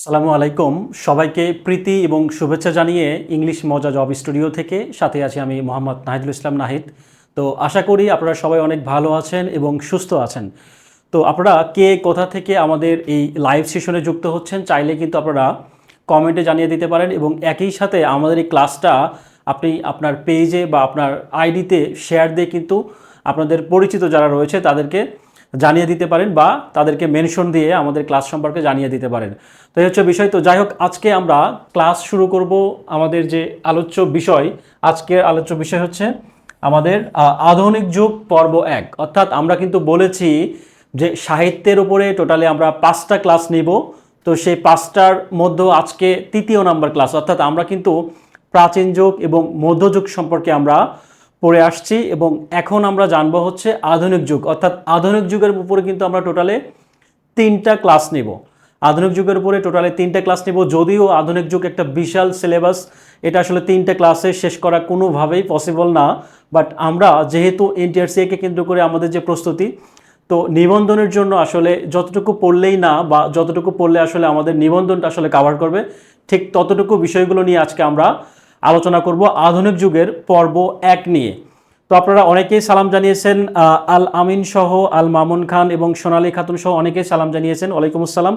আসসালামু আলাইকুম। সবাইকে প্রীতি এবং শুভেচ্ছা জানিয়ে ইংলিশ মজা জব স্টুডিও থেকে সাথে আছি আমি মোহাম্মদ নাহিদুল ইসলাম নাহিদ। তো আশা করি আপনারা সবাই অনেক ভালো আছেন এবং সুস্থ আছেন। তো আপনারা কে কোথা থেকে আমাদের এই লাইভ সেশনে যুক্ত হচ্ছেন চাইলে কিন্তু আপনারা কমেন্টে জানিয়ে দিতে পারেন এবং একই সাথে আমাদের এই ক্লাসটা আপনি আপনার পেজে বা আপনার আইডিতে শেয়ার দিয়ে কিন্তু আপনাদের পরিচিত যারা রয়েছে তাদেরকে জানিয়ে দিতে পারেন বা তাদেরকে মেনশন দিয়ে আমাদের ক্লাস সম্পর্কে জানিয়ে দিতে পারেন। তো এই হচ্ছে বিষয়। তো যাই হোক, আজকে আমরা ক্লাস শুরু করব। আমাদের যে আলোচ্য বিষয়, আজকের আলোচ্য বিষয় হচ্ছে আমাদের আধুনিক যুগ পর্ব 1। অর্থাৎ আমরা কিন্তু বলেছি যে সাহিত্যের উপরে টোটালি আমরা 5টা ক্লাস নিব। তো সেই 5টার মধ্যে আজকে তৃতীয় নাম্বার ক্লাস। অর্থাৎ আমরা কিন্তু প্রাচীন যুগ এবং মধ্যযুগ সম্পর্কে আমরা পড়ে আসছি এবং এখন আমরা জানবো হচ্ছে আধুনিক যুগ। অর্থাৎ আধুনিক যুগের উপরে কিন্তু আমরা টোটালে 3টা ক্লাস নিব। আধুনিক যুগের উপরে টোটালে 3টা ক্লাস নিব। যদিও আধুনিক যুগ একটা বিশাল সিলেবাস, এটা আসলে 3টা ক্লাসে শেষ করা কোনোভাবেই পসিবল না। বাট আমরা যেহেতু এনটিআরসিকে কেন্দ্র করে আমাদের যে প্রস্তুতি, তো নিবন্ধনের জন্য আসলে যতটুকু পড়লেই না বা যতটুকু পড়লে আসলে আমাদের নিবন্ধনটা আসলে কভার করবে, ঠিক ততটুকু বিষয়গুলো নিয়ে আজকে আমরা আলোচনা করব আধুনিক যুগের পর্ব 1 নিয়ে। তো আপনারা অনেকেই সালাম জানিয়েছেন, আল আমিন সহ, আল মামুন খান এবং সোনালী খাতুন সহ অনেকেই সালাম জানিয়েছেন। ওয়ালাইকুম আসসালাম।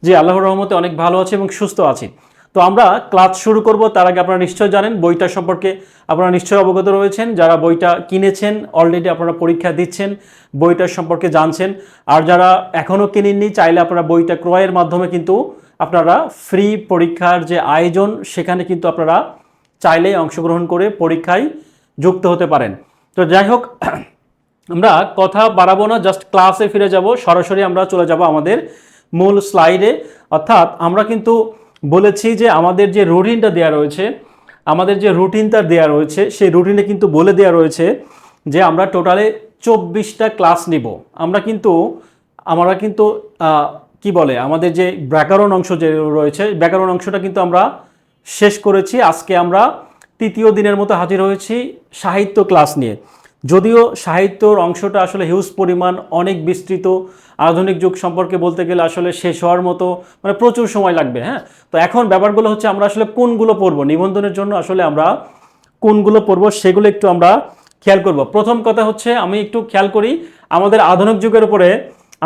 জি, আল্লাহর রহমতে অনেক ভালো আছি এবং সুস্থ আছি। তো আমরা ক্লাস শুরু করব তার আগে আপনারা নিশ্চয় জানেন বইটা সম্পর্কে, আপনারা নিশ্চয়ই অবগত রয়েছেন। যারা বইটা কিনেছেন অলরেডি আপনারা পরীক্ষা দিচ্ছেন, বইটার সম্পর্কে জানছেন। আর যারা এখনও কিনেননি চাইলে আপনারা বইটা ক্রয়ের মাধ্যমে কিন্তু আপনারা ফ্রি পরীক্ষার যে আয়োজন সেখানে কিন্তু আপনারা চাইলেই অংশগ্রহণ করে পরীক্ষায় যুক্ত হতে পারেন। তো যাই হোক, আমরা কথা বাড়াবো না, জাস্ট ক্লাসে ফিরে যাব। সরাসরি আমরা চলে যাব আমাদের মূল স্লাইডে। অর্থাৎ আমরা কিন্তু বলেছি যে আমাদের যে রুটিনটা দেওয়া রয়েছে, সেই রুটিনে কিন্তু বলে দেওয়া রয়েছে যে আমরা টোটালে 24টা ক্লাস নিব। আমরা কিন্তু কি বলে, আমাদের যে ব্যাকরণ অংশ যে রয়েছে, ব্যাকরণ অংশটা কিন্তু আমরা শেষ করেছি। আজকে আমরা তৃতীয় দিনের মতো হাজির হয়েছি সাহিত্য ক্লাস নিয়ে। যদিও সাহিত্যর অংশটা আসলে হিউজ পরিমাণ, অনেক বিস্তৃত। আধুনিক যুগ সম্পর্কে বলতে গেলে আসলে শেষ হওয়ার মতো মানে প্রচুর সময় লাগবে। হ্যাঁ, তো এখন ব্যাপারগুলো হচ্ছে আমরা আসলে কোনগুলো পড়বো নিবন্ধনের জন্য, আসলে আমরা কোনগুলো পড়বো সেগুলো একটু আমরা খেয়াল করব। প্রথম কথা হচ্ছে আমি একটু খেয়াল করি আমাদের আধুনিক যুগের উপরে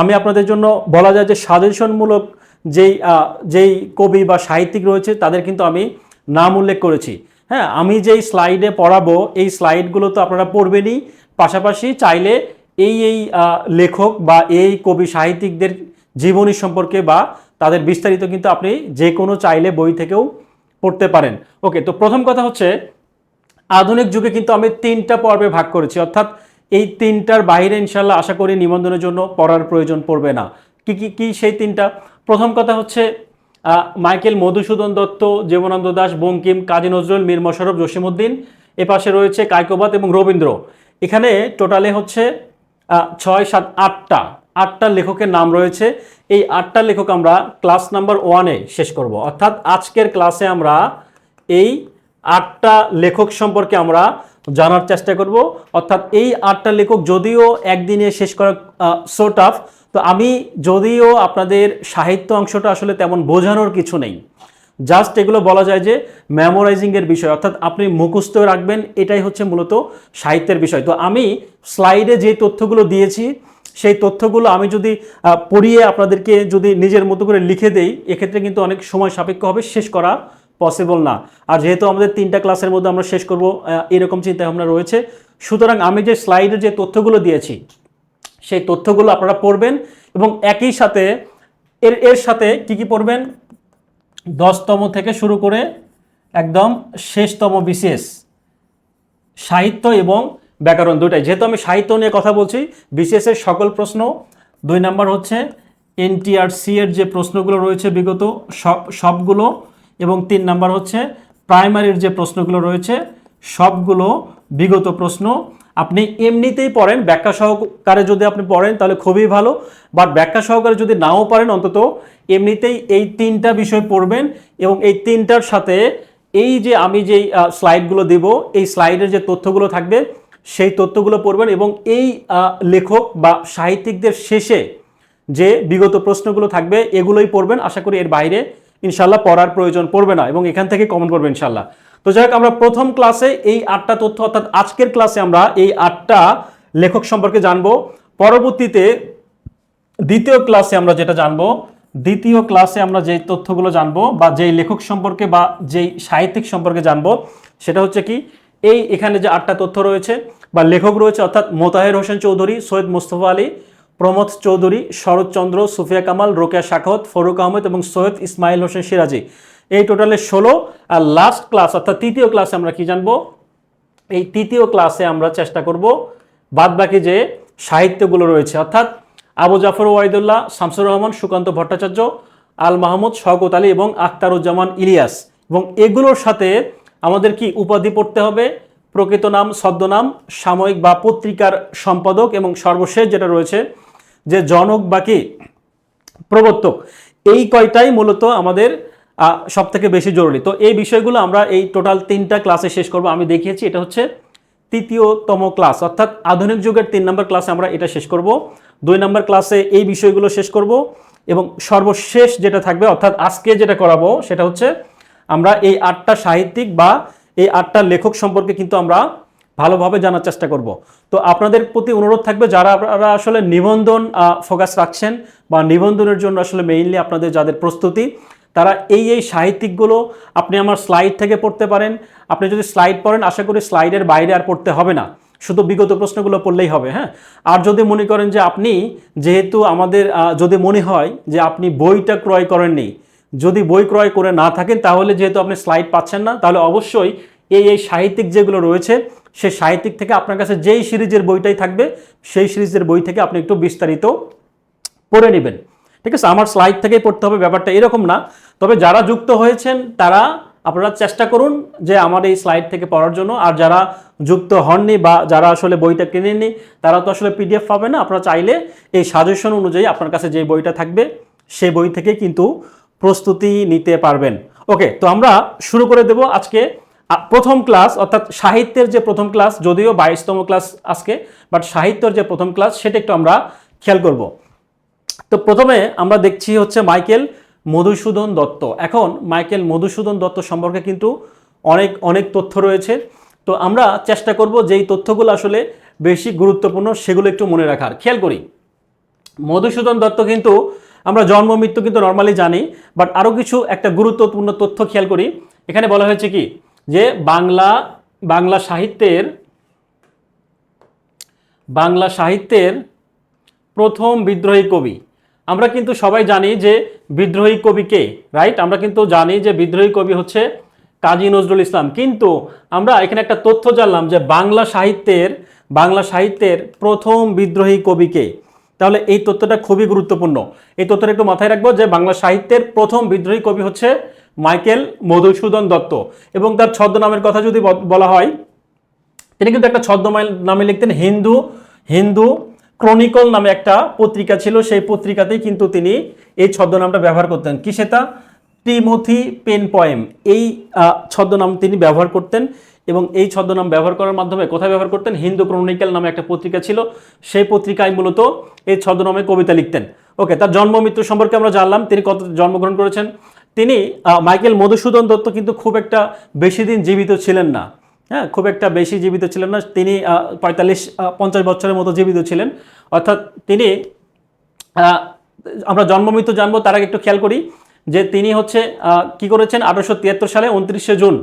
আমি আপনাদের জন্য বলা যায় যে সাজেশনমূলক যেই কবি বা সাহিত্যিক রয়েছে তাদের কিন্তু আমি নাম উল্লেখ করেছি। হ্যাঁ, আমি যেই স্লাইডে পড়াবো এই স্লাইডগুলো তো আপনারা পড়বেনই, পাশাপাশি চাইলে এই লেখক বা এই কবি সাহিত্যিকদের জীবনী সম্পর্কে বা তাদের বিস্তারিত কিন্তু আপনি যে কোনো চাইলে বই থেকেও পড়তে পারেন। ওকে, তো প্রথম কথা হচ্ছে আধুনিক যুগে কিন্তু আমি 3টা পর্বে ভাগ করেছি। অর্থাৎ এই 3টার বাইরে ইনশাল্লাহ আশা করি নিবন্ধনের জন্য পড়ার প্রয়োজন পড়বে না। কি সেই 3টা? প্রথম কথা হচ্ছে মাইকেল মধুসূদন দত্ত, জীবনানন্দ দাশ, বঙ্কিম, কাজী নজরুল, মীর মশাররফ, জসীমউদ্দিন। এপাশে রয়েছে কায়কোবাদ এবং রবীন্দ্র। এখানে টোটালে হচ্ছে 6, 7, 8টা লেখকের নাম রয়েছে। এই 8টা লেখক আমরা ক্লাস নাম্বার 1-এ শেষ করব। অর্থাৎ আজকের ক্লাসে আমরা এই 8টা লেখক সম্পর্কে আমরা জানার চেষ্টা করব। অর্থাৎ এই 8টা লেখক যদিও একদিনে শেষ করা সো টাফ, তো আমি যদিও আপনাদের সাহিত্য অংশটা আসলে তেমন বোঝানোর কিছু নেই, জাস্ট এগুলো বলা যায় যে মেমোরাইজিংয়ের বিষয়, অর্থাৎ আপনি মুখস্থ রাখবেন, এটাই হচ্ছে মূলত সাহিত্যের বিষয়। তো আমি স্লাইডে যে তথ্যগুলো দিয়েছি সেই তথ্যগুলো আমি যদি পড়িয়ে আপনাদেরকে যদি নিজের মতো করে লিখে দেই, এক্ষেত্রে কিন্তু অনেক সময় সাপেক্ষ হবে, শেষ করা পসিবল না। আর যেহেতু আমাদের 3টা ক্লাসের মধ্যে আমরা শেষ করব এরকম চিন্তাভাবনা রয়েছে, সুতরাং আমি যে স্লাইডে যে তথ্যগুলো দিয়েছি সেই তথ্যগুলো আপনারা পড়বেন এবং একই সাথে এর সাথে কি পড়বেন, 10তম থেকে শুরু করে একদম শেষতম বিসিএস সাহিত্য এবং ব্যাকরণ দুটাই। যেহেতু আমি সাহিত্য নিয়ে কথা বলছি, বিসিএস এর সকল প্রশ্ন, 2 নাম্বার হচ্ছে এনটিআরসি এর যে প্রশ্নগুলো রয়েছে বিগত সবগুলো, এবং 3 নাম্বার হচ্ছে প্রাইমারির যে প্রশ্নগুলো রয়েছে সবগুলো বিগত প্রশ্ন। আপনি এমনিতেই পড়েন, ব্যাখ্যা সহকারে যদি আপনি পড়েন তাহলে খুবই ভালো, বাট ব্যাখ্যা সহকারে যদি নাও পারেন অন্তত এমনিতেই এই 3টা বিষয় পড়বেন এবং এই 3টার সাথে এই যে আমি যেই স্লাইডগুলো দেব এই স্লাইডের যে তথ্যগুলো থাকবে সেই তথ্যগুলো পড়বেন এবং এই লেখক বা সাহিত্যিকদের শেষে যে বিগত প্রশ্নগুলো থাকবে এগুলোই পড়বেন। আশা করি এর বাইরে ইনশাল্লাহ পড়ার প্রয়োজন পড়বে না এবং এখান থেকে কমন করবে ইনশাল্লাহ। তো যাই হোক, আমরা প্রথম ক্লাসে এই 8টা তথ্য অর্থাৎ আজকের ক্লাসে আমরা এই 8টা লেখক সম্পর্কে জানবো। পরবর্তীতে দ্বিতীয় ক্লাসে আমরা যেটা জানবো, দ্বিতীয় ক্লাসে আমরা যেই তথ্যগুলো জানবো বা যেই লেখক সম্পর্কে বা যেই সাহিত্যিক সম্পর্কে জানবো সেটা হচ্ছে কি, এই এখানে যে 8টা তথ্য রয়েছে বা লেখক রয়েছে অর্থাৎ মোতাহের হোসেন চৌধুরী, সৈয়দ মুস্তফা আলী, প্রমোদ চৌধুরী, শরৎচন্দ্র, সুফিয়া কামাল, রোকেয়া সাখাওয়াত, ফারুক আহমেদ এবং সৈয়দ ইসমাইল হোসেন সিরাজি, এই টোটালে 16। আর লাস্ট ক্লাস অর্থাৎ তৃতীয় ক্লাসে আমরা কি জানবো, এই তৃতীয় ক্লাসে আমরা চেষ্টা করব বাদবাকি যে সাহিত্যগুলো রয়েছে অর্থাৎ আবু জাফর ওয়াহিদুল্লাহ, শামসুর রহমান, সুকান্ত ভট্টাচার্য, আল মাহমুদ, শওকত আলী এবং আখতারুজ্জামান ইলিয়াস, এবং এগুলোর সাথে আমাদের কি উপাধি পড়তে হবে, প্রকৃত নাম, ছদ্মনাম, সাময়িক বা পত্রিকার সম্পাদক এবং সর্বশেষ যেটা রয়েছে যে জনক বা কি প্রবর্তক, এই কয়টাই মূলত আমাদের সব থেকে বেশি জরুরি। তো এই বিষয়গুলো আমরা এই টোটাল 3টা ক্লাসে শেষ করব। আমি দেখিয়েছি এটা হচ্ছে তৃতীয়তম ক্লাস অর্থাৎ আধুনিক যুগের 3 নম্বর ক্লাসে আমরা এটা শেষ করব। 2 নম্বর ক্লাসে এই বিষয়গুলো শেষ করব এবং সর্বশেষ যেটা থাকবে অর্থাৎ আজকে যেটা করাবো সেটা হচ্ছে আমরা এই 8টা সাহিত্যিক বা এই 8টা লেখক সম্পর্কে কিন্তু আমরা ভালোভাবে জানার চেষ্টা করব। তো আপনাদের প্রতি অনুরোধ থাকবে যারা আপনারা আসলে নিবন্ধন ফোকাস রাখছেন বা নিবন্ধনের জন্য আসলে মেইনলি আপনাদের যাদের প্রস্তুতি, তারা এই সাহিত্যিকগুলো আপনি আমার স্লাইড থেকে পড়তে পারেন। আপনি যদি স্লাইড পড়েন আশা করি স্লাইডের বাইরে আর পড়তে হবে না, শুধু বিগত প্রশ্নগুলো পড়লেই হবে। হ্যাঁ, আর যদি মনে করেন যে আপনি যেহেতু আমাদের যদি মনে হয় যে আপনি বইটা ক্রয় করেননি, যদি বই ক্রয় করে না থাকেন তাহলে যেহেতু আপনি স্লাইড পাচ্ছেন না, তাহলে অবশ্যই এই সাহিত্যিক যেগুলো রয়েছে সেই সাহিত্যিক থেকে আপনার কাছে যেই সিরিজের বইটাই থাকবে সেই সিরিজের বই থেকে আপনি একটু বিস্তারিত পড়ে নেবেন। ঠিক আছে, আমার স্লাইড থেকেই পড়তে হবে ব্যাপারটা এরকম না। তবে যারা যুক্ত হয়েছেন তারা আপনারা চেষ্টা করুন যে আমার এই স্লাইড থেকে পড়ার জন্য, আর যারা যুক্ত হননি বা যারা আসলে বইটা কিনেননি তারা তো আসলে পিডিএফ পাবে না। আপনারা চাইলে এই সাজেশন অনুযায়ী আপনার কাছে যে বইটা থাকবে সেই বই থেকে কিন্তু প্রস্তুতি নিতে পারবেন। ওকে, তো আমরা শুরু করে দেব আজকে প্রথম ক্লাস অর্থাৎ সাহিত্যের যে প্রথম ক্লাস, যদিও 22তম ক্লাস আজকে, বাট সাহিত্যের যে প্রথম ক্লাস সেটা একটু আমরা খেয়াল করব। তো প্রথমে আমরা দেখছি হচ্ছে মাইকেল মধুসূদন দত্ত। এখন মাইকেল মধুসূদন দত্ত সম্পর্কে কিন্তু অনেক অনেক তথ্য রয়েছে। তো আমরা চেষ্টা করব যেই তথ্যগুলো আসলে বেশি গুরুত্বপূর্ণ সেগুলো একটু মনে রাখার। খেয়াল করি, মধুসূদন দত্ত কিন্তু আমরা জন্ম মৃত্যু কিন্তু নর্মালি জানি, বাট আরও কিছু একটা গুরুত্বপূর্ণ তথ্য খেয়াল করি। এখানে বলা হয়েছে কি যে বাংলা সাহিত্যের প্রথম বিদ্রোহী কবি। আমরা কিন্তু সবাই জানি যে বিদ্রোহী কবি কে, রাইট? আমরা কিন্তু জানি যে বিদ্রোহী কবি হচ্ছে কাজী নজরুল ইসলাম। কিন্তু আমরা এখানে একটা তথ্য জানলাম যে বাংলা সাহিত্যের প্রথম বিদ্রোহী কবি কে। তাহলে এই তথ্যটা খুবই গুরুত্বপূর্ণ। এই তথ্যটা একটু মাথায় রাখবো যে বাংলা সাহিত্যের প্রথম বিদ্রোহী কবি হচ্ছে মাইকেল মধুসূদন দত্ত। এবং তার ছদ্মনামের কথা যদি বলা হয়, তিনি কিন্তু একটা ছদ্মনামে লিখতেন। হিন্দু ক্রনিকল নামে একটা পত্রিকা ছিল, সেই পত্রিকাতেই কিন্তু তিনি এই ছদ্মনামটা ব্যবহার করতেন। কি সেটা? টিমোথি পেন পয়েম, এই ছদ্মনাম তিনি ব্যবহার করতেন। এবং এই ছদ্মনাম ব্যবহার করার মাধ্যমে কোথায় ব্যবহার করতেন? হিন্দু ক্রনিকল নামে একটা পত্রিকা ছিল, সেই পত্রিকায় মূলত এই ছদ্মনামে কবিতা লিখতেন। ওকে, তার জন্ম মৃত্যু সম্পর্কে আমরা জানলাম, তিনি কত জন্মগ্রহণ করেছেন। তিনি মাইকেল মধুসূদন দত্ত কিন্তু খুব একটা বেশি দিন জীবিত ছিলেন না। হ্যাঁ, খুব একটা বেশি জীবিত ছিলেন না, তিনি 45-50 বছরের মতো জীবিত ছিলেন। অর্থাৎ তিনি আমরা জন্ম মৃত্যু জানবো তার আগে একটু খেয়াল করি যে তিনি হচ্ছে কি করেছেন, 1873 সালে 29শে জুন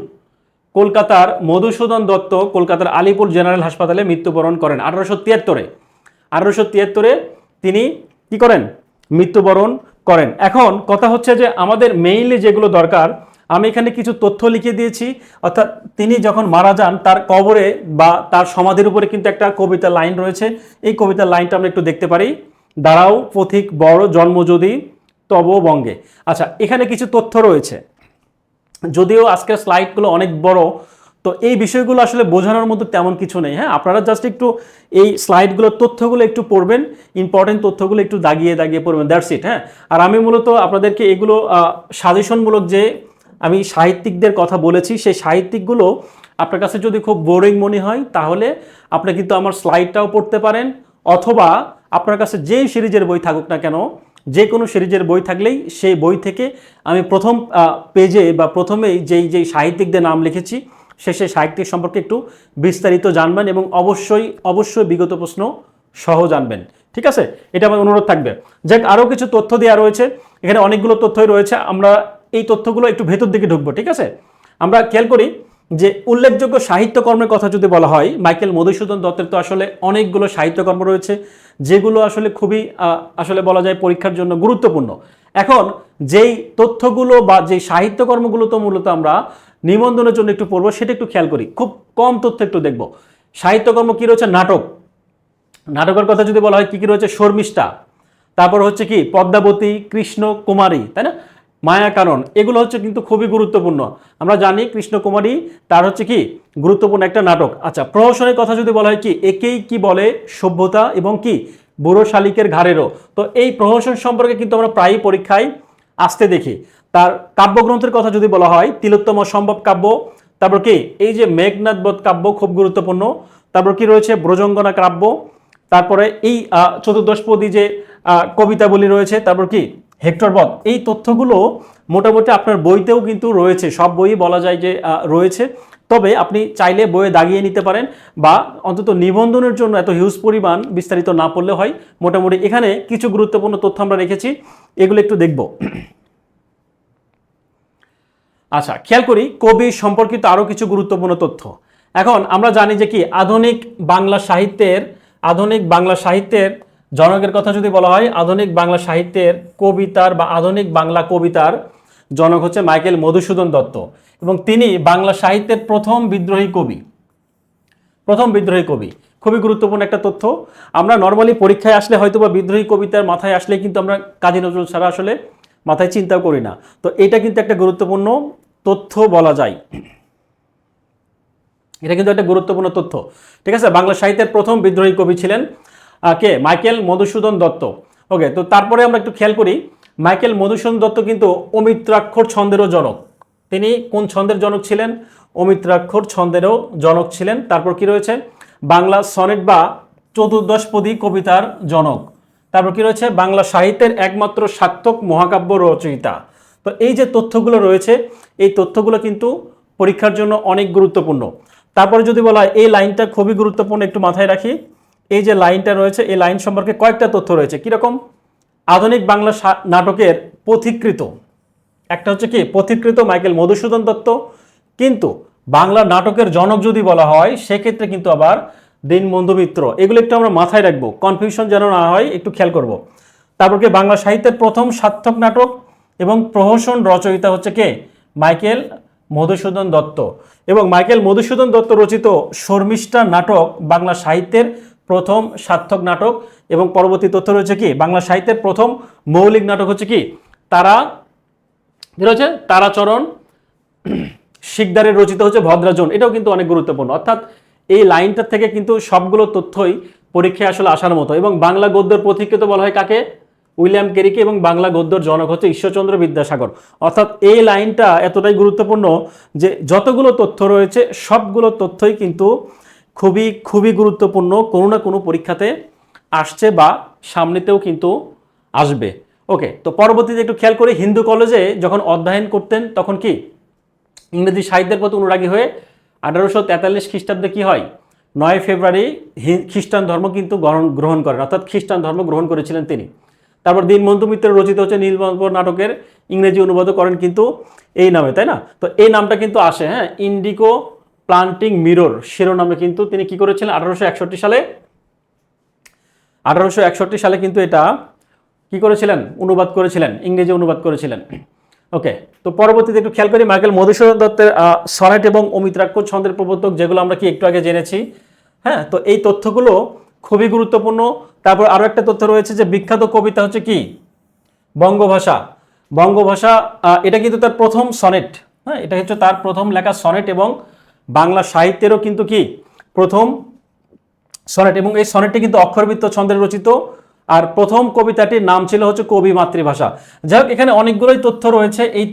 কলকাতার মধুসূদন দত্ত কলকাতার আলিপুর জেনারেল হাসপাতালে মৃত্যুবরণ করেন। 1873 তিনি কি করেন? মৃত্যুবরণ করেন। এখন কথা হচ্ছে যে আমাদের মেইনলি যেগুলো দরকার, আমি এখানে কিছু তথ্য লিখে দিয়েছি। অর্থাৎ তিনি যখন মারা যান তার কবরে বা তার সমাধির উপরে কিন্তু একটা কবিতার লাইন রয়েছে। এই কবিতার লাইনটা আমরা একটু দেখতে পারি। দাঁড়াও পথিক বড়, জন্ম যদি তব বঙ্গে। আচ্ছা, এখানে কিছু তথ্য রয়েছে, যদিও আজকের স্লাইডগুলো অনেক বড়, তো এই বিষয়গুলো আসলে বোঝানোর মতো তেমন কিছু নেই। হ্যাঁ, আপনারা জাস্ট একটু এই স্লাইডগুলোর তথ্যগুলো একটু পড়বেন, ইম্পর্টেন্ট তথ্যগুলো একটু দাগিয়ে পড়বেন, দ্যাটস ইট। হ্যাঁ, আর আমি মূলত আপনাদেরকে এগুলো সাজেশনমূলক যে আমি সাহিত্যিকদের কথা বলেছি, সেই সাহিত্যিকগুলো আপনার কাছে যদি খুব বোরিং মনে হয় তাহলে আপনি কিন্তু আমার স্লাইডটাও পড়তে পারেন, অথবা আপনার কাছে যেই সিরিজের বই থাকুক না কেন যে কোনো সিরিজের বই থাকলেই সেই বই থেকে আমি প্রথম পেজে বা প্রথমেই যেই সাহিত্যিকদের নাম লিখেছি সেই সাহিত্যিক সম্পর্কে একটু বিস্তারিত জানবেন এবং অবশ্যই বিগত প্রশ্ন সহ জানবেন। ঠিক আছে, এটা আমার অনুরোধ থাকবে। যাক, আরও কিছু তথ্য দেওয়া রয়েছে, এখানে অনেকগুলো তথ্যই রয়েছে, আমরা এই তথ্যগুলো একটু ভেতর দিকে ঢুকবো। ঠিক আছে, আমরা খেয়াল করি যে উল্লেখযোগ্য সাহিত্যকর্মের কথা যদি বলা হয়, মাইকেল মধুসূদন দত্তের তো আসলে অনেকগুলো সাহিত্যকর্ম রয়েছে যেগুলো আসলে খুবই আসলে বলা যায় পরীক্ষার জন্য গুরুত্বপূর্ণ। এখন যেই তথ্যগুলো বা যেই সাহিত্যকর্মগুলো তো মূলত আমরা নিবন্ধনের জন্য একটু পড়বো, সেটা একটু খেয়াল করি, খুব কম তথ্য একটু দেখব। সাহিত্যকর্ম কি রয়েছে? নাটকের কথা যদি বলা হয় কি কি রয়েছে? শর্মিষ্ঠা, তারপর হচ্ছে কি পদ্মাবতী, কৃষ্ণ কুমারী, তাই না, মায়াকানন, এগুলো হচ্ছে কিন্তু খুবই গুরুত্বপূর্ণ। আমরা জানি কৃষ্ণকুমারী তার হচ্ছে কি গুরুত্বপূর্ণ একটা নাটক। আচ্ছা, প্রহসনের কথা যদি বলা হয় কি একেই কি বলে সভ্যতা এবং কি বুড়ো শালিকের ঘাড়েরও, তো এই প্রহসন সম্পর্কে কিন্তু আমরা প্রায়ই পরীক্ষায় আসতে দেখি। তার কাব্যগ্রন্থের কথা যদি বলা হয় তিলোত্তম সম্ভব কাব্য, তারপর কি এই যে মেঘনাদ বধ কাব্য খুব গুরুত্বপূর্ণ, তারপর কি রয়েছে ব্রজঙ্গনা কাব্য, তারপরে এই চতুর্দশপদী যে কবিতাবলী রয়েছে, তারপর কি হেক্টর বধ, এই তথ্যগুলো মোটামুটি আপনার বইতেও কিন্তু রয়েছে, সব বই বলা যায় যে রয়েছে। তবে আপনি চাইলে বইয়ে দাগিয়ে নিতে পারেন বা অন্তত নিবন্ধনের জন্য এত হিউজ পরিমাণ বিস্তারিত না পড়লে হয়। মোটামুটি এখানে কিছু গুরুত্বপূর্ণ তথ্য আমরা রেখেছি, এগুলো একটু দেখব। আচ্ছা, খেয়াল করি কবি সম্পর্কিত আরও কিছু গুরুত্বপূর্ণ তথ্য। এখন আমরা জানি যে কি আধুনিক বাংলা সাহিত্যের জনকের কথা যদি বলা হয়, আধুনিক বাংলা সাহিত্যের কবিতার বা আধুনিক বাংলা কবিতার জনক হচ্ছে মাইকেল মধুসূদন দত্ত, এবং তিনি বাংলা সাহিত্যের প্রথম বিদ্রোহী কবি। খুবই গুরুত্বপূর্ণ একটা তথ্য। আমরা নর্মালি পরীক্ষায় আসলে হয়তো বা বিদ্রোহী কবিতার মাথায় আসলে কিন্তু আমরা কাজী নজরুল ছাড়া আসলে মাথায় চিন্তাও করি না, তো এটা কিন্তু একটা গুরুত্বপূর্ণ তথ্য বলা যায়। এটা কিন্তু একটা গুরুত্বপূর্ণ তথ্য। ঠিক আছে, বাংলা সাহিত্যের প্রথম বিদ্রোহী কবি ছিলেন কে? মাইকেল মধুসূদন দত্ত। ওকে, তো তারপরে আমরা একটু খেয়াল করি মাইকেল মধুসূদন দত্ত কিন্তু অমিত্রাক্ষর ছন্দেরও জনক। তিনি কোন ছন্দের জনক ছিলেন? অমিত্রাক্ষর ছন্দেরও জনক ছিলেন। তারপর কি রয়েছে? বাংলা সনেট বা চতুর্দশপদী কবিতার জনক। তারপর কি রয়েছে? বাংলা সাহিত্যের একমাত্র সার্থক মহাকাব্য রচয়িতা। তো এই যে তথ্যগুলো রয়েছে, এই তথ্যগুলো কিন্তু পরীক্ষার জন্য অনেক গুরুত্বপূর্ণ। তারপরে যদি বলা হয় এই লাইনটা খুবই গুরুত্বপূর্ণ, একটু মাথায় রাখি, এই যে লাইনটা রয়েছে এই লাইন সম্পর্কে কয়েকটা তথ্য রয়েছে। কিরকম? আধুনিক বাংলা নাটকের পথিকৃত, একটা হচ্ছে কি পথিকৃত মাইকেল মধুসূদন দত্ত, কিন্তু বাংলা নাটকের জনক যদি বলা হয় সেক্ষেত্রে কিন্তু আবার দীনবন্ধু মিত্র। এগুলো একটু আমরা মাথায় রাখবো, কনফিউশন যেন না হয়, একটু খেয়াল করব। তারপর কি বাংলা সাহিত্যের প্রথম সার্থক নাটক এবং প্রহসন রচয়িতা হচ্ছে কে? মাইকেল মধুসূদন দত্ত। এবং মাইকেল মধুসূদন দত্ত রচিত শর্মিষ্ঠা নাটক বাংলা সাহিত্যের প্রথম সার্থক নাটক। এবং পরবর্তী তথ্য রয়েছে কি বাংলা সাহিত্যের প্রথম মৌলিক নাটক হচ্ছে কি তারাচরণ শিকদারের রচিত হচ্ছে ভদ্রাজন। এটাও কিন্তু অনেক গুরুত্বপূর্ণ। অর্থাৎ এই লাইনটা থেকে কিন্তু সবগুলো তথ্যই পরীক্ষায় আসলে আসার মতো। এবং বাংলা গদ্যের পথিকৃত বলা হয় কাকে? উইলিয়াম কেরিকে। এবং বাংলা গদ্যর জনক হচ্ছে ঈশ্বরচন্দ্র বিদ্যাসাগর। অর্থাৎ এই লাইনটা এতটাই গুরুত্বপূর্ণ যে যতগুলো তথ্য রয়েছে সবগুলো তথ্যই কিন্তু খুবই গুরুত্বপূর্ণ, কোনো না কোনো পরীক্ষাতে আসছে বা সামনেতেও কিন্তু আসবে। ওকে, তো পরবর্তীতে একটু খেয়াল করি হিন্দু কলেজে যখন অধ্যয়ন করতেন তখন কি ইংরেজি সাহিত্যের প্রতি অনুরাগী হয়ে 1843 খ্রিস্টাব্দে কি হয়? 9 ফেব্রুয়ারি খ্রিস্টান ধর্ম কিন্তু গ্রহণ করেন, অর্থাৎ খ্রিস্টান ধর্ম গ্রহণ করেছিলেন তিনি। তারপর দীনবন্ধু মিত্র রচিত হচ্ছে নীলনদ নাটকের ইংরেজি অনুবাদ করেন কিন্তু এই নামে, তাই না? তো এই নামটা কিন্তু আসে, হ্যাঁ, ইন্ডিগো প্লান্টিং মিরর শিরোনামে কিন্তু তিনি কি করেছিলেন 1861 সালে কিন্তু এটা কি করেছিলেন? অনুবাদ করেছিলেন, ইংরেজি অনুবাদ করেছিলেন। ওকে, তো পরবর্তীতে একটু খেয়াল করি মাইকেল মধুসূদন দত্তের সনেট এবং অমিত্রাক্ষর ছন্দের প্রবর্তক, যেগুলো আমরা কি একটু আগে জেনেছি। হ্যাঁ, তো এই তথ্যগুলো খুবই গুরুত্বপূর্ণ। তারপর আরো একটা তথ্য রয়েছে যে বিখ্যাত কবিতা হচ্ছে কি বঙ্গভাষা। এটা কিন্তু তার প্রথম সনেট। হ্যাঁ, এটা হচ্ছে তার প্রথম লেখা সনেট এবং বাংলা সাহিত্যেরও কিন্তু কি প্রথম সনেট। এবং এই সনেটটি কিন্তু অক্ষরবৃত্ত ছন্দের রচিত। আর প্রথম কবিতাটির নাম ছিল হচ্ছে কবি মাতৃভাষা। যাই হোক, এখানে অনেকগুলোই তথ্য রয়েছে। এই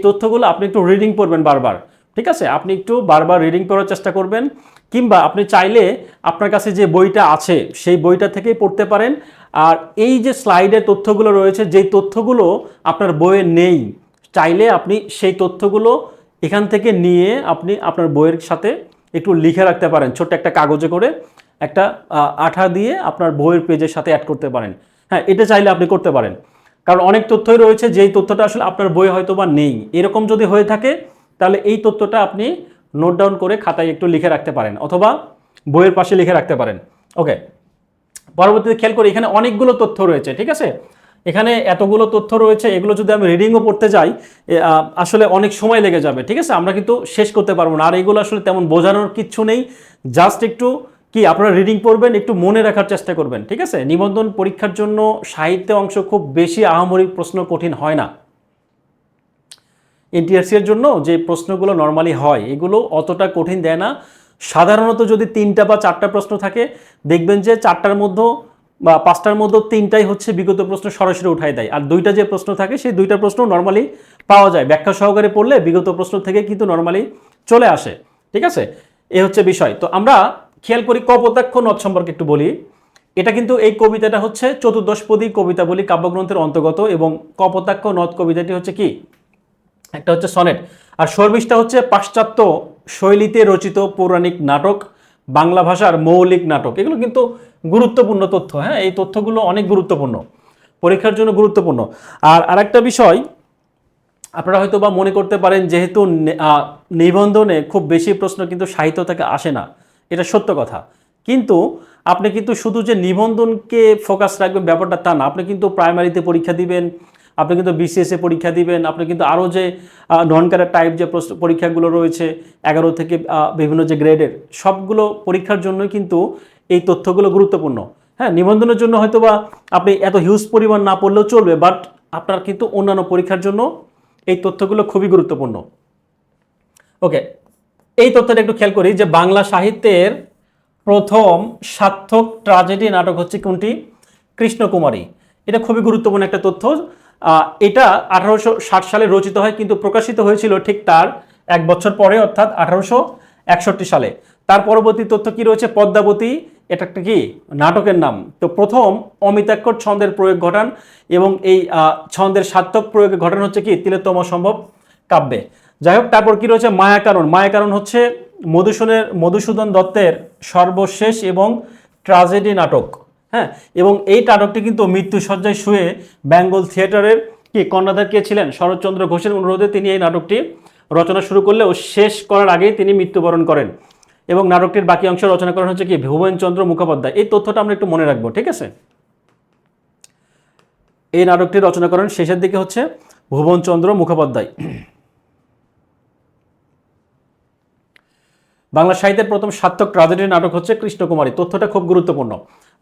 তথ্যগুলো আপনি একটু রিডিং করবেন বারবার। ঠিক আছে, আপনি একটু বারবার রিডিং করার চেষ্টা করবেন, কিংবা আপনি চাইলে আপনার কাছে যে বইটা আছে সেই বইটা থেকেই পড়তে পারেন। আর এই যে স্লাইডে তথ্যগুলো রয়েছে, যেই তথ্যগুলো আপনার বইয়ে নেই, চাইলে আপনি সেই তথ্যগুলো এখান থেকে নিয়ে আপনি আপনার বইয়ের সাথে একটু লিখে রাখতে পারেন, ছোট্ট একটা কাগজে করে একটা আঠা দিয়ে আপনার বইয়ের পেজের সাথে অ্যাড করতে পারেন। হ্যাঁ, এটা চাইলে আপনি করতে পারেন, কারণ অনেক তথ্যই রয়েছে যেই তথ্যটা আসলে আপনার বইয়ে হয়তো বা নেই। এরকম যদি হয়ে থাকে তাহলে এই তথ্যটা আপনি নোট ডাউন করে খাতায় একটু লিখে রাখতে পারেন, অথবা বইয়ের পাশে লিখে রাখতে পারেন। ওকে, পরবর্তীতে খেয়াল করি, এখানে অনেকগুলো তথ্য রয়েছে, ঠিক আছে? এখানে এতগুলো তথ্য রয়েছে, এগুলো যদি আমি রিডিংও পড়তে যাই আসলে অনেক সময় লেগে যাবে, ঠিক আছে? আমরা কিন্তু শেষ করতে পারবো না। আর এগুলো আসলে তেমন বোঝানোর কিচ্ছু নেই, জাস্ট একটু কি আপনারা রিডিং পড়বেন, একটু মনে রাখার চেষ্টা করবেন, ঠিক আছে? নিবন্ধন পরীক্ষার জন্য সাহিত্য অংশ খুব বেশি আহামরি প্রশ্ন কঠিন হয় না। এনটিআরসি এর জন্য যে প্রশ্নগুলো নর্মালি হয় এগুলো অতটা কঠিন দেয় না। সাধারণত যদি 3টা বা 4টা প্রশ্ন থাকে, দেখবেন যে 4টার মধ্যে বা 5টার মধ্যে 3টাই হচ্ছে বিগত প্রশ্ন সরাসরি উঠাই দেয়, আর 2টা যে প্রশ্ন থাকে সেই 2টা প্রশ্ন নর্মালি পাওয়া যায়, ব্যাখ্যা সহকারে পড়লে বিগত প্রশ্ন থেকে কিন্তু নর্মালি চলে আসে, ঠিক আছে? এ হচ্ছে বিষয়। তো আমরা খেয়াল করি কপোতাক্ষ নদ সম্পর্কে একটু বলি। এটা কিন্তু এই কবিতাটা হচ্ছে চতুর্দশপদী কবিতাবলী কাব্যগ্রন্থের অন্তর্গত, এবং কপোতাক্ষ নদ কবিতাটি হচ্ছে কি, একটা হচ্ছে সনেট, আর শর্মিষ্ঠা হচ্ছে পাশ্চাত্য শৈলীতে রচিত পৌরাণিক নাটক, বাংলা ভাষার মৌলিক নাটক। এগুলো কিন্তু গুরুত্বপূর্ণ তথ্য। হ্যাঁ, এই তথ্যগুলো অনেক গুরুত্বপূর্ণ, পরীক্ষার জন্য গুরুত্বপূর্ণ। আর আরেকটা বিষয় আপনারা হয়তো বা মনে করতে পারেন, যেহেতু নিবন্ধনে খুব বেশি প্রশ্ন কিন্তু সাহিত্য থেকে আসে না, এটা সত্য কথা। কিন্তু আপনি কিন্তু শুধু যে নিবন্ধনকে ফোকাস রাখবেন ব্যাপারটা তা না, আপনি কিন্তু প্রাইমারিতে পরীক্ষা দিবেন, আপনি কিন্তু বিসিএসে পরীক্ষা দিবেন, আপনি কিন্তু আরও যে নন ক্যাডার টাইপ যে পরীক্ষাগুলো রয়েছে 11 থেকে বিভিন্ন যে গ্রেডের সবগুলো পরীক্ষার জন্য কিন্তু এই তথ্যগুলো গুরুত্বপূর্ণ। হ্যাঁ, নিবন্ধনের জন্য হয়তো বা আপনি এত হিউজ পরিমাণ না পড়লেও চলবে, বাট আপনার কিন্তু অন্যান্য পরীক্ষার জন্য এই তথ্যগুলো খুবই গুরুত্বপূর্ণ। ওকে, এই তথ্যটা একটু খেয়াল করি যে বাংলা সাহিত্যের প্রথম সার্থক ট্র্যাজেডি নাটক হচ্ছে কোনটি? কৃষ্ণকুমারী। এটা খুবই গুরুত্বপূর্ণ একটা তথ্য। এটা 1860 সালে রচিত হয়, কিন্তু প্রকাশিত হয়েছিল ঠিক তার 1 বছর পরে, অর্থাৎ 1861 সালে। তার পরবর্তী তথ্য কি রয়েছে? পদ্মাবতী, এটা একটা কি নাটকের নাম। তো প্রথম অমিতাক্ষর ছন্দের প্রয়োগ ঘটান, এবং এই ছন্দের সার্থক প্রয়োগ ঘটানো হচ্ছে কি তিলোত্তম সম্ভব কাব্যে। যাই হোক, তারপর কি রয়েছে? মায়াকারণ। মায়াকারণ হচ্ছে মধুসূদন দত্তের সর্বশেষ এবং ট্র্যাজেডি নাটক। হ্যাঁ, এবং এই নাটকটি কিন্তু মৃত্যুসজ্জায় শুয়ে বেঙ্গল থিয়েটারের কি কর্ণধার কে ছিলেন? শরৎচন্দ্র ঘোষের অনুরোধে তিনি এই নাটকটি রচনা শুরু করলেও শেষ করার আগেই তিনি মৃত্যুবরণ করেন, এবং নাটকটির বাকি অংশ রচনা করেন হচ্ছে কি ভুবনচন্দ্র মুখোপাধ্যায়। এই তথ্যটা আমরা একটু মনে রাখবো, ঠিক আছে? এই নাটকটি রচনা করেন শেষের দিকে হচ্ছে ভুবনচন্দ্র মুখোপাধ্যায়। বাংলা সাহিত্যের প্রথম সার্থক ট্র্যাজেডি নাটক হচ্ছে কৃষ্ণকুমারী। তথ্যটা খুব গুরুত্বপূর্ণ।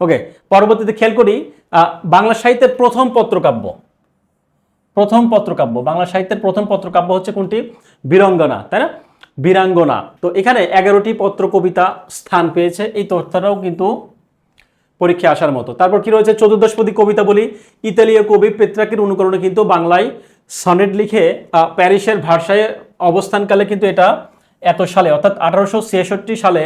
ওকে, পরবর্তীতে খেয়াল করি বাংলা সাহিত্যের প্রথম পত্রকাব্য। বাংলা সাহিত্যের প্রথম পত্রকাব্য হচ্ছে কোনটি? বীরাঙ্গনা, তাই না? বীরাঙ্গনা। তো এখানে 11টি পত্র কবিতা স্থান পেয়েছে, এই তথ্যটাও কিন্তু পরীক্ষায় আসার মতো। তারপর কি রয়েছে? চতুর্দশপদী কবিতা বলি। ইতালীয় কবি পেত্রাকের অনুকরণে কিন্তু বাংলায় সনেট লিখে প্যারিসের ভার্সায়ে অবস্থানকালে কিন্তু এটা এত সালে, অর্থাৎ 1866 সালে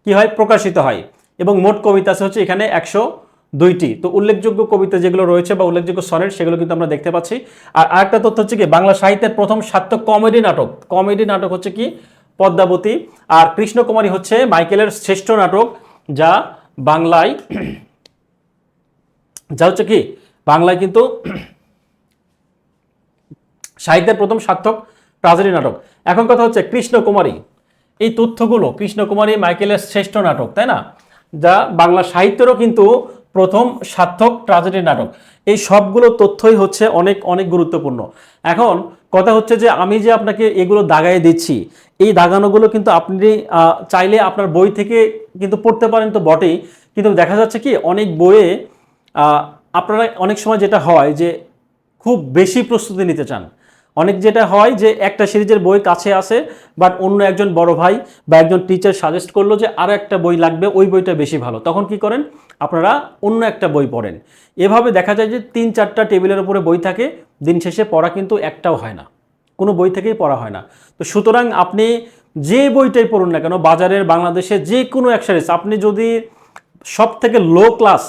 কি হয়? প্রকাশিত হয়, এবং মোট কবিতা আছে হচ্ছে এখানে 102টি। তো উল্লেখযোগ্য কবিতা যেগুলো রয়েছে বা উল্লেখযোগ্য সনেট সেগুলো কিন্তু আমরা দেখতে পাচ্ছি। আর আরেকটা তথ্য হচ্ছে কি বাংলা সাহিত্যের প্রথম সার্থক কমেডি নাটক হচ্ছে কি পদ্মাবতী। আর কৃষ্ণকুমারী হচ্ছে মাইকেলের শ্রেষ্ঠ নাটক, যা বাংলায় হচ্ছে কি বাংলায় কিন্তু সাহিত্যের প্রথম সার্থক ট্র্যাজেডি নাটক। এখন কথা হচ্ছে কৃষ্ণকুমারী, এই তথ্যগুলো, কৃষ্ণকুমারী মাইকেলের শ্রেষ্ঠ নাটক, তাই না, যা বাংলা সাহিত্যেরও কিন্তু প্রথম সার্থক ট্র্যাজেডি নাটক। এই সবগুলো তথ্যই হচ্ছে অনেক অনেক গুরুত্বপূর্ণ। এখন কথা হচ্ছে যে আমি যে আপনাকে এগুলো দাগায় দিচ্ছি, এই দাগানোগুলো কিন্তু আপনি চাইলে আপনার বই থেকে কিন্তু পড়তে পারেন তো বটেই, কিন্তু দেখা যাচ্ছে কি অনেক বইয়ে আপনারা অনেক সময় যেটা হয় যে খুব বেশি প্রস্তুতি নিতে চান। অনেক যেটা হয় যে একটা সিরিজের বই কাছে আসে, বাট অন্য একজন বড় ভাই বা একজন টিচার সাজেস্ট করলো যে আরও একটা বই লাগবে, ওই বইটা বেশি ভালো, তখন কি করেন? আপনারা অন্য একটা বই পড়েন। এভাবে দেখা যায় যে 3-4টা টেবিলের উপরে বই থাকে, দিন শেষে পড়া কিন্তু একটাও হয় না, কোনো বই থেকেই পড়া হয় না। তো সুতরাং আপনি যে বইটাই পড়ুন না কেন, বাজারের বাংলাদেশে যে কোনো এক সিরিজ, আপনি যদি সব থেকে লো ক্লাস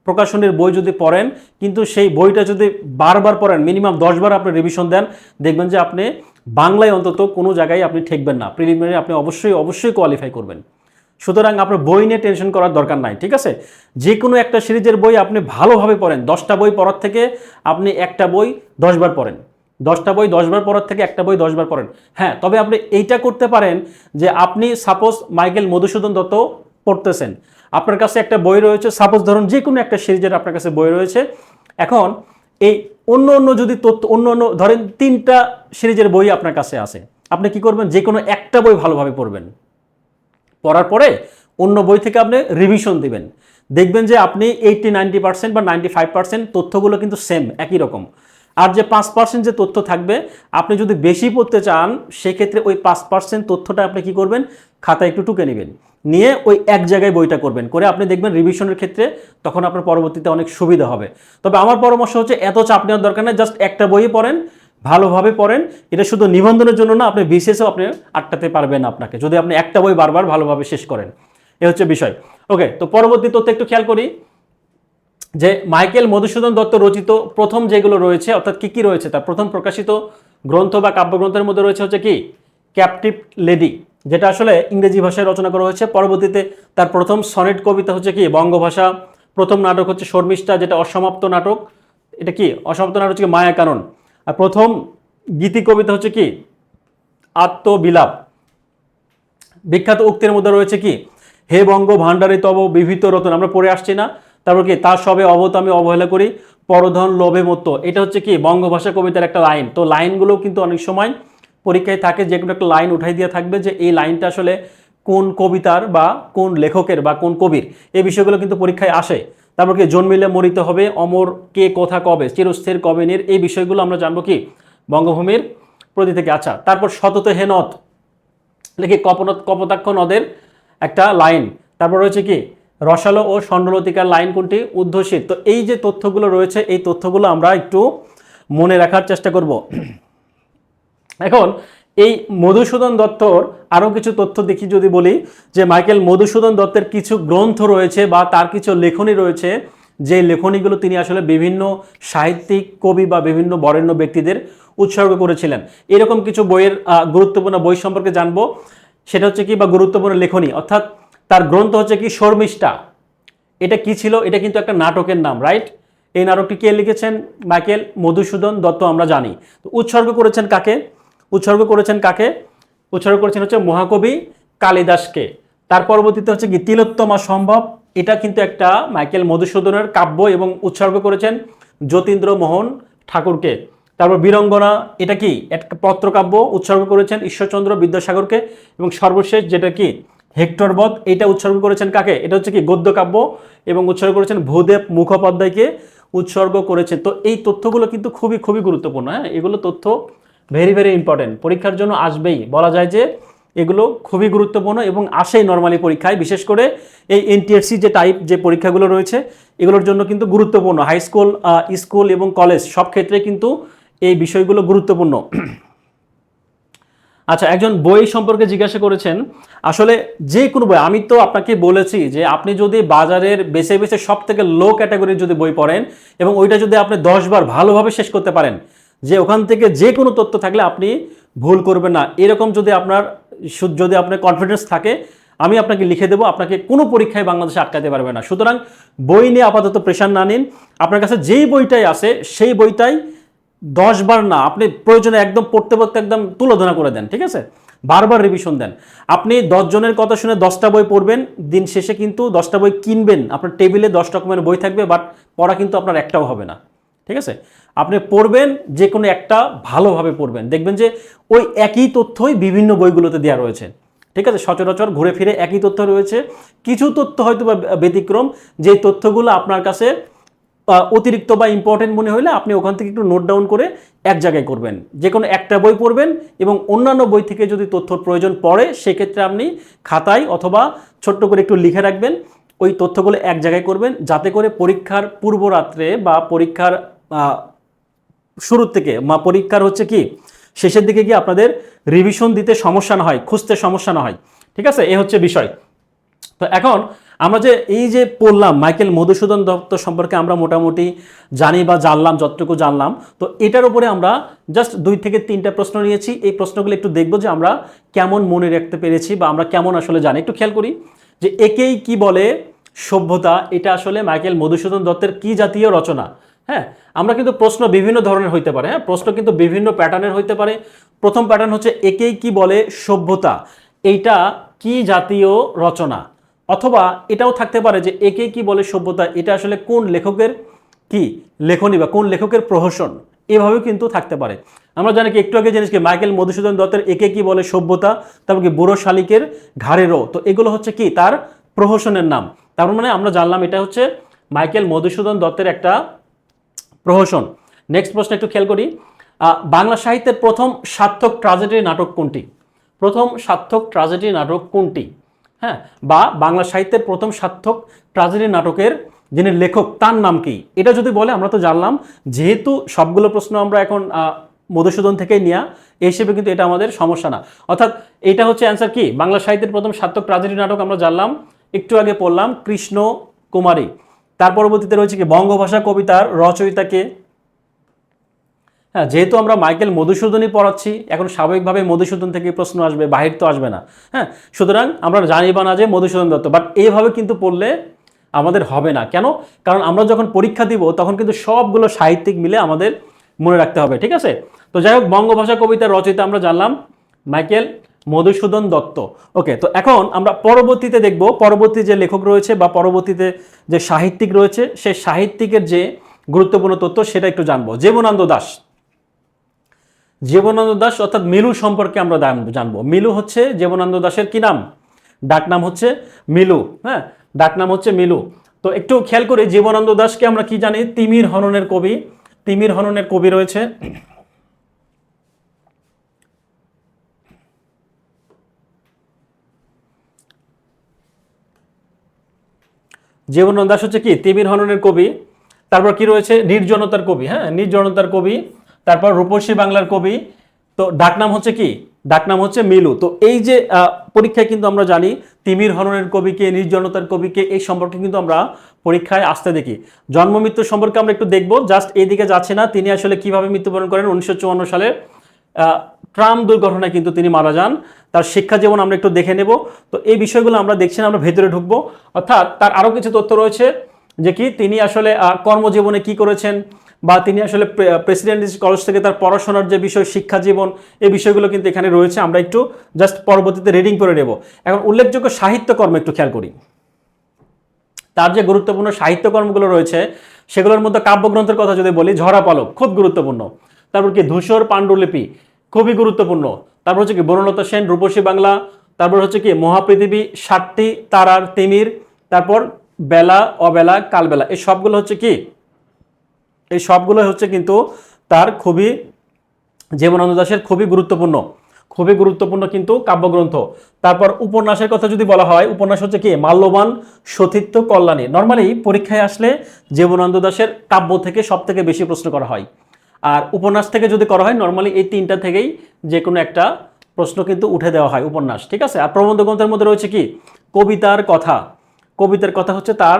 প্রকাশনের বই যদি পড়েন, কিন্তু সেই বইটা যদি বারবার পড়েন, মিনিমাম 10 বার আপনি রিভিশন দেন, দেখবেন যে আপনি বাংলায় অন্তত কোনো জায়গায় আপনি ঠেকবেন না, প্রিলিমিনারি আপনি অবশ্যই কোয়ালিফাই করবেন। সুতরাং আপনার বই নিয়ে টেনশন করার দরকার নাই, ঠিক আছে? যে কোনো একটা সিরিজের বই আপনি ভালোভাবে পড়েন, 10টা বই পড়ার থেকে আপনি একটা বই 10 বার পড়েন, 10টা বই 10 বার পড়ার থেকে একটা বই 10 বার পড়েন। হ্যাঁ, তবে আপনি এইটা করতে পারেন যে আপনি সাপোজ মাইকেল মধুসূদন দত্ত পড়তেছেন, আপনার কাছে একটা বই রয়েছে, সাপোজ ধরুন যে কোনো একটা সিরিজের আপনার কাছে বই রয়েছে, এখন এই অন্য যদি তথ্য অন্য ধরেন 3টা সিরিজের বই আপনার কাছে আছে, আপনি কি করবেন, যে কোনো একটা বই ভালোভাবে পড়বেন, পড়ার পরে অন্য বই থেকে আপনি রিভিশন দিবেন, দেখবেন যে আপনি 80-90% বা 95% তথ্যগুলো কিন্তু সেম, একই রকম। আর যে 5% যে তথ্য থাকবে, আপনি যদি বেশি পড়তে চান সেক্ষেত্রে ওই 5% তথ্যটা আপনি কি করবেন, খাতায় একটু টুকে নেবেন, নিয়ে ওই এক জায়গায় বইটা করবেন, করে আপনি দেখবেন রিভিশনের ক্ষেত্রে তখন আপনার পরবর্তীতে অনেক সুবিধা হবে। তবে আমার পরামর্শ হচ্ছে এত চাপ নেওয়ার দরকার নেই, জাস্ট একটা বই পড়েন, ভালোভাবে পড়েন। এটা শুধু নিবন্ধনের জন্য না, আপনি বিসিএসও আপনি আটকাতে পারবেন আপনাকে, যদি আপনি একটা বই বারবার ভালোভাবে শেষ করেন। এ হচ্ছে বিষয়। ওকে, তো পরবর্তী তথ্য একটু খেয়াল করি যে মাইকেল মধুসূদন দত্ত রচিত প্রথম যেগুলো রয়েছে, অর্থাৎ কি কি রয়েছে, তার প্রথম প্রকাশিত গ্রন্থ বা কাব্যগ্রন্থের মধ্যে রয়েছে হচ্ছে কি ক্যাপটিভ লেডি, যেটা আসলে ইংরেজি ভাষায় রচনা করা হয়েছে। পরবর্তীতে তার প্রথম সনেট কবিতা হচ্ছে কি বঙ্গভাষা, প্রথম নাটক হচ্ছে শর্মিষ্ঠা, যেটা অসমাপ্ত নাটক, এটা কি অসমাপ্ত নাটক হচ্ছে মায়া কানন। আর প্রথম গীতি কবিতা হচ্ছে কি আত্মবিলাপ। বিখ্যাত উক্তির মধ্যে রয়েছে কি হে বঙ্গ ভাণ্ডারে তব বিভিত রতন, আমরা পড়ে আসছি না? তারপর কি তার সবে অবত আমি অবহেলা করি, পরধন লোভে মত্ত, এটা হচ্ছে কি বঙ্গভাষা কবিতার একটা লাইন। তো লাইনগুলো কিন্তু অনেক সময় পরীক্ষায় থাকে, যে কোনো একটা লাইন উঠাই দিয়ে থাকবে যে এই লাইনটা আসলে কোন কবিতার বা কোন লেখকের বা কোন কবির, এই বিষয়গুলো কিন্তু পরীক্ষায় আসে। তারপর কি জন্মিলে মরিতে হবে, অমর কে কথা কবে, চিরস্থির কবে নির, এই বিষয়গুলো আমরা জানবো কি বঙ্গভূমির প্রতি থেকে। আচ্ছা, তারপর সতত হে নদ, লিখি কপোতাক্ষ নদের একটা লাইন। তারপর রয়েছে কি রসালো ও ষণ্ডলতিকার লাইন কোনটি, উদ্ধসিত। তো এই যে তথ্যগুলো রয়েছে, এই তথ্যগুলো আমরা একটু মনে রাখার চেষ্টা করব। এখন এই মধুসূদন দত্তর আরও কিছু তথ্য দেখি, যদি বলি যে মাইকেল মধুসূদন দত্তের কিছু গ্রন্থ রয়েছে বা তার কিছু লেখনী রয়েছে, যে লেখনীগুলো তিনি আসলে বিভিন্ন সাহিত্যিক কবি বা বিভিন্ন বরেণ্য ব্যক্তিদের উৎসর্গ করেছিলেন। এরকম কিছু বইয়ের গুরুত্বপূর্ণ বই সম্পর্কে জানবো, সেটা হচ্ছে কি বা গুরুত্বপূর্ণ লেখনী, অর্থাৎ তার গ্রন্থ হচ্ছে কি শর্মিষ্ঠা। এটা কি ছিল, এটা কিন্তু একটা নাটকের নাম, রাইট? এই নাটকটি কে লিখেছেন, মাইকেল মধুসূদন দত্ত, আমরা জানি। তো উৎসর্গ করেছেন কাকে, উৎসর্গ করেছেন হচ্ছে মহাকবি কালিদাসকে। তার পরবর্তীতে হচ্ছে কি তিলোত্তমা সম্ভব, এটা কিন্তু একটা মাইকেল মধুসূদনের কাব্য, এবং উৎসর্গ করেছেন যতীন্দ্র মোহন ঠাকুরকে। তারপর বীরঙ্গনা, এটা কি একটা পত্রকাব্য, উৎসর্গ করেছেন ঈশ্বরচন্দ্র বিদ্যাসাগরকে। এবং সর্বশেষ যেটা কি হেক্টর বধ, এটা উৎসর্গ করেছেন কাকে, এটা হচ্ছে কি গদ্য কাব্য, এবং উৎসর্গ করেছেন ভূদেব মুখোপাধ্যায়কে উৎসর্গ করেছে। তো এই তথ্যগুলো কিন্তু খুবই গুরুত্বপূর্ণ। হ্যাঁ, এগুলো তথ্য ভেরি ইম্পর্টেন্ট, পরীক্ষার জন্য আসবেই, বলা যায় যে এগুলো খুবই গুরুত্বপূর্ণ এবং আসেই নর্মালি পরীক্ষায়, বিশেষ করে এই এনটিএসসি যে টাইপ যে পরীক্ষাগুলো রয়েছে এগুলোর জন্য কিন্তু গুরুত্বপূর্ণ। হাই স্কুল, স্কুল এবং কলেজ সব ক্ষেত্রে কিন্তু এই বিষয়গুলো গুরুত্বপূর্ণ। আচ্ছা, একজন বই সম্পর্কে জিজ্ঞাসা করেছেন, আসলে যে কোনো বই, আমি তো আপনাকে বলেছি যে আপনি যদি বাজারের বেছে সব থেকে লো ক্যাটাগরির যদি বই পড়েন এবং ওইটা যদি আপনি 10 বার ভালোভাবে শেষ করতে পারেন, যে ওখান থেকে যে কোনো তথ্য থাকলে আপনি ভুল করবেন না, এরকম যদি আপনার কনফিডেন্স থাকে, আমি আপনাকে লিখে দেবো, আপনাকে কোনো পরীক্ষায় বাংলাদেশে আটকাতে পারবে না। সুতরাং বই নিয়ে আপাতত প্রেশার না নিন, আপনার কাছে যেই বইটাই আছে সেই বইটাই 10 বার না, আপনি প্রয়োজনে একদম পড়তে একদম তুলোধনা করে দেন, ঠিক আছে? বারবার রিভিশন দেন। আপনি 10 জনের কথা শুনে 10টা বই পড়বেন, দিন শেষে কিন্তু 10টা বই কিনবেন, আপনার টেবিলে 10 রকমের বই থাকবে, বাট পড়া কিন্তু আপনার একটাও হবে না, ঠিক আছে? আপনি পড়বেন, যে কোনো একটা ভালোভাবে পড়বেন, দেখবেন যে ওই একই তথ্যই বিভিন্ন বইগুলোতে দেওয়া রয়েছে, ঠিক আছে? সচরাচর ঘুরে ফিরে একই তথ্য রয়েছে, কিছু তথ্য হয়তো বা ব্যতিক্রম, যে তথ্যগুলো আপনার কাছে অতিরিক্ত বা ইম্পর্টেন্ট মনে হলে আপনি ওখান থেকে একটু নোট ডাউন করে এক জায়গায় করবেন, যে কোনো একটা বই পড়বেন, এবং অন্যান্য বই থেকে যদি তথ্যর প্রয়োজন পড়ে সেক্ষেত্রে আপনি খাতায় অথবা ছোট্ট করে একটু লিখে রাখবেন, ওই তথ্যগুলো এক জায়গায় করবেন, যাতে করে পরীক্ষার পূর্ব রাত্রে বা পরীক্ষার শুরুর থেকে পরীক্ষার হচ্ছে কি শেষের দিকে গিয়ে আপনাদের রিভিশন দিতে সমস্যা না হয়, খুঁজতে সমস্যা না হয়, ঠিক আছে? এ হচ্ছে বিষয়। তো এখন আমরা যে এই যে পড়লাম মাইকেল মধুসূদন দত্ত সম্পর্কে আমরা মোটামুটি জানি বা জানলাম, যতটুকু জানলাম, তো এটার উপরে আমরা জাস্ট 2 থেকে 3টা প্রশ্ন নিয়েছি। এই প্রশ্নগুলো একটু দেখবো যে আমরা কেমন মনে রাখতে পেরেছি বা আমরা কেমন আসলে জানি। একটু খেয়াল করি যে একেই কি বলে সভ্যতা, এটা আসলে মাইকেল মধুসূদন দত্তের কি জাতীয় রচনা। হ্যাঁ, আমরা কিন্তু প্রশ্ন বিভিন্ন ধরনের হইতে পারে, হ্যাঁ, প্রশ্ন কিন্তু বিভিন্ন প্যাটার্নের হইতে পারে। প্রথম প্যাটার্ন হচ্ছে একেই কি বলে সভ্যতা, এইটা কি জাতীয় রচনা, অথবা এটাও থাকতে পারে যে একে কি বলে সভ্যতা, এটা আসলে কোন লেখকের কি লেখনী বা কোন লেখকের প্রহসন, এভাবেও কিন্তু থাকতে পারে। আমরা জানি কি একটু আগে জিনিস কি মাইকেল মধুসূদন দত্তের একে কি বলে সভ্যতা, তারপর কি বুড়ো শালিকের ঘাড়েরও, তো এগুলো হচ্ছে কি তার প্রহসনের নাম। তার মানে আমরা জানলাম এটা হচ্ছে মাইকেল মধুসূদন দত্তের একটা প্রহসন। নেক্সট প্রশ্ন একটু খেয়াল করি, বাংলা সাহিত্যের প্রথম সার্থক ট্র্যাজেডি নাটক কোনটি? প্রথম সার্থক ট্র্যাজেডি নাটক কোনটি? হ্যাঁ, বা বাংলা সাহিত্যের প্রথম সার্থক ট্র্যাজেডি নাটকের যিনি লেখক তার নাম কি? এটা যদি বলে আমরা তো জানলাম, যেহেতু সবগুলো প্রশ্ন আমরা এখন মধুসূদন থেকেই নেওয়া, এই হিসেবে কিন্তু এটা আমাদের সমস্যা না। অর্থাৎ এটা হচ্ছে অ্যান্সার কি, বাংলা সাহিত্যের প্রথম সার্থক ট্র্যাজেডি নাটক আমরা জানলাম, একটু আগে পড়লাম কৃষ্ণ কুমারী। তার পরবর্তীতে রয়েছে কি বঙ্গভাষা কবিতার রচয়িতাকে? হ্যাঁ, যেহেতু আমরা মাইকেল মধুসূদনই পড়াচ্ছি, এখন স্বাভাবিকভাবে মধুসূদন থেকে প্রশ্ন আসবে, বাহির তো আসবে না। হ্যাঁ, সুতরাং আমরা জানি বা না যে মধুসূদন দত্ত, বাট এইভাবে কিন্তু পড়লে আমাদের হবে না। কেন? কারণ আমরা যখন পরীক্ষা দিব তখন কিন্তু সবগুলো সাহিত্যিক মিলে আমাদের মনে রাখতে হবে, ঠিক আছে? তো যাই হোক, বঙ্গভাষা কবিতার রচয়িতা আমরা জানলাম মাইকেল মধুসূদন দত্ত। ওকে, তো এখন আমরা পরবর্তীতে দেখব, পরবর্তী যে লেখক রয়েছে বা পরবর্তীতে যে সাহিত্যিক রয়েছে, সেই সাহিত্যিকের যে গুরুত্বপূর্ণ তথ্য সেটা একটু জানবো। জীবনানন্দ দাশ, জীবনানন্দ দাশ অর্থাৎ মিলু সম্পর্কে আমরা জানবো। মিলু হচ্ছে জীবনানন্দ দাশের কি নাম? ডাক নাম হচ্ছে মিলু। হ্যাঁ, ডাক নাম হচ্ছে মিলু। তো একটু খেয়াল করে জীবনানন্দ দাশকে আমরা কি জানি? তিমির হননের কবি। তিমির হননের কবি রয়েছে। জীবনানন্দ দাশ হচ্ছে কি তিমির হননের কবি। তারপর কি রয়েছে? নির্জনতার কবি। হ্যাঁ, নির্জনতার কবি। তারপর রূপসী বাংলার কবি। তো ডাকনাম হচ্ছে কি? ডাকনাম হচ্ছে মিলু। তো এই যে পরীক্ষায় কিন্তু আমরা জানি তিমির হননের কবিকে, নির্জনতার কবিকে, এই সম্পর্কে কিন্তু আমরা পরীক্ষায় আসতে দেখি। জন্ম মৃত্যু সম্পর্কে আমরা একটু দেখবো, জাস্ট এইদিকে যাচ্ছে না। তিনি আসলে কিভাবে মৃত্যুবরণ করেন? 1954 সালে ট্রাম দুর্ঘটনায় কিন্তু তিনি মারা যান। তার শিক্ষা জীবন আমরা একটু দেখে নেব। তো এই বিষয়গুলো আমরা দেখছি না, আমরা ভেতরে ঢুকবো। অর্থাৎ তার আরও কিছু তথ্য রয়েছে যে কি তিনি আসলে কর্মজীবনে কি করেছেন, বা তিনি আসলে প্রেসিডেন্ট কলেজ থেকে তার পড়াশোনার যে বিষয়, শিক্ষা জীবন, এই বিষয়গুলো কিন্তু এখানে রয়েছে। আমরা একটু জাস্ট পরবর্তীতে রিডিং করে নেব। এখন উল্লেখযোগ্য সাহিত্যকর্ম একটু খেয়াল করি। তার যে গুরুত্বপূর্ণ সাহিত্যকর্মগুলো রয়েছে সেগুলোর মধ্যে কাব্যগ্রন্থের কথা যদি বলি, ঝরা পালক খুব গুরুত্বপূর্ণ। তারপর কি ধূসর পাণ্ডুলিপি খুবই গুরুত্বপূর্ণ। তারপর হচ্ছে কি বনলতা সেন, রূপসী বাংলা। তারপর হচ্ছে কি মহাপৃথিবী, 7টি তারার তিমির। তারপর বেলা অবেলা কালবেলা, এই সবগুলো হচ্ছে কি, এই সবগুলো হচ্ছে কিন্তু তার খুবই, জীবনানন্দ দাশের খুবই গুরুত্বপূর্ণ, খুবই গুরুত্বপূর্ণ কিন্তু কাব্যগ্রন্থ। তারপর উপন্যাসের কথা যদি বলা হয়, উপন্যাস হচ্ছে কি মাল্যবান, সতীত্ব, কল্যাণী। নর্মালি পরীক্ষায় আসলে জীবনানন্দ দাশের কাব্য থেকে সব থেকে বেশি প্রশ্ন করা হয়, আর উপন্যাস থেকে যদি করা হয় নর্মালি এই 3টা থেকেই যে কোনো একটা প্রশ্ন কিন্তু উঠে দেওয়া হয় উপন্যাস, ঠিক আছে? আর প্রবন্ধ গ্রন্থের মধ্যে রয়েছে কি কবিতার কথা। কবিতার কথা হচ্ছে তার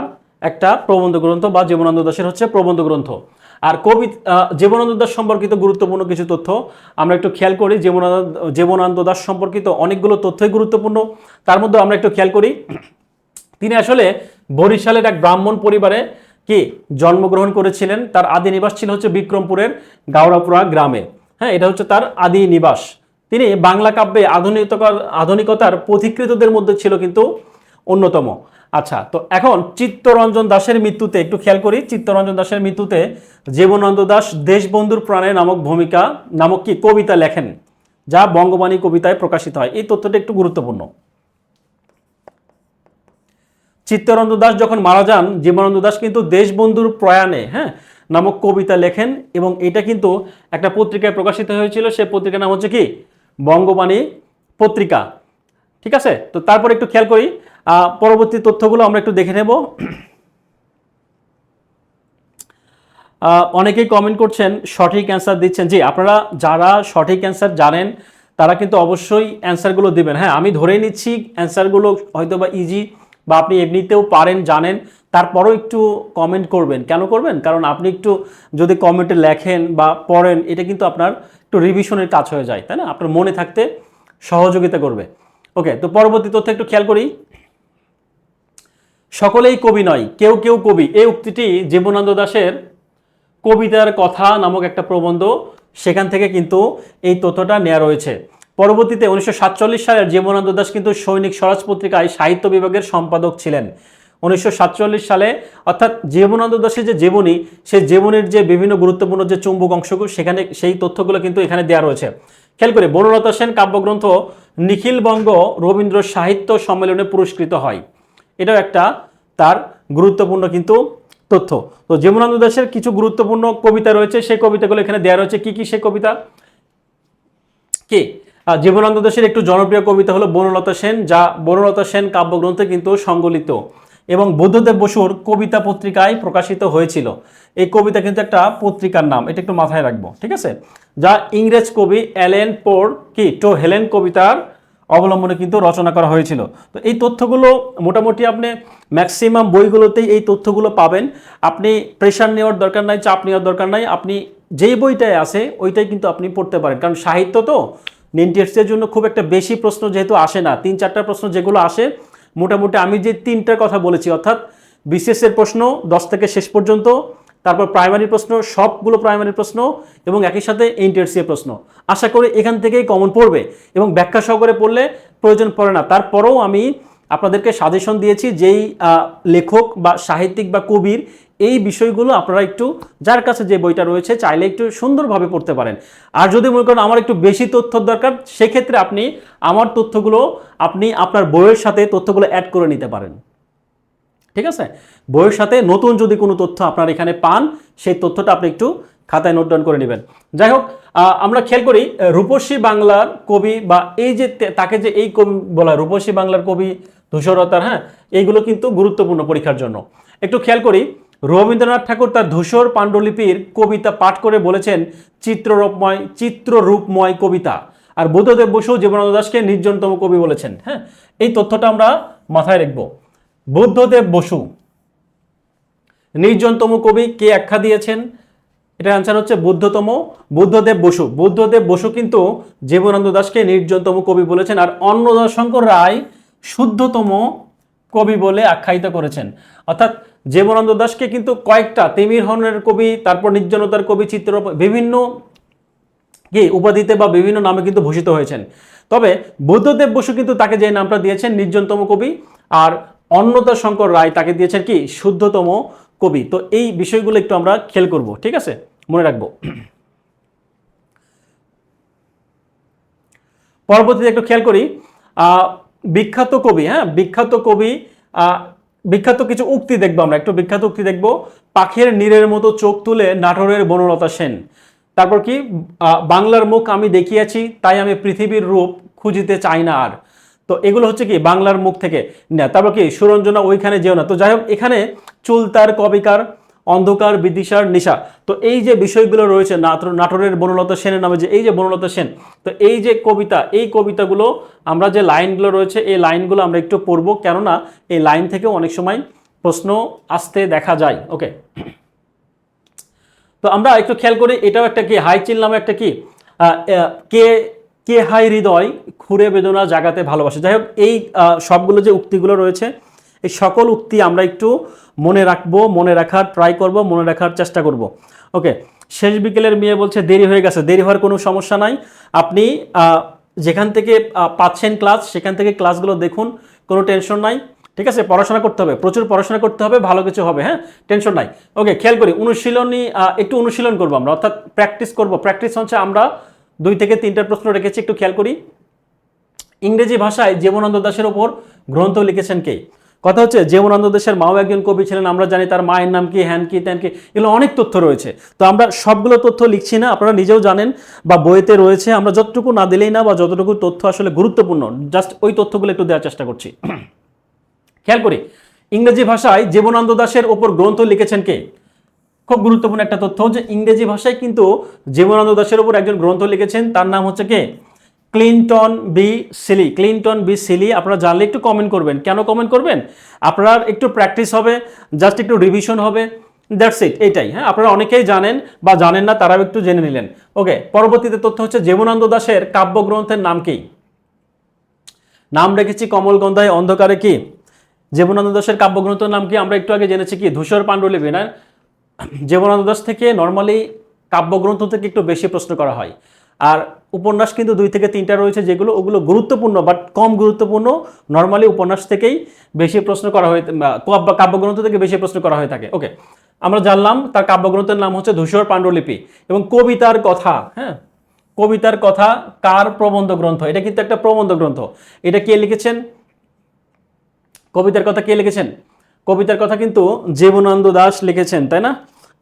একটা প্রবন্ধ গ্রন্থ, বা জীবনানন্দ দাশের হচ্ছে প্রবন্ধ গ্রন্থ। আর জীবনানন্দ দাশ সম্পর্কিত গুরুত্বপূর্ণ কিছু তথ্য আমরা একটু খেয়াল করি। জীবনানন্দ দাশ সম্পর্কিত অনেকগুলো তথ্যই গুরুত্বপূর্ণ। তার মধ্যে আমরা একটু খেয়াল করি, তিনি আসলে বরিশালের এক ব্রাহ্মণ পরিবারে কি জন্মগ্রহণ করেছিলেন। তার আদি নিবাস ছিল হচ্ছে বিক্রমপুরের গাওড়াপুরা গ্রামে। হ্যাঁ, এটা হচ্ছে তার আদি নিবাস। তিনি বাংলা কাব্যে আধুনিকতার পথিকৃতদের মধ্যে ছিল কিন্তু অন্যতম। আচ্ছা, তো এখন চিত্তরঞ্জন দাশের মৃত্যুতে একটু খেয়াল করি। চিত্তরঞ্জন দাশের মৃত্যুতে জীবনানন্দ দাশ দেশবন্ধুর প্রাণে নামক কি কবিতা লেখেন, যা বঙ্গবাণী কবিতায় প্রকাশিত হয়। এই তথ্যটা একটু গুরুত্বপূর্ণ। চিত্তরঞ্জন দাশ যখন মারা যান, জীবনানন্দ দাশ কিন্তু দেশবন্ধুর প্রয়াণে নামক কবিতা লেখেন, এবং এটা কিন্তু একটা পত্রিকায় প্রকাশিত হয়েছিল। সে পত্রিকার নাম হচ্ছে কি বঙ্গবাণী পত্রিকা, ঠিক আছে? তো তারপর একটু খেয়াল করি পরবর্তী তথ্যগুলো আমরা একটু দেখে নেব। অনেকেই কমেন্ট করছেন, সঠিক অ্যান্সার দিচ্ছেন। জি, আপনারা যারা সঠিক অ্যান্সার জানেন তারা কিন্তু অবশ্যই অ্যান্সারগুলো দিবেন। হ্যাঁ, আমি ধরেই নিচ্ছি অ্যান্সারগুলো হয়তো বা ইজি বা আপনি এমনিতেও পারেন জানেন, তারপরও একটু কমেন্ট করবেন। কেন করবেন? কারণ আপনি একটু যদি কমেন্টে লেখেন বা পড়েন, এটা কিন্তু আপনার একটু রিভিশনের কাজ হয়ে যায়, তাই না? আপনার মনে থাকতে সহযোগিতা করবে। ওকে, তো পরবর্তী তথ্য একটু খেয়াল করি। সকলেই কবি নয়, কেউ কেউ কবি, এই উক্তিটি জীবনানন্দ দাশের কবিতার কথা নামক একটা প্রবন্ধ, সেখান থেকে কিন্তু এই তথ্যটা নেওয়া রয়েছে। পরবর্তীতে 1947 সালের জীবনানন্দ দাশ কিন্তু সৈনিক স্বরাজ পত্রিকায় সাহিত্য বিভাগের সম্পাদক ছিলেন। 1947 সালে, অর্থাৎ জীবনানন্দ দাশের যে জীবনী, সেই জীবনীর যে বিভিন্ন গুরুত্বপূর্ণ যে চুম্বক অংশগুলো, সেখানে সেই তথ্যগুলো কিন্তু এখানে দেওয়া রয়েছে। খেয়াল করে, বনলতা সেন কাব্যগ্রন্থ নিখিলবঙ্গ রবীন্দ্র সাহিত্য সম্মেলনে পুরস্কৃত হয়। এটাও একটা তার গুরুত্বপূর্ণ কিন্তু তথ্য। তো জীবনানন্দ দাশের কিছু গুরুত্বপূর্ণ কবিতা রয়েছে, সেই কবিতাগুলো এখানে দেওয়া রয়েছে। কি কি সেই কবিতা? কি জীবনানন্দ দাশের একটু জনপ্রিয় কবিতা হলো বনলতা সেন, যা বনলতা সেন কাব্যগ্রন্থে কিন্তু সংকলিত এবং বুদ্ধদেব বসুর কবিতা পত্রিকায় প্রকাশিত হয়েছিল। এই কবিতা কিন্তু একটা পত্রিকার নাম, এটা একটু মাথায় রাখবো, ঠিক আছে? যা ইংরেজ কবি অ্যালেন পোর কি টো হেলেন কবিতার অবলম্বনে কিন্তু রচনা করা হয়েছিল। তো এই তথ্যগুলো মোটামুটি আপনি ম্যাক্সিমাম বইগুলোতেই এই তথ্যগুলো পাবেন। আপনি প্রেশার নেওয়ার দরকার নাই, চাপ নেওয়ার দরকার নাই। আপনি যেই বইটায় আছে ওইটাই কিন্তু আপনি পড়তে পারেন, কারণ সাহিত্য তো নিনটেক্সের জন্য খুব একটা বেশি প্রশ্ন যেহেতু আসে না, 3-4টা প্রশ্ন যেগুলো আসে, মোটামুটি আমি যে 3টার কথা বলেছি, অর্থাৎ বিসিএসের প্রশ্ন 10 থেকে শেষ পর্যন্ত, তারপর প্রাইমারি প্রশ্ন, সবগুলো প্রাইমারি প্রশ্ন, এবং একই সাথে ইন্টারসিএ প্রশ্ন, আশা করি এখান থেকেই কমন পড়বে এবং ব্যাখ্যা সহকারে পড়লে প্রয়োজন পড়ে না। তারপরেও আমি আপনাদেরকে সাজেশন দিয়েছি যেই লেখক বা সাহিত্যিক বা কবির এই বিষয়গুলো আপনারা একটু, যার কাছে যে বইটা রয়েছে, চাইলে একটু সুন্দরভাবে পড়তে পারেন। আর যদি মনে করেন আমার একটু বেশি তথ্যর দরকার, সেক্ষেত্রে আপনি আমার তথ্যগুলো আপনি আপনার বইয়ের সাথে তথ্যগুলো অ্যাড করে নিতে পারেন, ঠিক আছে? বইয়ের সাথে নতুন যদি কোনো তথ্য আপনার এখানে পান, সেই তথ্যটা আপনি একটু খাতায় নোট ডাউন করে নেবেন। যাই হোক, আমরা খেয়াল করি রূপসী বাংলার কবি, বা এই যে তাকে যে এই কবি বলা হয় রূপসী বাংলার কবি ধূসরতার, হ্যাঁ, এইগুলো কিন্তু গুরুত্বপূর্ণ পরীক্ষার জন্য। একটু খেয়াল করি, রবীন্দ্রনাথ ঠাকুর তার ধূসর পাণ্ডুলিপির কবিতা পাঠ করে বলেছেন চিত্ররূপময় কবিতা। আর বুদ্ধদেব বসু জীবনানন্দ দাশকে নির্জনতম কবি বলেছেন। হ্যাঁ, এই তথ্যটা আমরা মাথায় রাখবো। বুদ্ধদেব বসু নির্জনতম কবি, কে আখ্যা দিয়েছেন? এটার আনসার হচ্ছে বুদ্ধদেব বসু। বুদ্ধদেব বসু কিন্তু জীবনানন্দ দাশকে নির্জনতম কবি বলেছেন, আর অন্নদাশঙ্কর রায় শুদ্ধতম কবি বলে আখ্যায়িত করেছেন। অর্থাৎ জীবনানন্দ দাশকে কিন্তু কয়েকটা তিমির হরণের কবি, তারপর নির্জনতার কবি, চিত্র, বিভিন্ন কি উপাধিতে বা বিভিন্ন নামে কিন্তু ভূষিত হয়েছেন। তবে বুদ্ধদেব বসু কিন্তু তাকে যে নামটা দিয়েছেন নির্জনতম কবি, আর অন্নদাশঙ্কর রায় তাকে দিয়েছেন কি শুদ্ধতম কবি। তো এই বিষয়গুলো একটু আমরা খেয়াল করব, ঠিক আছে? মনে রাখবো। পরবর্তীতে একটু খেয়াল করি, বিখ্যাত কবি, হ্যাঁ, বিখ্যাত কিছু উক্তি দেখবো আমরা, একটু বিখ্যাত উক্তি দেখবো। পাখির নীরের মতো চোখ তুলে নাটোরের বনলতা সেন। তারপর কি, বাংলার মুখ আমি দেখিয়াছি, তাই আমি পৃথিবীর রূপ খুঁজিতে চাই না আর। তো এগুলো হচ্ছে কি বাংলার মুখ থেকে না। তারপর কি, সুরঞ্জনা ওইখানে যেও না। তো যাই হোক, এখানে চুলতার কবিকার, অন্ধকার বিদিশার নিশা। তো এই যে বিষয়গুলো রয়েছে, নাটোরের বনলতা সেনের নামে যে এই যে বনলতা সেন, তো এই যে কবিতা, এই কবিতাগুলো আমরা যে লাইনগুলো রয়েছে, এই লাইনগুলো আমরা একটু পড়বো, কেননা এই লাইন থেকেও অনেক সময় প্রশ্ন আসতে দেখা যায়। ওকে, তো আমরা একটু খেয়াল করি, এটাও একটা কি হাইচিল নামে একটা কি কে কে হাই হৃদয় খুঁড়ে বেদনা জাগাতে ভালোবাসে। যাই হোক, এই সবগুলো যে উক্তিগুলো রয়েছে, এই সকল উক্তি আমরা একটু মনে রাখবো, মনে রাখার ট্রাই করব, মনে রাখার চেষ্টা করব। ওকে, শেষ বিকেলের মেয়ে বলছে দেরি হয়ে গেছে। দেরি হওয়ার কোনো সমস্যা নাই, আপনি যেখান থেকে পাচ্ছেন ক্লাস, সেখান থেকে ক্লাসগুলো দেখুন, কোনো টেনশন নাই, ঠিক আছে? পড়াশোনা করতে হবে, প্রচুর পড়াশোনা করতে হবে, ভালো কিছু হবে, হ্যাঁ, টেনশন নাই। ওকে, খেয়াল করি, একটু অনুশীলন করবো আমরা, অর্থাৎ প্র্যাকটিস করব। প্র্যাকটিস হচ্ছে আমরা 2 থেকে 3টা প্রশ্ন রেখেছি, একটু খেয়াল করি। ইংরেজি ভাষায় জীবনানন্দ দাশের ওপর গ্রন্থ লিখেছেন কে? কথা হচ্ছে জীবনানন্দ দাশের মাও একজন কবি ছিলেন, আমরা জানি তার মায়ের নাম কি, হ্যান কি, ত্যান কি, এগুলো অনেক তথ্য রয়েছে। তো আমরা সবগুলো তথ্য লিখছি না, আপনারা নিজেও জানেন বা বইতে রয়েছে, আমরা যতটুকু না দিলেই না, বা যতটুকু তথ্য আসলে গুরুত্বপূর্ণ, জাস্ট ওই তথ্যগুলো একটু দেওয়ার চেষ্টা করছি। খেয়াল করি, ইংরেজি ভাষায় জীবনানন্দ দাশের ওপর গ্রন্থ লিখেছেন কে? খুব গুরুত্বপূর্ণ একটা তথ্য, যে ইংরেজি ভাষায় কিন্তু জীবনানন্দ দাশের ওপর একজন গ্রন্থ লিখেছেন, তার নাম হচ্ছে কে? Clinton B Seeley, Clinton B Seeley আপনারা জানলে একটু কমেন্ট করবেন। কেন কমেন্ট করবেন? আপনার একটু প্র্যাকটিস হবে, জাস্ট একটু রিভিশন হবে, দ্যাটস ইট, এইটাই। হ্যাঁ, আপনারা অনেকেই জানেন বা জানেন না, তারাও একটু জেনে নিলেন। ওকে, পরবর্তীতে তথ্য হচ্ছে জীবনানন্দ দাশের কাব্যগ্রন্থের নাম কি? নাম রেখেছি কমলগন্ধায় অন্ধকারে কি? জীবনানন্দ দাশের কাব্যগ্রন্থের নাম কি? আমরা একটু আগে জেনেছি কি ধূসর পাণ্ডুলিপি না? জীবনানন্দ দাশ থেকে নর্মালি কাব্যগ্রন্থ থেকে একটু বেশি প্রশ্ন করা হয়, আর উপন্যাস কিন্তু 2 থেকে 3টা রয়েছে যেগুলো, ওগুলো গুরুত্বপূর্ণ বাট কম গুরুত্বপূর্ণ। নর্মালি উপন্যাস থেকেই বেশি প্রশ্ন করা হয়, কাব্যগ্রন্থ থেকে বেশি প্রশ্ন করা হয়ে থাকে। ওকে, আমরা জানলাম তার কাব্যগ্রন্থের নাম হচ্ছে ধূসর পাণ্ডুলিপি। এবং কবিতার কথা, হ্যাঁ, কবিতার কথা কার প্রবন্ধ গ্রন্থ? এটা কিন্তু একটা প্রবন্ধ গ্রন্থ। এটা কে লিখেছেন? কবিতার কথা কে লিখেছেন? কবিতার কথা কিন্তু জীবনানন্দ দাশ লিখেছেন, তাই না?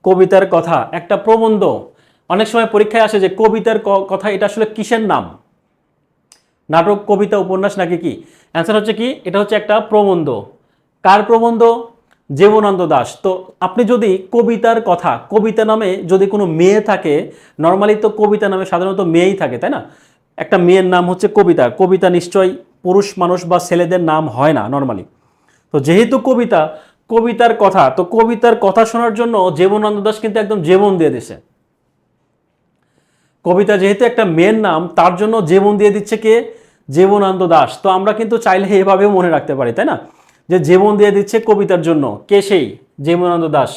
কবিতার কথা একটা প্রবন্ধ। অনেক সময় পরীক্ষায় আসে যে কবিতার কথা, এটা আসলে কিসের নাম? নাটক, কবিতা, উপন্যাস নাকি কি? অ্যান্সার হচ্ছে কি, এটা হচ্ছে একটা প্রবন্ধ। কার প্রবন্ধ? জীবনানন্দ দাশ। তো আপনি যদি কবিতার কথা, কবিতা নামে যদি কোনো মেয়ে থাকে, নর্মালি তো কবিতা নামে সাধারণত মেয়েই থাকে, তাই না? একটা মেয়ের নাম হচ্ছে কবিতা। কবিতা নিশ্চয়ই পুরুষ মানুষ বা ছেলেদের নাম হয় না নর্মালি। তো যেহেতু কবিতা, কবিতার কথা, তো কবিতার কথা শোনার জন্য জীবনানন্দ দাশ কিন্তু একদম জীবন দিয়ে দিছে। কবিতা যেহেতু একটা মেয়ের নাম, তার জন্য জীবন দিয়ে দিচ্ছে কে? জীবনানন্দ দাশ। তো আমরা কিন্তু চাইলে এভাবেও মনে রাখতে পারি, তাই না, যে জীবন দিয়ে দিচ্ছে কবিতার জন্য কে? সেই জীবনানন্দ দাশ।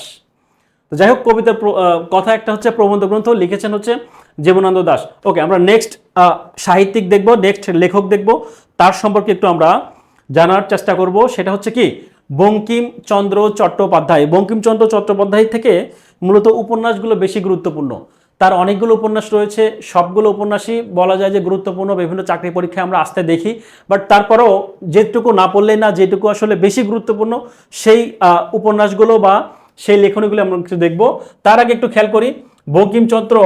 তো যাই হোক, কবিতার কথা একটা হচ্ছে প্রবন্ধ গ্রন্থ, লিখেছেন হচ্ছে জীবনানন্দ দাশ। ওকে, আমরা নেক্সট সাহিত্যিক দেখব, নেক্সট লেখক দেখব, তার সম্পর্কে একটু আমরা জানার চেষ্টা করব। সেটা হচ্ছে কি বঙ্কিমচন্দ্র চট্টোপাধ্যায়। বঙ্কিমচন্দ্র চট্টোপাধ্যায় থেকে মূলত উপন্যাসগুলো বেশি গুরুত্বপূর্ণ। তার অনেকগুলো উপন্যাস রয়েছে, সবগুলো উপন্যাসই বলা যায় যে গুরুত্বপূর্ণ, বিভিন্ন চাকরি পরীক্ষায় আমরা আসতে দেখি। বাট তারপরেও যেটুকু না পড়লেই না, যেটুকু আসলে বেশি গুরুত্বপূর্ণ সেই উপন্যাসগুলো বা সেই লেখনীগুলো আমরা একটু দেখব। তার আগে একটু খেয়াল করি, বঙ্কিমচন্দ্র,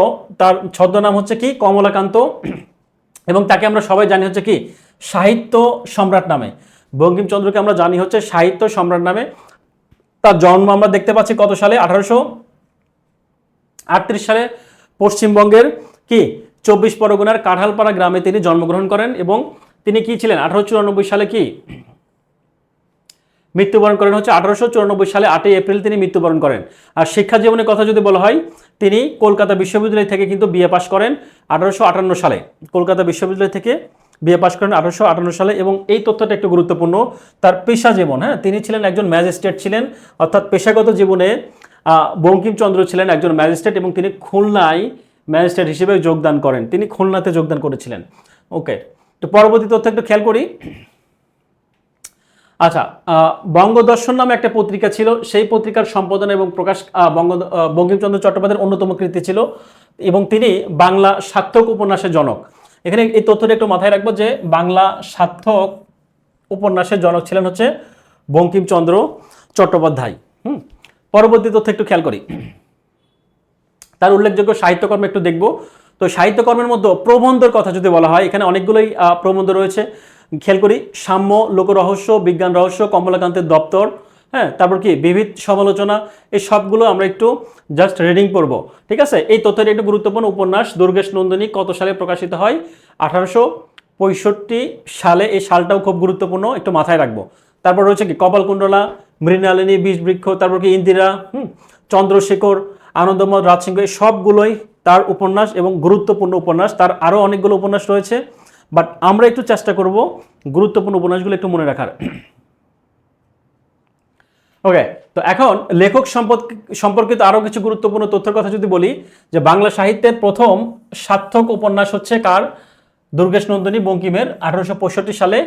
তার ছদ্মনাম হচ্ছে কি কমলাকান্ত, এবং তাকে আমরা সবাই জানি হচ্ছে কি সাহিত্য সম্রাট নামে। বঙ্কিমচন্দ্রকে আমরা জানি হচ্ছে সাহিত্য সম্রাট নামে। তার জন্ম আমরা দেখতে পাচ্ছি কত সালে? 1838 সালে পশ্চিমবঙ্গের কি 24 পরগনার কাঁঠালপাড়া গ্রামে তিনি জন্মগ্রহণ করেন। এবং তিনি কি ছিলেন? 1894 সালে কি মৃত্যুবরণ করেন হচ্ছে 1894 সালে 8ই এপ্রিল তিনি মৃত্যুবরণ করেন। আর শিক্ষা জীবনের কথা যদি বলা হয়, তিনি কলকাতা বিশ্ববিদ্যালয় থেকে কিন্তু বিএ পাশ করেন 1858 সালে। কলকাতা বিশ্ববিদ্যালয় থেকে বিএ পাশ করেন 1858 সালে। এবং এই তথ্যটা একটু গুরুত্বপূর্ণ, তার পেশা জীবন, হ্যাঁ, তিনি ছিলেন একজন ম্যাজিস্ট্রেট ছিলেন, অর্থাৎ পেশাগত জীবনে বঙ্কিমচন্দ্র ছিলেন একজন ম্যাজিস্ট্রেট, এবং তিনি খুলনায় ম্যাজিস্ট্রেট হিসেবে যোগদান করেন। তিনি খুলনাতে যোগদান করেছিলেন। ওকে, তো পরবর্তী তথ্য একটু খেয়াল করি। আচ্ছা, বঙ্গদর্শন নামে একটা পত্রিকা ছিল, সেই পত্রিকার সম্পাদনা এবং প্রকাশ বঙ্কিমচন্দ্র চট্টোপাধ্যায়ের অন্যতম কৃতি ছিল, এবং তিনি বাংলা সার্থক উপন্যাসের জনক। এখানে এই তথ্যটা একটু মাথায় রাখবো যে বাংলা সার্থক উপন্যাসের জনক ছিলেন হচ্ছে বঙ্কিমচন্দ্র চট্টোপাধ্যায়। পরবর্তী তথ্য একটু খেয়াল করি, তার উল্লেখযোগ্য সাহিত্যকর্ম একটু দেখব। তো সাহিত্যকর্মের মধ্যে প্রবন্ধের কথা যদি বলা হয়, এখানে অনেকগুলোই প্রবন্ধ রয়েছে। খেয়াল করি, সাম্য, লোকরহস্য, বিজ্ঞান রহস্য, কমলাকান্তের দপ্তর, হ্যাঁ, তারপর কি বিবিধ সমালোচনা, এই সবগুলো আমরা একটু জাস্ট রিডিং করব। ঠিক আছে, এই তথ্যের একটু গুরুত্বপূর্ণ উপন্যাস দুর্গেশ নন্দিনী কত সালে প্রকাশিত হয়? 1865 সালে। এই সালটাও খুব গুরুত্বপূর্ণ, একটু মাথায় রাখবো। তারপর রয়েছে কি কপালকুণ্ডলা, মৃণালিনী, বিষবৃক্ষ, তারপর কি ইন্দিরা, চন্দ্রশেখর, আনন্দময়, রাজসিংহ, এই সবগুলোই তার উপন্যাস এবং গুরুত্বপূর্ণ উপন্যাস। তার আরও অনেকগুলো উপন্যাস রয়েছে, বাট আমরা একটু চেষ্টা করব গুরুত্বপূর্ণ উপন্যাসগুলো একটু মনে রাখার। ওকে, তো এখন লেখক সম্পর্কিত আরও কিছু গুরুত্বপূর্ণ তথ্যের কথা যদি বলি, যে বাংলা সাহিত্যের প্রথম সার্থক উপন্যাস হচ্ছে কার? দুর্গেশ নন্দিনী, বঙ্কিমের, 1865 সালে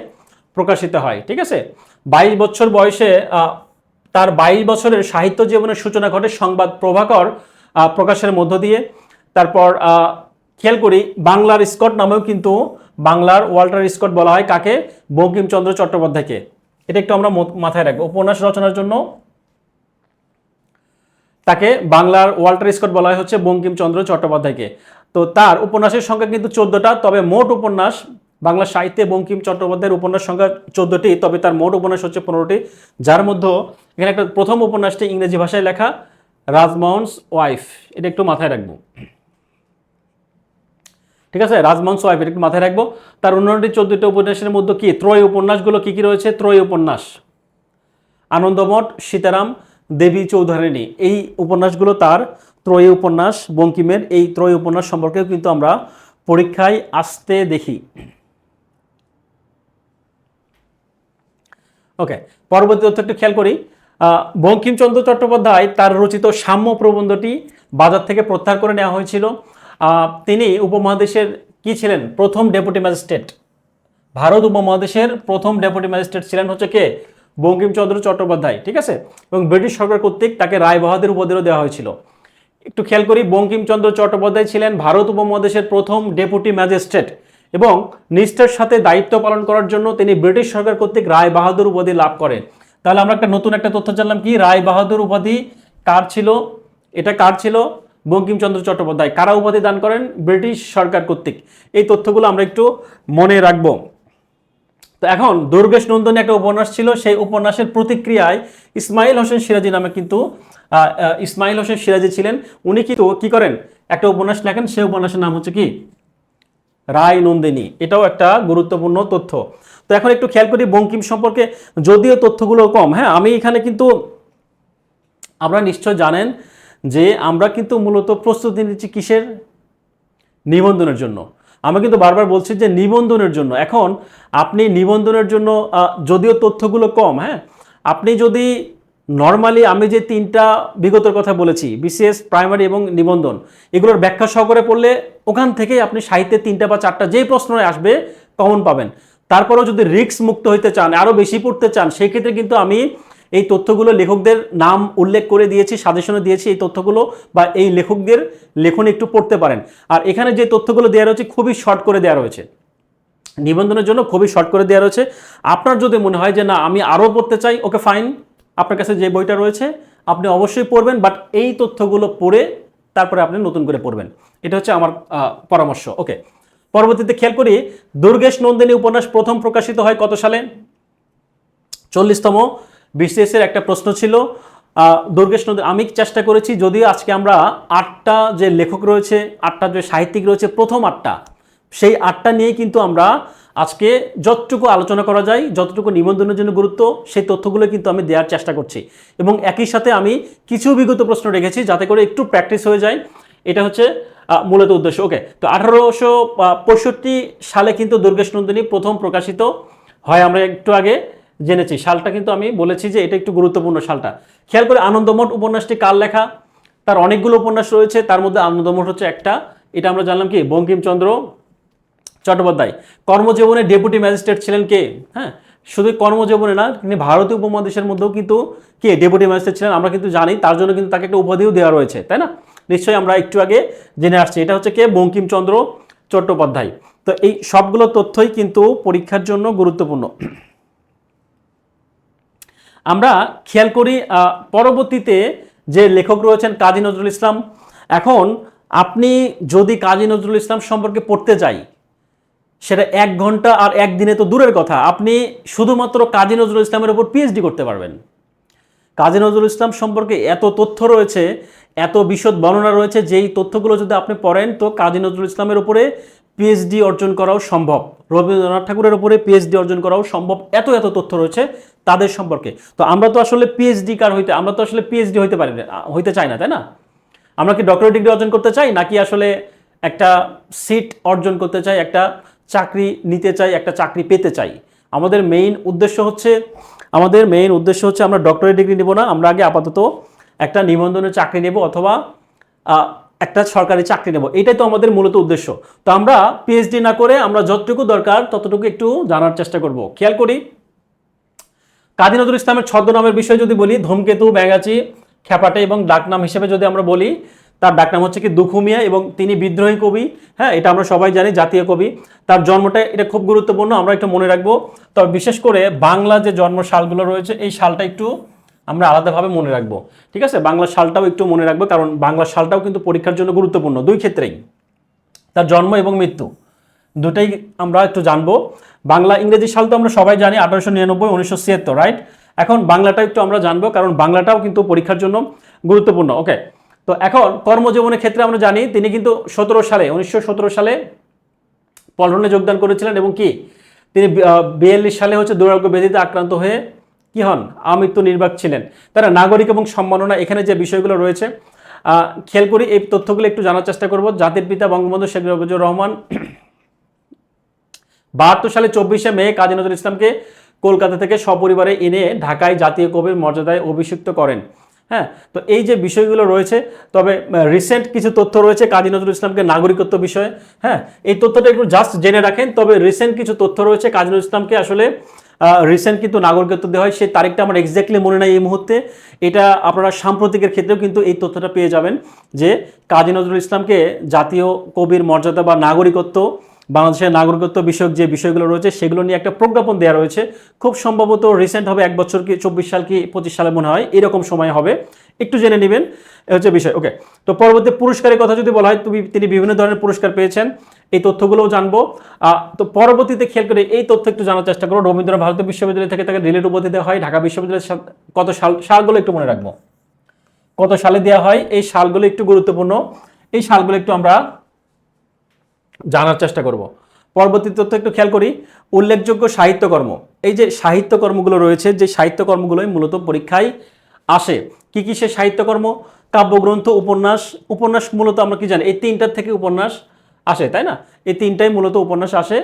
প্রকাশিত হয়। ঠিক আছে, 22 বছর বয়সে তার 22 বছরের সাহিত্য জীবনের সূচনা ঘটে সংবাদ প্রভাকর প্রকাশের মধ্য দিয়ে। তারপর খেয়াল করি, বাংলার স্কট নামেও কিন্তু বাংলার ওয়াল্টার স্কট বলা হয় কাকে? বঙ্কিমচন্দ্র চট্টোপাধ্যায়কে। এটা একটু আমরা মাথায় রাখবো। উপন্যাস রচনার জন্য তাকে বাংলার ওয়াল্টার স্কট বলা হয় হচ্ছে বঙ্কিমচন্দ্র চট্টোপাধ্যায়কে। তো তার উপন্যাসের সংখ্যা কিন্তু 14টা, তবে মোট উপন্যাস বাংলা সাহিত্যে বঙ্কিম চট্টোপাধ্যায়ের উপন্যাস সংখ্যা 14টি, তবে তার মোট উপন্যাস হচ্ছে 15টি, যার মধ্যে এখানে একটা প্রথম উপন্যাসটি ইংরেজি ভাষায় লেখা, রাজমোহনস ওয়াইফ। এটা একটু মাথায় রাখবো। ঠিক আছে, রাজমাংস ওয়াইফ, এটা একটু মাথায় রাখবো। তার 19টি 14টা উপন্যাসের মধ্যে কি ত্রয় উপন্যাসগুলো কি কি রয়েছে? ত্রয় উপন্যাস, আনন্দমঠ, সীতারাম, দেবী চৌধুরানী, এই উপন্যাসগুলো তার ত্রয়ী উপন্যাস বঙ্কিমের। এই ত্রয়ী উপন্যাস সম্পর্কেও কিন্তু আমরা পরীক্ষায় আসতে দেখি। ওকে, পরবর্তী তথ্য একটু খেয়াল করি। বঙ্কিমচন্দ্র চট্টোপাধ্যায় তার রচিত সাম্য প্রবন্ধটি বাজার থেকে প্রত্যাহার করে নেওয়া হয়েছিল। তিনি উপমহাদেশের কি ছিলেন? প্রথম ডেপুটি ম্যাজিস্ট্রেট। ভারত উপমহাদেশের প্রথম ডেপুটি ম্যাজিস্ট্রেট ছিলেন হচ্ছে কে? বঙ্কিমচন্দ্র চট্টোপাধ্যায়। ঠিক আছে, এবং ব্রিটিশ সরকার কর্তৃক তাকে রায় বাহাদুর উপাধিও দেওয়া হয়েছিল। একটু খেয়াল করি, বঙ্কিমচন্দ্র চট্টোপাধ্যায় ছিলেন ভারত উপমহাদেশের প্রথম ডেপুটি ম্যাজিস্ট্রেট এবং নিষ্ঠার সাথে দায়িত্ব পালন করার জন্য তিনি ব্রিটিশ সরকার কর্তৃক রায় বাহাদুর উপাধি লাভ করেন। তাহলে আমরা একটা নতুন একটা তথ্য জানলাম, কি রায় বাহাদুর উপাধি কার ছিল? এটা কার ছিল? বঙ্কিমচন্দ্র চট্টোপাধ্যায়। কারা উপাধি দান করেন? ব্রিটিশ সরকার কর্তৃক। এই তথ্যগুলো আমরা একটু মনে রাখবো। তো এখন দুর্গেশ নন্দিনী একটা উপন্যাস ছিল, সেই উপন্যাসের প্রতিক্রিয়ায় ইসমাইল হোসেন সিরাজি নামে কিন্তু ইসমাইল হোসেন সিরাজি ছিলেন। উনি কিন্তু কি করেন? একটা উপন্যাস লেখেন, সেই উপন্যাসের নাম হচ্ছে কি? রায় নন্দিনী। এটাও একটা গুরুত্বপূর্ণ তথ্য। তো এখন একটু খেয়াল করি বঙ্কিম সম্পর্কে, যদিও তথ্যগুলো কম। হ্যাঁ, আমি এখানে কিন্তু, আপনারা নিশ্চয় জানেন যে আমরা কিন্তু মূলত প্রস্তুতি নিচ্ছি কিসের? নিবন্ধনের জন্য। আমরা কিন্তু বারবার বলছি যে নিবন্ধনের জন্য। এখন আপনি নিবন্ধনের জন্য যদিও তথ্যগুলো কম, হ্যাঁ, আপনি যদি নর্মালি আমি যে 3টা বিগতের কথা বলেছি, বিসিএস, প্রাইমারি এবং নিবন্ধন, এগুলোর ব্যাখ্যা সহকারে পড়লে ওখান থেকেই আপনি সাহিত্যে 3টা বা 4টা যেই প্রশ্ন আসবে কমন পাবেন। তারপরেও যদি রিস্ক মুক্ত হইতে চান, আরও বেশি পড়তে চান, সেই ক্ষেত্রে কিন্তু আমি এই তথ্যগুলো লেখকদের নাম উল্লেখ করে দিয়েছি, সাজেশনে দিয়েছি। এই তথ্যগুলো বা এই লেখকদের লেখনী একটু পড়তে পারেন। আর এখানে যে তথ্যগুলো দেওয়া রয়েছে খুবই শর্ট করে দেওয়া রয়েছে, নিবন্ধনের জন্য খুবই শর্ট করে দেওয়া রয়েছে। আপনার যদি মনে হয় যে না আমি আরও পড়তে চাই, ওকে ফাইন, আপনার কাছে যে বইটা রয়েছে আপনি অবশ্যই পড়বেন, বাট এই তথ্যগুলো পড়ে তারপরে আপনি নতুন করে পড়বেন। এটা হচ্ছে আমার পরামর্শ। ওকে, পরবর্তীতে খেয়াল করি, দুর্গেশ নন্দিনী উপন্যাস প্রথম প্রকাশিত হয় কত সালে? 40তম বিসিএস এর একটা প্রশ্ন ছিল। দুর্গেশ নন্দিনী, আমি চেষ্টা করেছি, যদিও আজকে আমরা 8টা যে লেখক রয়েছে, 8টা যে সাহিত্যিক রয়েছে, প্রথম 8টা, সেই 8টা নিয়েই কিন্তু আমরা আজকে যতটুকু আলোচনা করা যায়, যতটুকু নিবন্ধনের জন্য গুরুত্ব, সেই তথ্যগুলো কিন্তু আমি দেওয়ার চেষ্টা করছি। এবং একই সাথে আমি কিছু বিগত প্রশ্ন রেখেছি যাতে করে একটু প্র্যাকটিস হয়ে যায়। এটা হচ্ছে মূলত উদ্দেশ্য। ওকে, তো 1865 সালে কিন্তু দুর্গেশ নন্দিনী প্রথম প্রকাশিত হয়। আমরা একটু আগে জেনেছি সালটা, কিন্তু আমি বলেছি যে এটা একটু গুরুত্বপূর্ণ সালটা। খেয়াল করে, আনন্দমঠ উপন্যাসটি কার লেখা? তার অনেকগুলো উপন্যাস রয়েছে, তার মধ্যে আনন্দমঠ হচ্ছে একটা। এটা আমরা জানলাম কি? বঙ্কিমচন্দ্র চট্টোপাধ্যায়। কর্মজীবনে ডেপুটি ম্যাজিস্ট্রেট ছিলেন কে? হ্যাঁ, শুধু কর্মজীবনে না, তিনি ভারতীয় উপমহাদেশের মধ্যেও কিন্তু কে ডেপুটি ম্যাজিস্ট্রেট ছিলেন, আমরা কিন্তু জানি। তার জন্য কিন্তু তাকে একটা উপাধিও দেওয়া রয়েছে, তাই না? নিশ্চয়ই আমরা একটু আগে জেনে আসছি। এটা হচ্ছে কে? বঙ্কিমচন্দ্র চট্টোপাধ্যায়। তো এই সবগুলো তথ্যই কিন্তু পরীক্ষার জন্য গুরুত্বপূর্ণ। আমরা খেয়াল করি পরবর্তীতে যে লেখক রয়েছেন কাজী নজরুল ইসলাম। এখন আপনি যদি কাজী নজরুল ইসলাম সম্পর্কে পড়তে চাই, সেটা 1 ঘন্টা আর 1 দিনে তো দূরের কথা, আপনি শুধুমাত্র কাজী নজরুল ইসলামের উপর পিএইচডি করতে পারবেন। কাজী নজরুল ইসলাম সম্পর্কে এত তথ্য রয়েছে, এত বিশদ বর্ণনা রয়েছে, যেই তথ্যগুলো যদি আপনি পড়েন তো কাজী নজরুল ইসলামের উপরে পিএইচডি অর্জন করাও সম্ভব, রবীন্দ্রনাথ ঠাকুরের উপরে পিএইচডি অর্জন করাও সম্ভব। এত এত তথ্য রয়েছে তাদের সম্পর্কে। তো আমরা তো আসলে পিএইচডি কার হইতে, আমরা তো আসলে পিএইচডি হইতে পারি না, হইতে চাই না, তাই না? আমরা কি ডক্টরেট ডিগ্রি অর্জন করতে চাই, নাকি আসলে একটা সিট অর্জন করতে চাই, একটা চাকরি নিতে চাই, একটা চাকরি পেতে চাই? আমাদের মেইন উদ্দেশ্য হচ্ছে আমরা ডক্টরেট ডিগ্রি নেব না, আমরা আগে আপাতত একটা নিবন্ধনের চাকরি নেব অথবা একটা সরকারি চাকরি নেব। এটাই তো আমাদের মূলত উদ্দেশ্য। তো আমরা পিএইচডি না করে আমরা যতটুকু দরকার ততটুকু একটু জানার চেষ্টা করব। খেয়াল করি, কাজী নজরুল ইসলামের ছদ্মনামের বিষয়ে যদি বলি, ধূমকেতু, ব্যাঙাচি, খ্যাপাটে, এবং ডাকনাম হিসেবে যদি আমরা বলি, তার ডাকনাম হচ্ছে কি? দুখুমিয়া, এবং তিনি বিদ্রোহী কবি। হ্যাঁ, এটা আমরা সবাই জানি, জাতীয় কবি। তার জন্মটা, এটা খুব গুরুত্বপূর্ণ, আমরা একটু মনে রাখবো। তবে বিশেষ করে বাংলা যে জন্ম সালগুলো রয়েছে, এই সালটা একটু আমরা আলাদাভাবে মনে রাখবো। ঠিক আছে, বাংলা সালটাও একটু মনে রাখবো, কারণ বাংলা সালটাও কিন্তু পরীক্ষার জন্য গুরুত্বপূর্ণ, দুই ক্ষেত্রেই, তার জন্ম এবং মৃত্যু দুটাই আমরা একটু জানবো। বাংলা, ইংরেজি সাল তো আমরা সবাই জানি, 1899, 1976, রাইট? এখন বাংলাটা একটু আমরা জানবো, কারণ বাংলাটাও কিন্তু পরীক্ষার জন্য গুরুত্বপূর্ণ। ওকে, তো এখন কর্মজীবনের ক্ষেত্রে আমরা জানি তিনি কিন্তু 1917 সালে পল্টনে যোগদান করেছিলেন এবং কি তিনি 42 সালে হচ্ছে দুরারোগ্য ব্যাধিতে আক্রান্ত হয়ে কি হন, আমৃত্যু নির্বাক ছিলেন। তারা নাগরিক এবং সম্মাননা এখানে যে বিষয়গুলো রয়েছে খেয়াল করি, এই তথ্যগুলো একটু জানার চেষ্টা করব। জাতির পিতা বঙ্গবন্ধু শেখ মুজিবুর রহমান 72 সালে 24শে মে কাজী নজরুল ইসলামকে কলকাতা থেকে সপরিবারে এনে ঢাকায় জাতীয় কবির মর্যাদায় অভিষিক্ত করেন। হ্যাঁ, তো এই যে বিষয়গুলো রয়েছে, তবে রিসেন্ট কিছু তথ্য রয়েছে কাজী নজরুল ইসলামকে নাগরিকত্ব বিষয়ে। হ্যাঁ, এই তথ্যটা একটু জাস্ট জেনে রাখেন। তবে রিসেন্ট কিছু তথ্য রয়েছে কাজী নজরুল ইসলামকে আসলে রিসেন্ট কিন্তু নাগরিকত্ব দেওয়া হয়, সেই তারিখটা আমার এক্স্যাক্টলি মনে নাই এই মুহূর্তে। এটা আপনারা সাম্প্রতিকের ক্ষেত্রেও কিন্তু এই তথ্যটা পেয়ে যাবেন যে কাজী নজরুল ইসলামকে জাতীয় কবির মর্যাদা বা নাগরিকত্ব, বাংলাদেশের নাগরিকত্ব বিষয়ক যে বিষয়গুলো রয়েছে সেগুলো নিয়ে একটা প্রজ্ঞাপন দেওয়া রয়েছে। খুব সম্ভবত রিসেন্ট হবে, 1 বছর কি 24 সাল কি 25 সালে মনে হয়, এরকম সময় হবে, একটু জেনে নেবেন হচ্ছে বিষয়। ওকে, তো পরবর্তী পুরস্কারের কথা যদি বলা হয়, তিনি বিভিন্ন ধরনের পুরস্কার পেয়েছেন, এই তথ্যগুলোও জানবো। তো পরবর্তীতে খেয়াল করে এই তথ্য একটু জানার চেষ্টা করো। রবীন্দ্রনাথ ভারতীয় বিশ্ববিদ্যালয় থেকে তাকে রিলেট উপাধি দেওয়া হয়। ঢাকা বিশ্ববিদ্যালয়ের কত সালগুলো একটু মনে রাখবো, কত সালে দেওয়া হয়, এই সালগুলো একটু গুরুত্বপূর্ণ, এই সালগুলো একটু আমরা জানার চেষ্টা করব। পরবর্তী তথ্য একটু খেয়াল করি, উল্লেখযোগ্য সাহিত্যকর্ম। এই যে সাহিত্যকর্মগুলো রয়েছে, যে সাহিত্যকর্মগুলোই মূলত পরীক্ষায় আসে। কি কি সে সাহিত্যকর্ম? কাব্যগ্রন্থ, উপন্যাস। উপন্যাস মূলত আমরা কি জানি, এই তিনটার থেকে উপন্যাস আসে, তাই না? এই তিনটাই মূলত উপন্যাস আসে।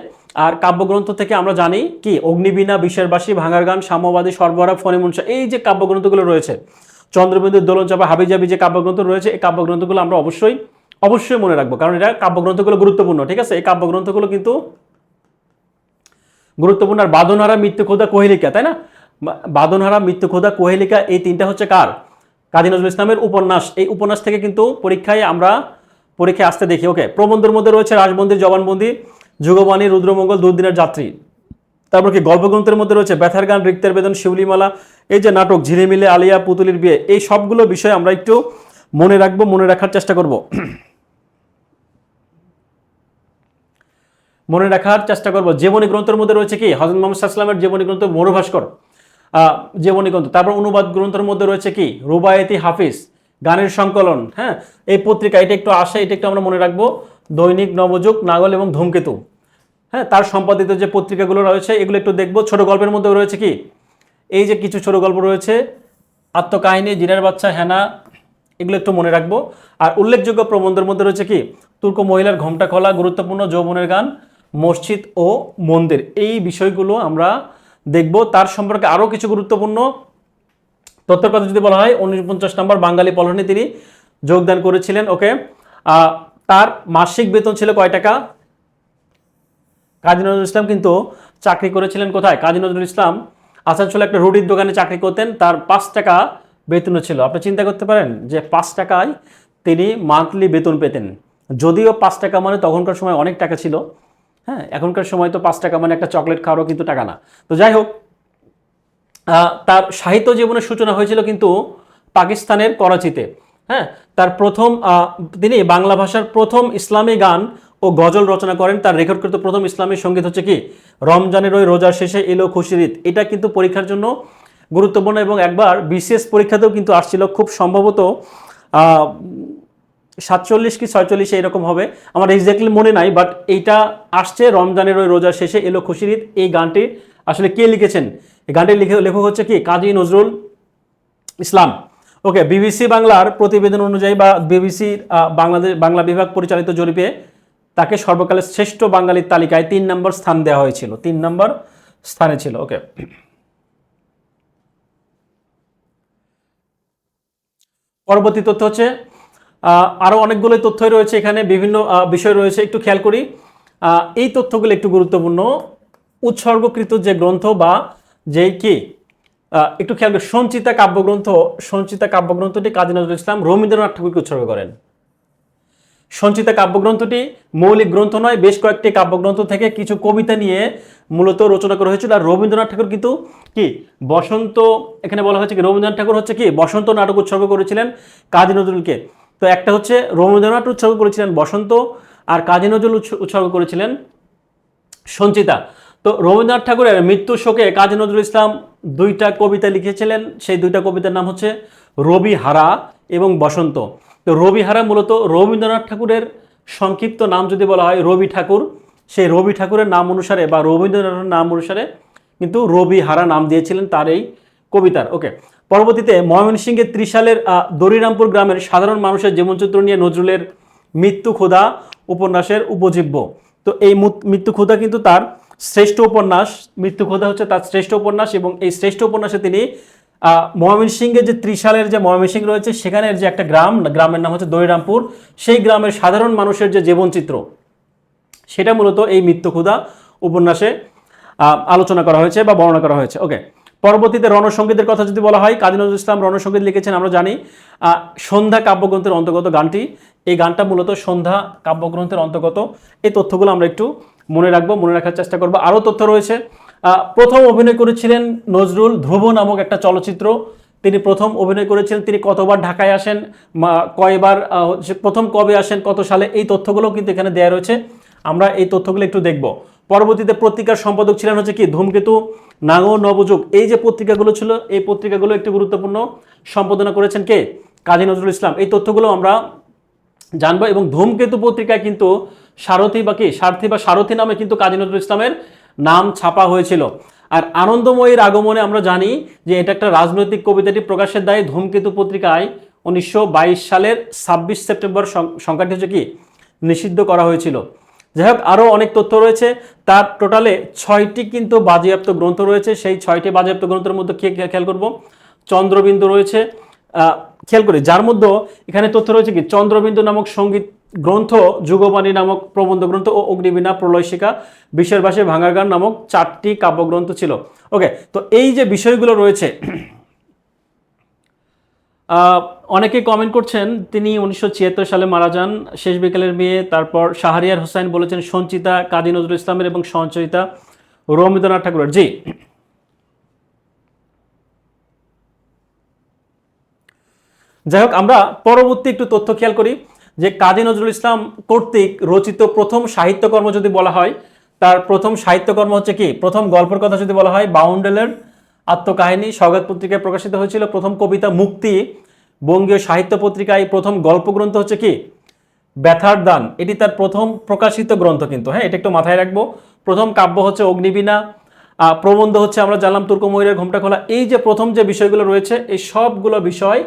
আর কাব্যগ্রন্থ থেকে আমরা জানি কি, অগ্নিবীণা, বিষের বাসী, ভাঙার গান, সাম্যবাদী, সর্বহারা, ফণিমনসা, এই যে কাব্যগ্রন্থগুলো রয়েছে, চন্দ্রবিন্দুর দোলনচাপা, হাবিজাবি যে কাব্যগ্রন্থ রয়েছে, এই কাব্যগ্রন্থগুলো আমরা অবশ্যই মনে রাখবো, কারণ এটা কাব্যগ্রন্থগুলো গুরুত্বপূর্ণ। ঠিক আছে, এই কাব্যগ্রন্থগুলো কিন্তু গুরুত্বপূর্ণ। আর বাঁধনহারা, মৃত্যুক্ষুধা, কোহেলিকা, তাই না? বাঁধনহারা, মৃত্যুক্ষুধা, কোহেলিকা, এই তিনটা হচ্ছে কার? কাজী নজরুল ইসলামের উপন্যাস। এই উপন্যাস থেকে কিন্তু পরীক্ষায় আসতে দেখি। ওকে, প্রবন্ধের মধ্যে রয়েছে রাজবন্দী, জবানবন্দি, যুগবাণী, রুদ্রমঙ্গল, দুর্দিনের যাত্রী। তারপর কি গল্পগ্রন্থের মধ্যে রয়েছে ব্যথার গান, রিক্তের বেদন, শিউলিমালা, এই যে নাটক ঝিলিমিলে, আলিয়া, পুতুলির বিয়ে। এই সবগুলো বিষয় আমরা একটু মনে রাখবো, মনে রাখার চেষ্টা করব। জীবনী গ্রন্থের মধ্যে রয়েছে কি, হযরত মুহাম্মদ সাল্লাল্লাহু আলাইহি ওয়াসাল্লামের জীবনী গ্রন্থ, মরুভাস্কর জীবনী গ্রন্থ। তারপর অনুবাদ গ্রন্থের মধ্যে রয়েছে কি, রুবায়েতি হাফিজ, গানের সংকলন। হ্যাঁ, এই পত্রিকা, এটা একটু আসে, এটা একটু আমরা মনে রাখবো। দৈনিক নবযুগ, নাগল এবং ধূমকেতু। হ্যাঁ, তার সম্পাদিত যে পত্রিকাগুলো রয়েছে এগুলো একটু দেখবো। ছোট গল্পের মধ্যে রয়েছে কি, এই যে কিছু ছোট গল্প রয়েছে, আত্মকাহিনী, জিনের বাচ্চা, হেনা, এগুলো একটু মনে রাখবো। আর উল্লেখযোগ্য প্রবন্ধের মধ্যে রয়েছে কি, তুর্ক মহিলার ঘোমটা খোলা, গুরুত্বপূর্ণ, যৌবনের গান, মসজিদ ও মন্দির। এই বিষয়গুলো আমরা দেখব। তার সম্পর্কে আরও কিছু গুরুত্বপূর্ণ তথ্যের কথা যদি বলা হয়, 49 নম্বর বাঙালি পল্টনে তিনি যোগদান করেছিলেন। ওকে, তার মাসিক বেতন ছিল কয় টাকা? কাজী নজরুল ইসলাম কিন্তু চাকরি করেছিলেন কোথায়? কাজী নজরুল ইসলাম আসানসোলে একটা রুটির দোকানে চাকরি করতেন, তার 5 টাকা বেতন ছিল। আপনি চিন্তা করতে পারেন যে 5 টাকায় তিনি মান্থলি বেতন পেতেন। যদিও 5 টাকা মানে তখনকার সময় অনেক টাকা ছিল। হ্যাঁ, এখনকার সময় তো 5 টাকা মানে একটা চকলেট খাওয়ারও কিন্তু টাকা না। তো যাই হোক, তার সাহিত্য জীবনের সূচনা হয়েছিল কিন্তু পাকিস্তানের করাচিতে। হ্যাঁ, তার তিনি বাংলা ভাষার প্রথম ইসলামী গান ও গজল রচনা করেন। তার রেকর্ডকৃত প্রথম ইসলামী সঙ্গীত হচ্ছে কি, রমজানের ওই রোজার শেষে এলো খুশির ঈদ। এটা কিন্তু পরীক্ষার জন্য গুরুত্বপূর্ণ এবং একবার বিসিএস পরীক্ষাতেও কিন্তু আসছিল, খুব সম্ভবত 47 কি 46 এরকম হবে, আমার এক্স্যাক্টলি মনে নাই, বাট এইটা আসছে, রমজানের ওই রোজার শেষে এলো খুশির ঈদ। এই গানটি আসলে কে লিখেছেন? এই গানটির লেখক হচ্ছে কি, কাজী নজরুল ইসলাম। ওকে, বিবিসি বাংলার প্রতিবেদন অনুযায়ী বা বিবিসির বাংলা বিভাগ পরিচালিত জরিপে তাকে সর্বকালের শ্রেষ্ঠ বাঙালির তালিকায় 3 নম্বর স্থান দেওয়া হয়েছিল, 3 নম্বর স্থানে ছিল। ওকে, পরবর্তী তথ্য হচ্ছে, আরও অনেকগুলো তথ্যই রয়েছে এখানে, বিভিন্ন বিষয় রয়েছে, একটু খেয়াল করি। এই তথ্যগুলো একটু গুরুত্বপূর্ণ। উৎসর্গকৃত যে গ্রন্থ বা যেই কি, একটু খেয়াল করি, সঞ্চিতা কাব্যগ্রন্থটি কাজী নজরুল ইসলাম রবীন্দ্রনাথ ঠাকুরকে উৎসর্গ করেন। সঞ্চিতা কাব্যগ্রন্থটি মৌলিক গ্রন্থ নয়, বেশ কয়েকটি কাব্যগ্রন্থ থেকে কিছু কবিতা নিয়ে মূলত রচনা করা হয়েছিল। আর রবীন্দ্রনাথ ঠাকুর কিন্তু কি, বসন্ত, এখানে বলা হচ্ছে কি, রবীন্দ্রনাথ ঠাকুর হচ্ছে কি বসন্ত নাটক উৎসর্গ করেছিলেন কাজী নজরুলকে। তো একটা হচ্ছে রবীন্দ্রনাথ উৎসর্গ করেছিলেন বসন্ত, আর কাজী নজরুল উৎসর্গ করেছিলেন সঞ্চিতা। তো রবীন্দ্রনাথ ঠাকুরের মৃত্যু শোকে কাজী নজরুল ইসলাম 2টা কবিতা লিখেছিলেন। সেই 2টা কবিতার নাম হচ্ছে রবি হারা এবং বসন্ত। তো রবি হারা মূলত রবীন্দ্রনাথ ঠাকুরের সংক্ষিপ্ত নাম যদি বলা হয় রবি ঠাকুর, সেই রবি ঠাকুরের নাম অনুসারে বা রবীন্দ্রনাথের নাম অনুসারে কিন্তু রবি হারা নাম দিয়েছিলেন তার এই কবিতার। ওকে, পরবর্তীতে ময়মনসিংহের ত্রিশালের দরিরামপুর গ্রামের সাধারণ মানুষের জীবনচিত্র নিয়ে নজরুলের মৃত্যু ক্ষুধা উপন্যাসের উপজীব্য। তো এই মৃত্যু ক্ষুধা কিন্তু তার শ্রেষ্ঠ উপন্যাস, মৃত্যু ক্ষুধা হচ্ছে তার শ্রেষ্ঠ উপন্যাস, এবং এই শ্রেষ্ঠ উপন্যাসে তিনি ময়মনসিংহের যে ত্রিশালের যে ময়মনসিংহ রয়েছে সেখানের যে একটা গ্রামের নাম হচ্ছে দরিরামপুর, সেই গ্রামের সাধারণ মানুষের যে জীবনচিত্র সেটা মূলত এই মৃত্যু ক্ষুধা উপন্যাসে আলোচনা করা হয়েছে বা বর্ণনা করা হয়েছে। ওকে, পরবর্তীতে রণসঙ্গীতের কথা যদি বলা হয়, কাজী নজরুল ইসলাম রণসঙ্গীত লিখেছেন আমরা জানি। সন্ধ্যা কাব্যগ্রন্থের অন্তর্গত গানটি, এই গানটা মূলত সন্ধ্যা কাব্যগ্রন্থের অন্তর্গত। এই তথ্যগুলো আমরা একটু মনে রাখবো, মনে রাখার চেষ্টা করবো। আরও তথ্য রয়েছে, প্রথম অভিনয় করেছিলেন নজরুল ধ্রুব নামক একটা চলচ্চিত্র, তিনি প্রথম অভিনয় করেছিলেন। তিনি কতবার ঢাকায় আসেন, কয়বার, প্রথম কবে আসেন, কত সালে, এই তথ্যগুলো কিন্তু এখানে দেওয়া রয়েছে। আমরা এই তথ্যগুলো একটু দেখব। পরবর্তীতে পত্রিকার সম্পাদক ছিলেন হচ্ছে কি ধূমকেতু, নাগর, নবযুগ, এই যে পত্রিকাগুলো ছিল এই পত্রিকাগুলো একটি গুরুত্বপূর্ণ সম্পাদনা করেছেন কে? কাজী নজরুল ইসলাম। এই তথ্যগুলো আমরা জানবো। এবং ধূমকেতু পত্রিকায় কিন্তু সারথী নামে কিন্তু কাজী নজরুল ইসলামের নাম ছাপা হয়েছিল। আর আনন্দময়ীর আগমনে আমরা জানি যে এটা একটা রাজনৈতিক কবিতাটি প্রকাশের দায়ে ধূমকেতু পত্রিকায় 1922 সালের 26 সেপ্টেম্বর সংখ্যাটি হচ্ছে কি নিষিদ্ধ করা হয়েছিল। যাই হোক, আরও অনেক তথ্য রয়েছে। তার টোটালে 6টি কিন্তু বাজেয়াপ্ত গ্রন্থ রয়েছে। সেই 6টি বাজেয়াপ্ত গ্রন্থের মধ্যে কি খেয়াল করব, চন্দ্রবিন্দু রয়েছে, খেয়াল করি, যার মধ্যে এখানে তথ্য রয়েছে কি চন্দ্রবিন্দু নামক সঙ্গীত গ্রন্থ, যুগবাণী নামক প্রবন্ধ গ্রন্থ ও অগ্নিবীণা, প্রলয়শিকা, বিশ্বের বাসে ভাঙার গান নামক 4টি কাব্যগ্রন্থ ছিল। ওকে, তো এই যে বিষয়গুলো রয়েছে, অনেকেই কমেন্ট করছেন তিনি 1976 সালে মারা যান, শেষ বিকেলের মেয়ে। তারপর শাহরিয়ার হোসেন বলেছেন সঞ্চিতা কাজী নজরুল ইসলামের এবং সঞ্চয়িতা রবীন্দ্রনাথ ঠাকুরের। জি, যাই হোক, আমরা পরবর্তী একটু তথ্য খেয়াল করি যে কাজী নজরুল ইসলাম কর্তৃক রচিত প্রথম সাহিত্যকর্ম যদি বলা হয়, তার প্রথম সাহিত্যকর্ম হচ্ছে কি, প্রথম গল্পের কথা যদি বলা হয় বাউন্ডেলের আত্মকাহিনী, সওগাত পত্রিকায় প্রকাশিত হয়েছিল। প্রথম কবিতা মুক্তি বঙ্গীয় সাহিত্য পত্রিকায়। প্রথম গল্পগ্রন্থ হচ্ছে কি ব্যথার দান, এটি তার প্রথম প্রকাশিত গ্রন্থ কিন্তু, হ্যাঁ, এটা একটু মাথায় রাখবো। প্রথম কাব্য হচ্ছে অগ্নিবীণা, প্রবন্ধ হচ্ছে আমরা জানলাম তুর্ক ময়ূরের ঘোমটা খোলা। এই যে প্রথম যে বিষয়গুলো রয়েছে এই সবগুলো বিষয়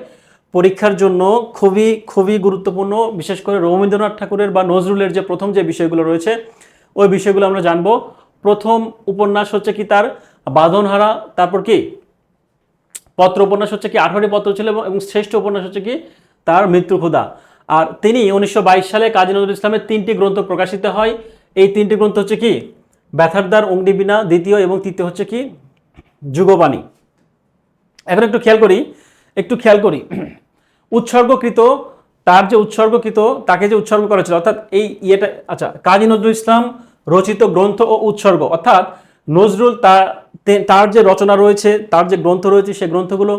পরীক্ষার জন্য খুবই খুবই গুরুত্বপূর্ণ। বিশেষ করে রবীন্দ্রনাথ ঠাকুরের বা নজরুলের যে প্রথম যে বিষয়গুলো রয়েছে ওই বিষয়গুলো আমরা জানবো। প্রথম উপন্যাস হচ্ছে কি তার বাঁধনহারা, তারপর কি পত্র উপন্যাস হচ্ছে কি 18টি পত্র ছিল, এবং শ্রেষ্ঠ উপন্যাস হচ্ছে কি তার মৃত্যু ক্ষুধা। আর তিনি 1922 সালে কাজী নজরুল ইসলামের 3টি গ্রন্থ প্রকাশিত হয়। এই 3টি গ্রন্থ হচ্ছে কি ব্যথার দ্বার, অগ্নিবীণা দ্বিতীয়, এবং তৃতীয় হচ্ছে কি যুগবাণী। এখন একটু খেয়াল করি উৎসর্গকৃত, তার যে উৎসর্গকৃত, তাকে যে উৎসর্গ করা ছিল, অর্থাৎ এই ইয়েটা, আচ্ছা, কাজী নজরুল ইসলাম রচিত গ্রন্থ ও উৎসর্গ, অর্থাৎ নজরুল তার যে রচনা রয়েছে, তার যে গ্রন্থ রয়েছে, সেই গ্রন্থগুলো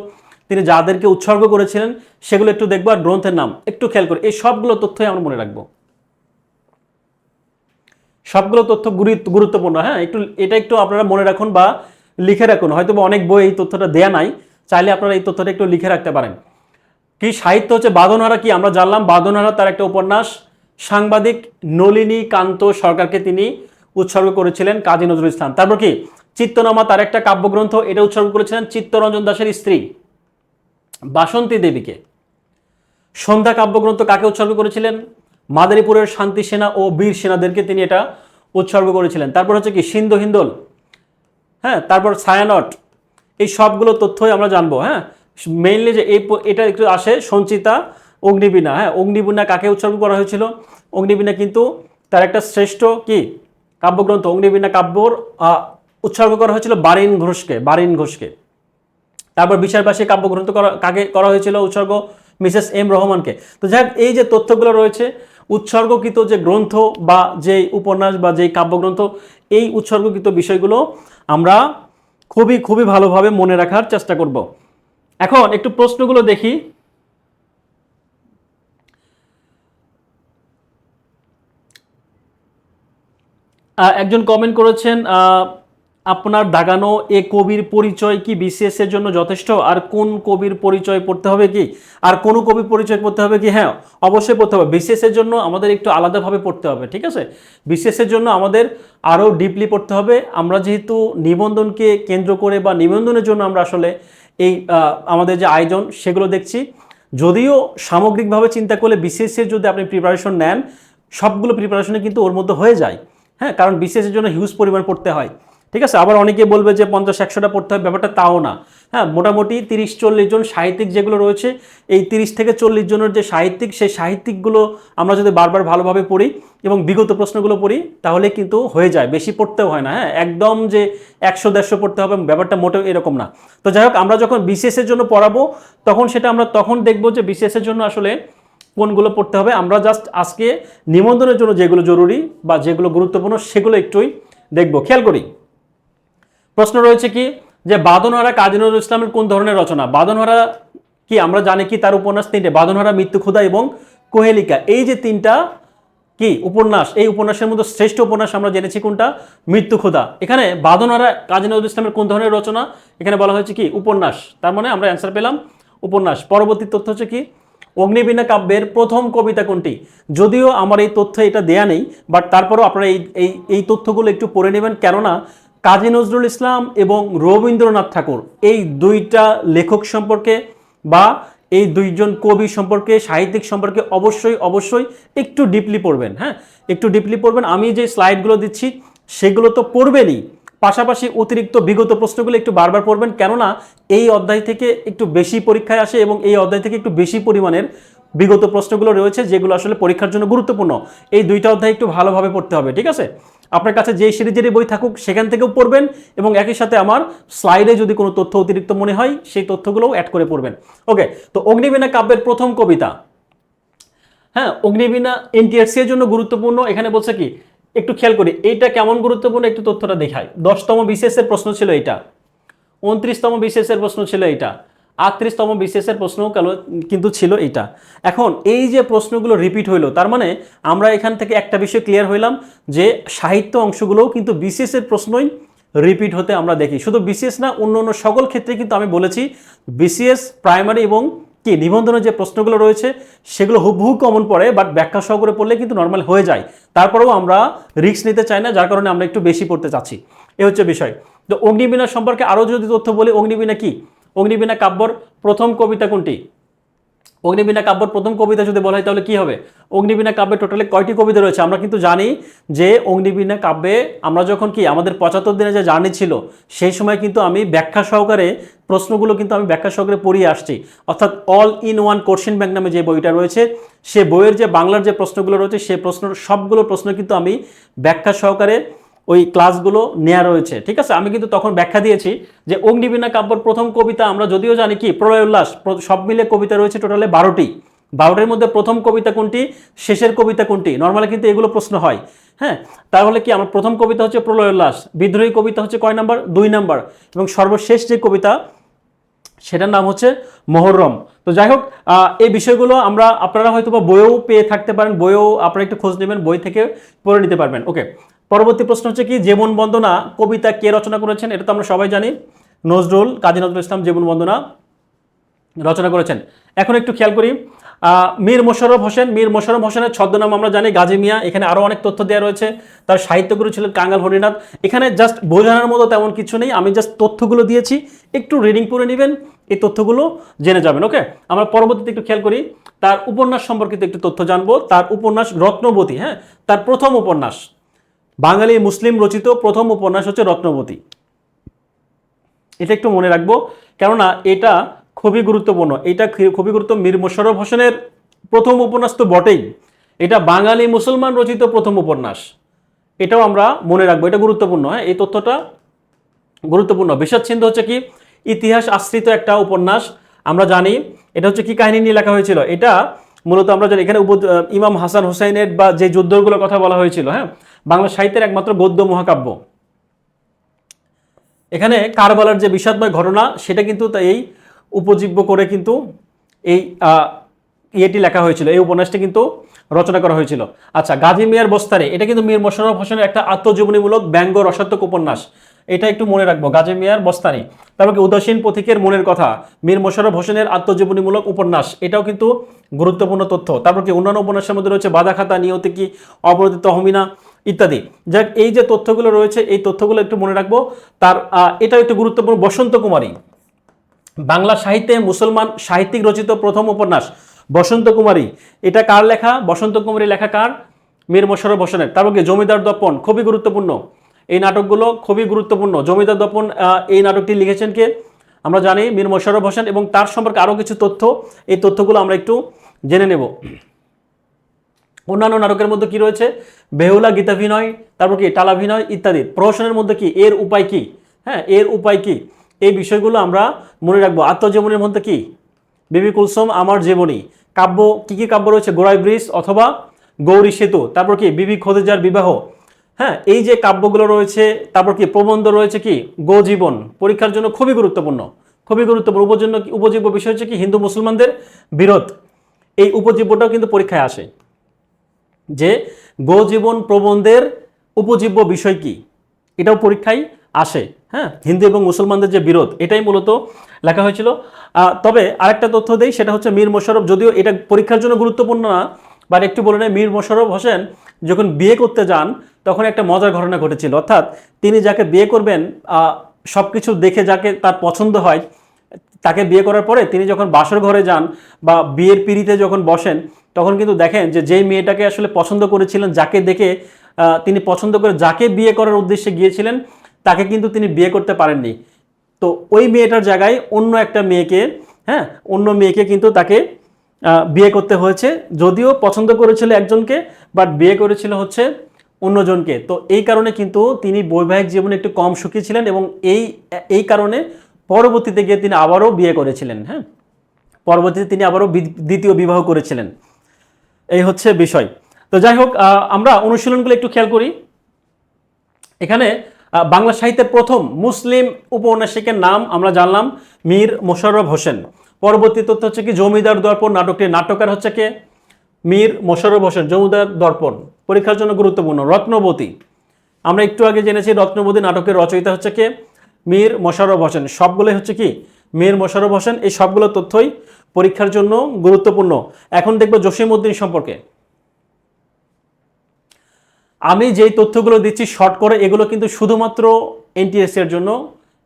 তিনি যাদেরকে উৎসর্গ করেছিলেন সেগুলো একটু দেখবো। আর গ্রন্থের নাম একটু খেয়াল করি, এই সবগুলো তথ্যই আমরা মনে রাখবো। সবগুলো তথ্য গুরুত্বপূর্ণ, হ্যাঁ, এটা একটু আপনারা মনে রাখুন বা লিখে রাখুন। হয়তো অনেক বই এই তথ্যটা দেয়া নাই, চাইলে আপনারা এই তথ্যটা একটু লিখে রাখতে পারেন। কি সাহিত্য হচ্ছে বাঁধনহারা, কি আমরা জানলাম বাঁধনহারা তার একটা উপন্যাস। সাংবাদিক নলিনী কান্ত সরকারকে তিনি উৎসর্গ করেছিলেন কাজী নজরুল ইসলাম। তারপর কি চিত্তনামা তার একটা কাব্যগ্রন্থ, এটা উৎসর্গ করেছিলেন চিত্তরঞ্জন দাশের স্ত্রী বাসন্তী দেবীকে। সন্ধ্যা কাব্যগ্রন্থ কাকে উৎসর্গ করেছিলেন? মাদারীপুরের শান্তি সেনা ও বীর সেনাদেরকে তিনি এটা উৎসর্গ করেছিলেন। তারপর হচ্ছে কি সিন্ধু হিন্দোল, হ্যাঁ, তারপর ছায়ানট, এই সবগুলো তথ্যই আমরা জানবো। হ্যাঁ, মেইনলি যে এটা একটু আসে সঞ্চিতা অগ্নিবীণা। হ্যাঁ, অগ্নিবীণা কাকে উৎসর্গ করা হয়েছিল? অগ্নিবীণা কিন্তু তার একটা শ্রেষ্ঠ কি কাব্যগ্রন্থ, অগ্নিবীণা কাব্যর উৎসর্গ করা হয়েছিল বারিন ঘোষকে। তারপর বিচারবাসী কাব্যগ্রন্থ কাকে করা হয়েছিল উৎসর্গ? মিসেস এম রহমানকে। তো যাই হোক, এই যে তথ্যগুলো রয়েছে উৎসর্গকৃত যে গ্রন্থ বা যেই উপন্যাস বা যেই কাব্যগ্রন্থ, এই উৎসর্গকৃত বিষয়গুলো আমরা খুবই খুবই ভালোভাবে মনে রাখার চেষ্টা করব। এখন একটু প্রশ্নগুলো দেখি। একজন কমেন্ট করেছেন আপনার দাগানো এ কবির পরিচয় কি বিসিএস এর জন্য যথেষ্ট? আর কোন কবির পরিচয় পড়তে হবে কি? আর কোন কবির পরিচয় পড়তে হবে কি? হ্যাঁ, অবশ্যই পড়তে হবে। বিসিএস এর জন্য আমাদের একটু আলাদাভাবে পড়তে হবে, ঠিক আছে? বিসিএস এর জন্য আমাদের আরও ডিপলি পড়তে হবে। আমরা যেহেতু নিবন্ধনকে কেন্দ্র করে বা নিবন্ধনের জন্য আমরা আসলে এই আমাদের যে আয়োজন সেগুলো দেখছি, যদিও সামগ্রিকভাবে চিন্তা করলে বিসিএস এর যদি আপনি প্রিপারেশন নেন, সবগুলো প্রিপারেশনে কিন্তু ওর মধ্যে হয়ে যায়। হ্যাঁ, কারণ বিসিএস এর জন্য হিউজ পরিমাণ পড়তে হয়, ঠিক আছে? আবার অনেকে বলবে যে 50-100টা পড়তে হবে, ব্যাপারটা তাও না। হ্যাঁ, মোটামুটি 30-40 জন সাহিত্যিক যেগুলো রয়েছে, এই 30 থেকে 40 জনের যে সাহিত্যিক, সেই সাহিত্যিকগুলো আমরা যদি বারবার ভালোভাবে পড়ি এবং বিগত প্রশ্নগুলো পড়ি, তাহলে কিন্তু হয়ে যায়, বেশি পড়তেও হয় না। হ্যাঁ, একদম যে 100-150 পড়তে হবে ব্যাপারটা মোটেও এরকম না। তো যাই হোক, আমরা যখন বিসিএস এর জন্য পড়াবো তখন সেটা আমরা তখন দেখবো যে বিসিএস এর জন্য আসলে কোনগুলো পড়তে হবে। আমরা জাস্ট আজকে নিবন্ধনের জন্য যেগুলো জরুরি বা যেগুলো গুরুত্বপূর্ণ সেগুলো একটুই দেখবো। খেয়াল করি, প্রশ্ন রয়েছে কি যে বাঁধনহারা কাজী নজরুল ইসলামের কোন ধরনের রচনা? বাঁধনহারা কি আমরা জানি কি তার উপন্যাস 3টে, বাঁধনহারা, মৃত্যুক্ষুধা এবং কোহেলিকা। এই যে 3টা কি উপন্যাস, এই উপন্যাসের মধ্যে শ্রেষ্ঠ উপন্যাস আমরা জেনেছি কোনটা? মৃত্যুক্ষুধা। এখানে বাঁধনহারা কাজী নজরুল ইসলামের কোন ধরনের রচনা? এখানে বলা হয়েছে কি উপন্যাস, তার মানে আমরা অ্যান্সার পেলাম উপন্যাস। পরবর্তী তথ্য হচ্ছে কি অগ্নিবীণা কাব্যের প্রথম কবিতা কোনটি? যদিও আমার এই তথ্য এটা দেয়া নেই, বাট তারপরেও আপনারা এই তথ্যগুলো একটু পড়ে নেবেন, কেননা কাজী নজরুল ইসলাম এবং রবীন্দ্রনাথ ঠাকুর এই দুইটা লেখক সম্পর্কে বা এই দুইজন কবি সম্পর্কে, সাহিত্যিক সম্পর্কে অবশ্যই একটু ডিপলি পড়বেন। হ্যাঁ, একটু ডিপলি পড়বেন। আমি যে স্লাইডগুলো দিচ্ছি সেগুলো তো পড়বেনই, পাশাপাশি অতিরিক্ত বিগত প্রশ্নগুলো একটু বারবার পড়বেন, কেননা এই অধ্যায় থেকে একটু বেশি পরীক্ষায় আসে এবং এই অধ্যায় থেকে একটু বেশি পরিমাণের বিগত প্রশ্নগুলো রয়েছে যেগুলো আসলে পরীক্ষার জন্য গুরুত্বপূর্ণ। এই দুইটা অধ্যায় একটু ভালোভাবে পড়তে হবে, ঠিক আছে? আপনার কাছে যে সিরিজেরই বই থাকুক সেখান থেকেও পড়বেন এবং একই সাথে আমার স্লাইডে যদি কোনো তথ্য অতিরিক্ত মনে হয় সেই তথ্যগুলোও অ্যাড করে পড়বেন। ওকে, তো অগ্নিবীণা কাব্যের প্রথম কবিতা, হ্যাঁ, অগ্নিবীণা এনটিআরসি এর জন্য গুরুত্বপূর্ণ। এখানে বলছে কি একটু খেয়াল করি, এইটা কেমন গুরুত্বপূর্ণ একটু তথ্যটা দেখায়। 10তম বিসিএস এর প্রশ্ন ছিল এটা, 29তম বিসিএস এর প্রশ্ন ছিল এইটা, 38তম বিসিএস এর প্রশ্ন কিন্তু ছিল এইটা। এখন এই যে প্রশ্নগুলো রিপিট হইলো, তার মানে আমরা এখান থেকে একটা বিষয় ক্লিয়ার হইলাম যে সাহিত্য অংশগুলোও কিন্তু বিসিএস এর প্রশ্নই রিপিট হতে আমরা দেখি। শুধু বিসিএস না, অন্য সকল ক্ষেত্রে কিন্তু আমি বলেছি বিসিএস প্রাইমারি এবং কি নিবন্ধনের যে প্রশ্নগুলো রয়েছে সেগুলো হুবহু কমন পড়ে, বাট ব্যাখ্যা সহকারে পড়লে কিন্তু নর্মাল হয়ে যায়। তারপরেও আমরা রিস্ক নিতে চাই না, যার কারণে আমরা একটু বেশি পড়তে চাচ্ছি। এ হচ্ছে বিষয়। তো অগ্নিবীণা সম্পর্কে আরও যদি তথ্য বলি, অগ্নিবীণা কি? অগ্নিবীণা কাব্যর প্রথম কবিতা কোনটি? অগ্নিবীণা কাব্যর প্রথম কবিতা যদি বলা হয় তাহলে কি হবে? অগ্নিবীণা কাব্যে টোটালি কয়টি কবিতা রয়েছে? আমরা কিন্তু জানি যে অগ্নিবীণা কাব্যে আমরা যখন কি আমাদের 75 দিনে যে জার্নি ছিল সেই সময় কিন্তু আমি ব্যাখ্যা সহকারে প্রশ্নগুলো কিন্তু আমি ব্যাখ্যা সহকারে পড়িয়ে আসছি। অর্থাৎ all in one question bank নামে যে বইটা রয়েছে, সে বইয়ের যে বাংলার যে প্রশ্নগুলো রয়েছে সেই সবগুলো প্রশ্ন কিন্তু আমি ব্যাখ্যা সহকারে ওই ক্লাসগুলো নেওয়া রয়েছে, ঠিক আছে? আমি কিন্তু তখন ব্যাখ্যা দিয়েছি যে অগ্নিবীণা কাব্যর প্রথম কবিতা আমরা যদিও জানি কি প্রলয় উল্লাস, সব মিলে কবিতা রয়েছে টোটালে 12টি। 12টির মধ্যে প্রথম কবিতা কোনটি, শেষের কবিতা কোনটি? নর্মালি কিন্তু এগুলো প্রশ্ন হয়। হ্যাঁ, তাহলে কি আমার প্রথম কবিতা হচ্ছে প্রলয় উল্লাস, বিদ্রোহী কবিতা হচ্ছে কয় নাম্বার? 2 নাম্বার, এবং সর্বশেষ যে কবিতা সেটার নাম হচ্ছে মহরম। তো যাই হোক, এই বিষয়গুলো আপনারা হয়তো বা বইয়েও পেয়ে থাকতে পারেন, বইয়েও আপনারা একটু খোঁজ নেবেন, বই থেকে পড়ে নিতে পারবেন। ওকে, পরবর্তী প্রশ্ন হচ্ছে কি জীবন বন্দনা কবিতা কে রচনা করেছেন? এটা তো আমরা সবাই জানি, কাজী নজরুল ইসলাম জীবন বন্দনা রচনা করেছেন। এখন একটু খেয়াল করি, মীর মোশাররফ হোসেনের ছদ্মনাম আমরা জানি গাজী মিয়া। এখানে আরও অনেক তথ্য দেওয়া রয়েছে। তার সাহিত্যগুরু ছিলেন কাঙ্গাল হরিনাথ। এখানে জাস্ট বোঝানোর মতো তেমন কিছু নেই, আমি জাস্ট তথ্যগুলো দিয়েছি, একটু রিডিং করে নেবেন, এই তথ্যগুলো জেনে যাবেন। ওকে, আমরা পরবর্তীতে একটু খেয়াল করি, তার উপন্যাস সম্পর্কিত একটু তথ্য জানবো। তার উপন্যাস রত্নবতী। হ্যাঁ, তার প্রথম উপন্যাস, বাঙালি মুসলিম রচিত প্রথম উপন্যাস হচ্ছে রত্নবতী। এটা একটু মনে রাখবো, কেননা এটা খুবই গুরুত্বপূর্ণ। এটা খুবই গুরুত্বপূর্ণ। মীর মোশাররফ হোসেনের প্রথম উপন্যাস তো বটেই, এটা বাঙালি মুসলমান রচিত প্রথম উপন্যাস, এটাও আমরা মনে রাখবো, এটা গুরুত্বপূর্ণ। হ্যাঁ, এই তথ্যটা গুরুত্বপূর্ণ। বিষাদ সিন্ধু হচ্ছে কি ইতিহাস আশ্রিত একটা উপন্যাস। আমরা জানি এটা হচ্ছে কি কাহিনী নিয়ে লেখা হয়েছিল। এটা মূলত আমরা জানি এখানে ইমাম হাসান হুসাইনের বা যে যুদ্ধগুলোর কথা বলা হয়েছিল। হ্যাঁ, বাংলা সাহিত্যের একমাত্র গদ্য মহাকাব্য। এখানে কারবালার যে বিষাদময় ঘটনা সেটা কিন্তু এই উপজীব্য করে কিন্তু এই ইয়েটি লেখা হয়েছিল, এই উপন্যাসটি কিন্তু রচনা করা হয়েছিল। আচ্ছা, গাজী মিয়ার বস্তারে, এটা কিন্তু মীর মোশাররফ হোসেনের একটা আত্মজীবনীমূলক ব্যঙ্গ রসাত্মক উপন্যাস। এটা একটু মনে রাখবো, গাজী মিয়ার বস্তানি। তারপর কি উদাসীন পথিকের মনের কথা, মীর মোশাররফ হোসেনের আত্মজীবনীমূলক উপন্যাস, এটাও কিন্তু গুরুত্বপূর্ণ তথ্য। তারপর কি অন্যান্য উপন্যাসের মধ্যে রয়েছে বাঁধা খাতা, নিয়তি কি, অপরাজিত তহমিনা ইত্যাদি। যাক, এই যে তথ্যগুলো রয়েছে এই তথ্যগুলো একটু মনে রাখবো। তার এটাও একটু গুরুত্বপূর্ণ, বসন্ত কুমারী, বাংলা সাহিত্যে মুসলমান সাহিত্যিক রচিত প্রথম উপন্যাস বসন্ত কুমারী। এটা কার লেখা? বসন্ত কুমারী লেখা কার? মীর মোশাররফ হোসেনের। তারপর কি জমিদার দর্পণ, খুবই গুরুত্বপূর্ণ, এই নাটকগুলো খুবই গুরুত্বপূর্ণ। জমিদার দর্পণ এই নাটকটি লিখেছেন কে? আমরা জানি মীর মোশাররফ হোসেন। এবং তার সম্পর্কে আরও কিছু তথ্য, এই তথ্যগুলো আমরা একটু জেনে নেব। অন্যান্য নাটকের মধ্যে কি রয়েছে? বেহুলা, গীতাভিনয়, তারপর কি টালাভিনয় ইত্যাদি। প্রহসনের মধ্যে কি এর উপায় কি, হ্যাঁ এর উপায় কি, এই বিষয়গুলো আমরা মনে রাখবো। আত্মজীবনীর মধ্যে কি বিবি কুলসুম আমার জীবনী। কাব্য কি কি কাব্য রয়েছে? গোড়াই ব্রিজ অথবা গৌরী সেতু। তারপর কি বিবি খদিজার বিবাহ। হ্যাঁ, এই যে কাব্যগুলো রয়েছে। তারপর কি প্রবন্ধ রয়েছে কি গো জীবন, পরীক্ষার জন্য খুবই গুরুত্বপূর্ণ, খুবই গুরুত্বপূর্ণ। উপজীব্য বিষয় হচ্ছে কি হিন্দু মুসলমানদের বিরোধ। এই উপজীব্যটাও কিন্তু পরীক্ষায় আসে, যে গো জীবন প্রবন্ধের উপজীব্য বিষয় কি, এটাও পরীক্ষায় আসে। হ্যাঁ, হিন্দু এবং মুসলমানদের যে বিরোধ, এটাই মূলত লেখা হয়েছিল। তবে আরেকটা তথ্য দেই, সেটা হচ্ছে মীর মোশাররফ, যদিও এটা পরীক্ষার জন্য গুরুত্বপূর্ণ না, বাট একটু বলে নেয়, মীর মোশাররফ হোসেন যখন বিয়ে করতে যান তখন একটা মজার ঘটনা ঘটেছিল। অর্থাৎ তিনি যাকে বিয়ে করবেন সব কিছু দেখে যাকে তার পছন্দ হয়, তাকে বিয়ে করার পরে তিনি যখন বাসর ঘরে যান বা বিয়ের পিঁড়িতে যখন বসেন, তখন কিন্তু দেখেন যে যেই মেয়েটাকে আসলে পছন্দ করেছিলেন, যাকে দেখে তিনি পছন্দ করে যাকে বিয়ে করার উদ্দেশ্যে গিয়েছিলেন, তাকে কিন্তু তিনি বিয়ে করতে পারেননি। তো ওই মেয়েটার জায়গায় অন্য একটা মেয়েকে, হ্যাঁ অন্য মেয়েকে কিন্তু তাকে বিয়ে করতে হয়েছে। যদিও পছন্দ করেছিল একজনকে, বাট বিয়ে করেছিল হচ্ছে অন্যজনকে। তো এই কারণে কিন্তু তিনি বৈবাহিক জীবনে একটু কম সুখী ছিলেন, এবং এই কারণে পরবর্তীতে গিয়ে তিনি আবারও বিয়ে করেছিলেন। হ্যাঁ, পরবর্তীতে তিনি আবারও দ্বিতীয় বিবাহ করেছিলেন। এই হচ্ছে বিষয়। তো যাই হোক, আমরা অনুশীলনগুলো একটু খেয়াল করি। এখানে বাংলা সাহিত্যের প্রথম মুসলিম উপন্যাসিকের নাম আমরা জানলাম, মীর মোশাররফ হোসেন। পরবর্তী তথ্য হচ্ছে কি জমিদার দর্পণ নাটকটির নাট্যকার হচ্ছে কে? মীর মোশাররফ হোসেন। জমিদার দর্পণ পরীক্ষার জন্য গুরুত্বপূর্ণ। রত্নবতী, আমরা একটু আগে জেনেছি রত্নবতী নাটকের রচয়িতা হচ্ছে কে? মীর মোশাররফ হোসেন। সবগুলোই হচ্ছে কি মীর মোশাররফ হোসেন। এই সবগুলো তথ্যই পরীক্ষার জন্য গুরুত্বপূর্ণ। এখন দেখব জসিমউদ্দিন সম্পর্কে। আমি যেই তথ্যগুলো দিচ্ছি শর্ট করে, এগুলো কিন্তু শুধুমাত্র এনটিএসসি এর জন্য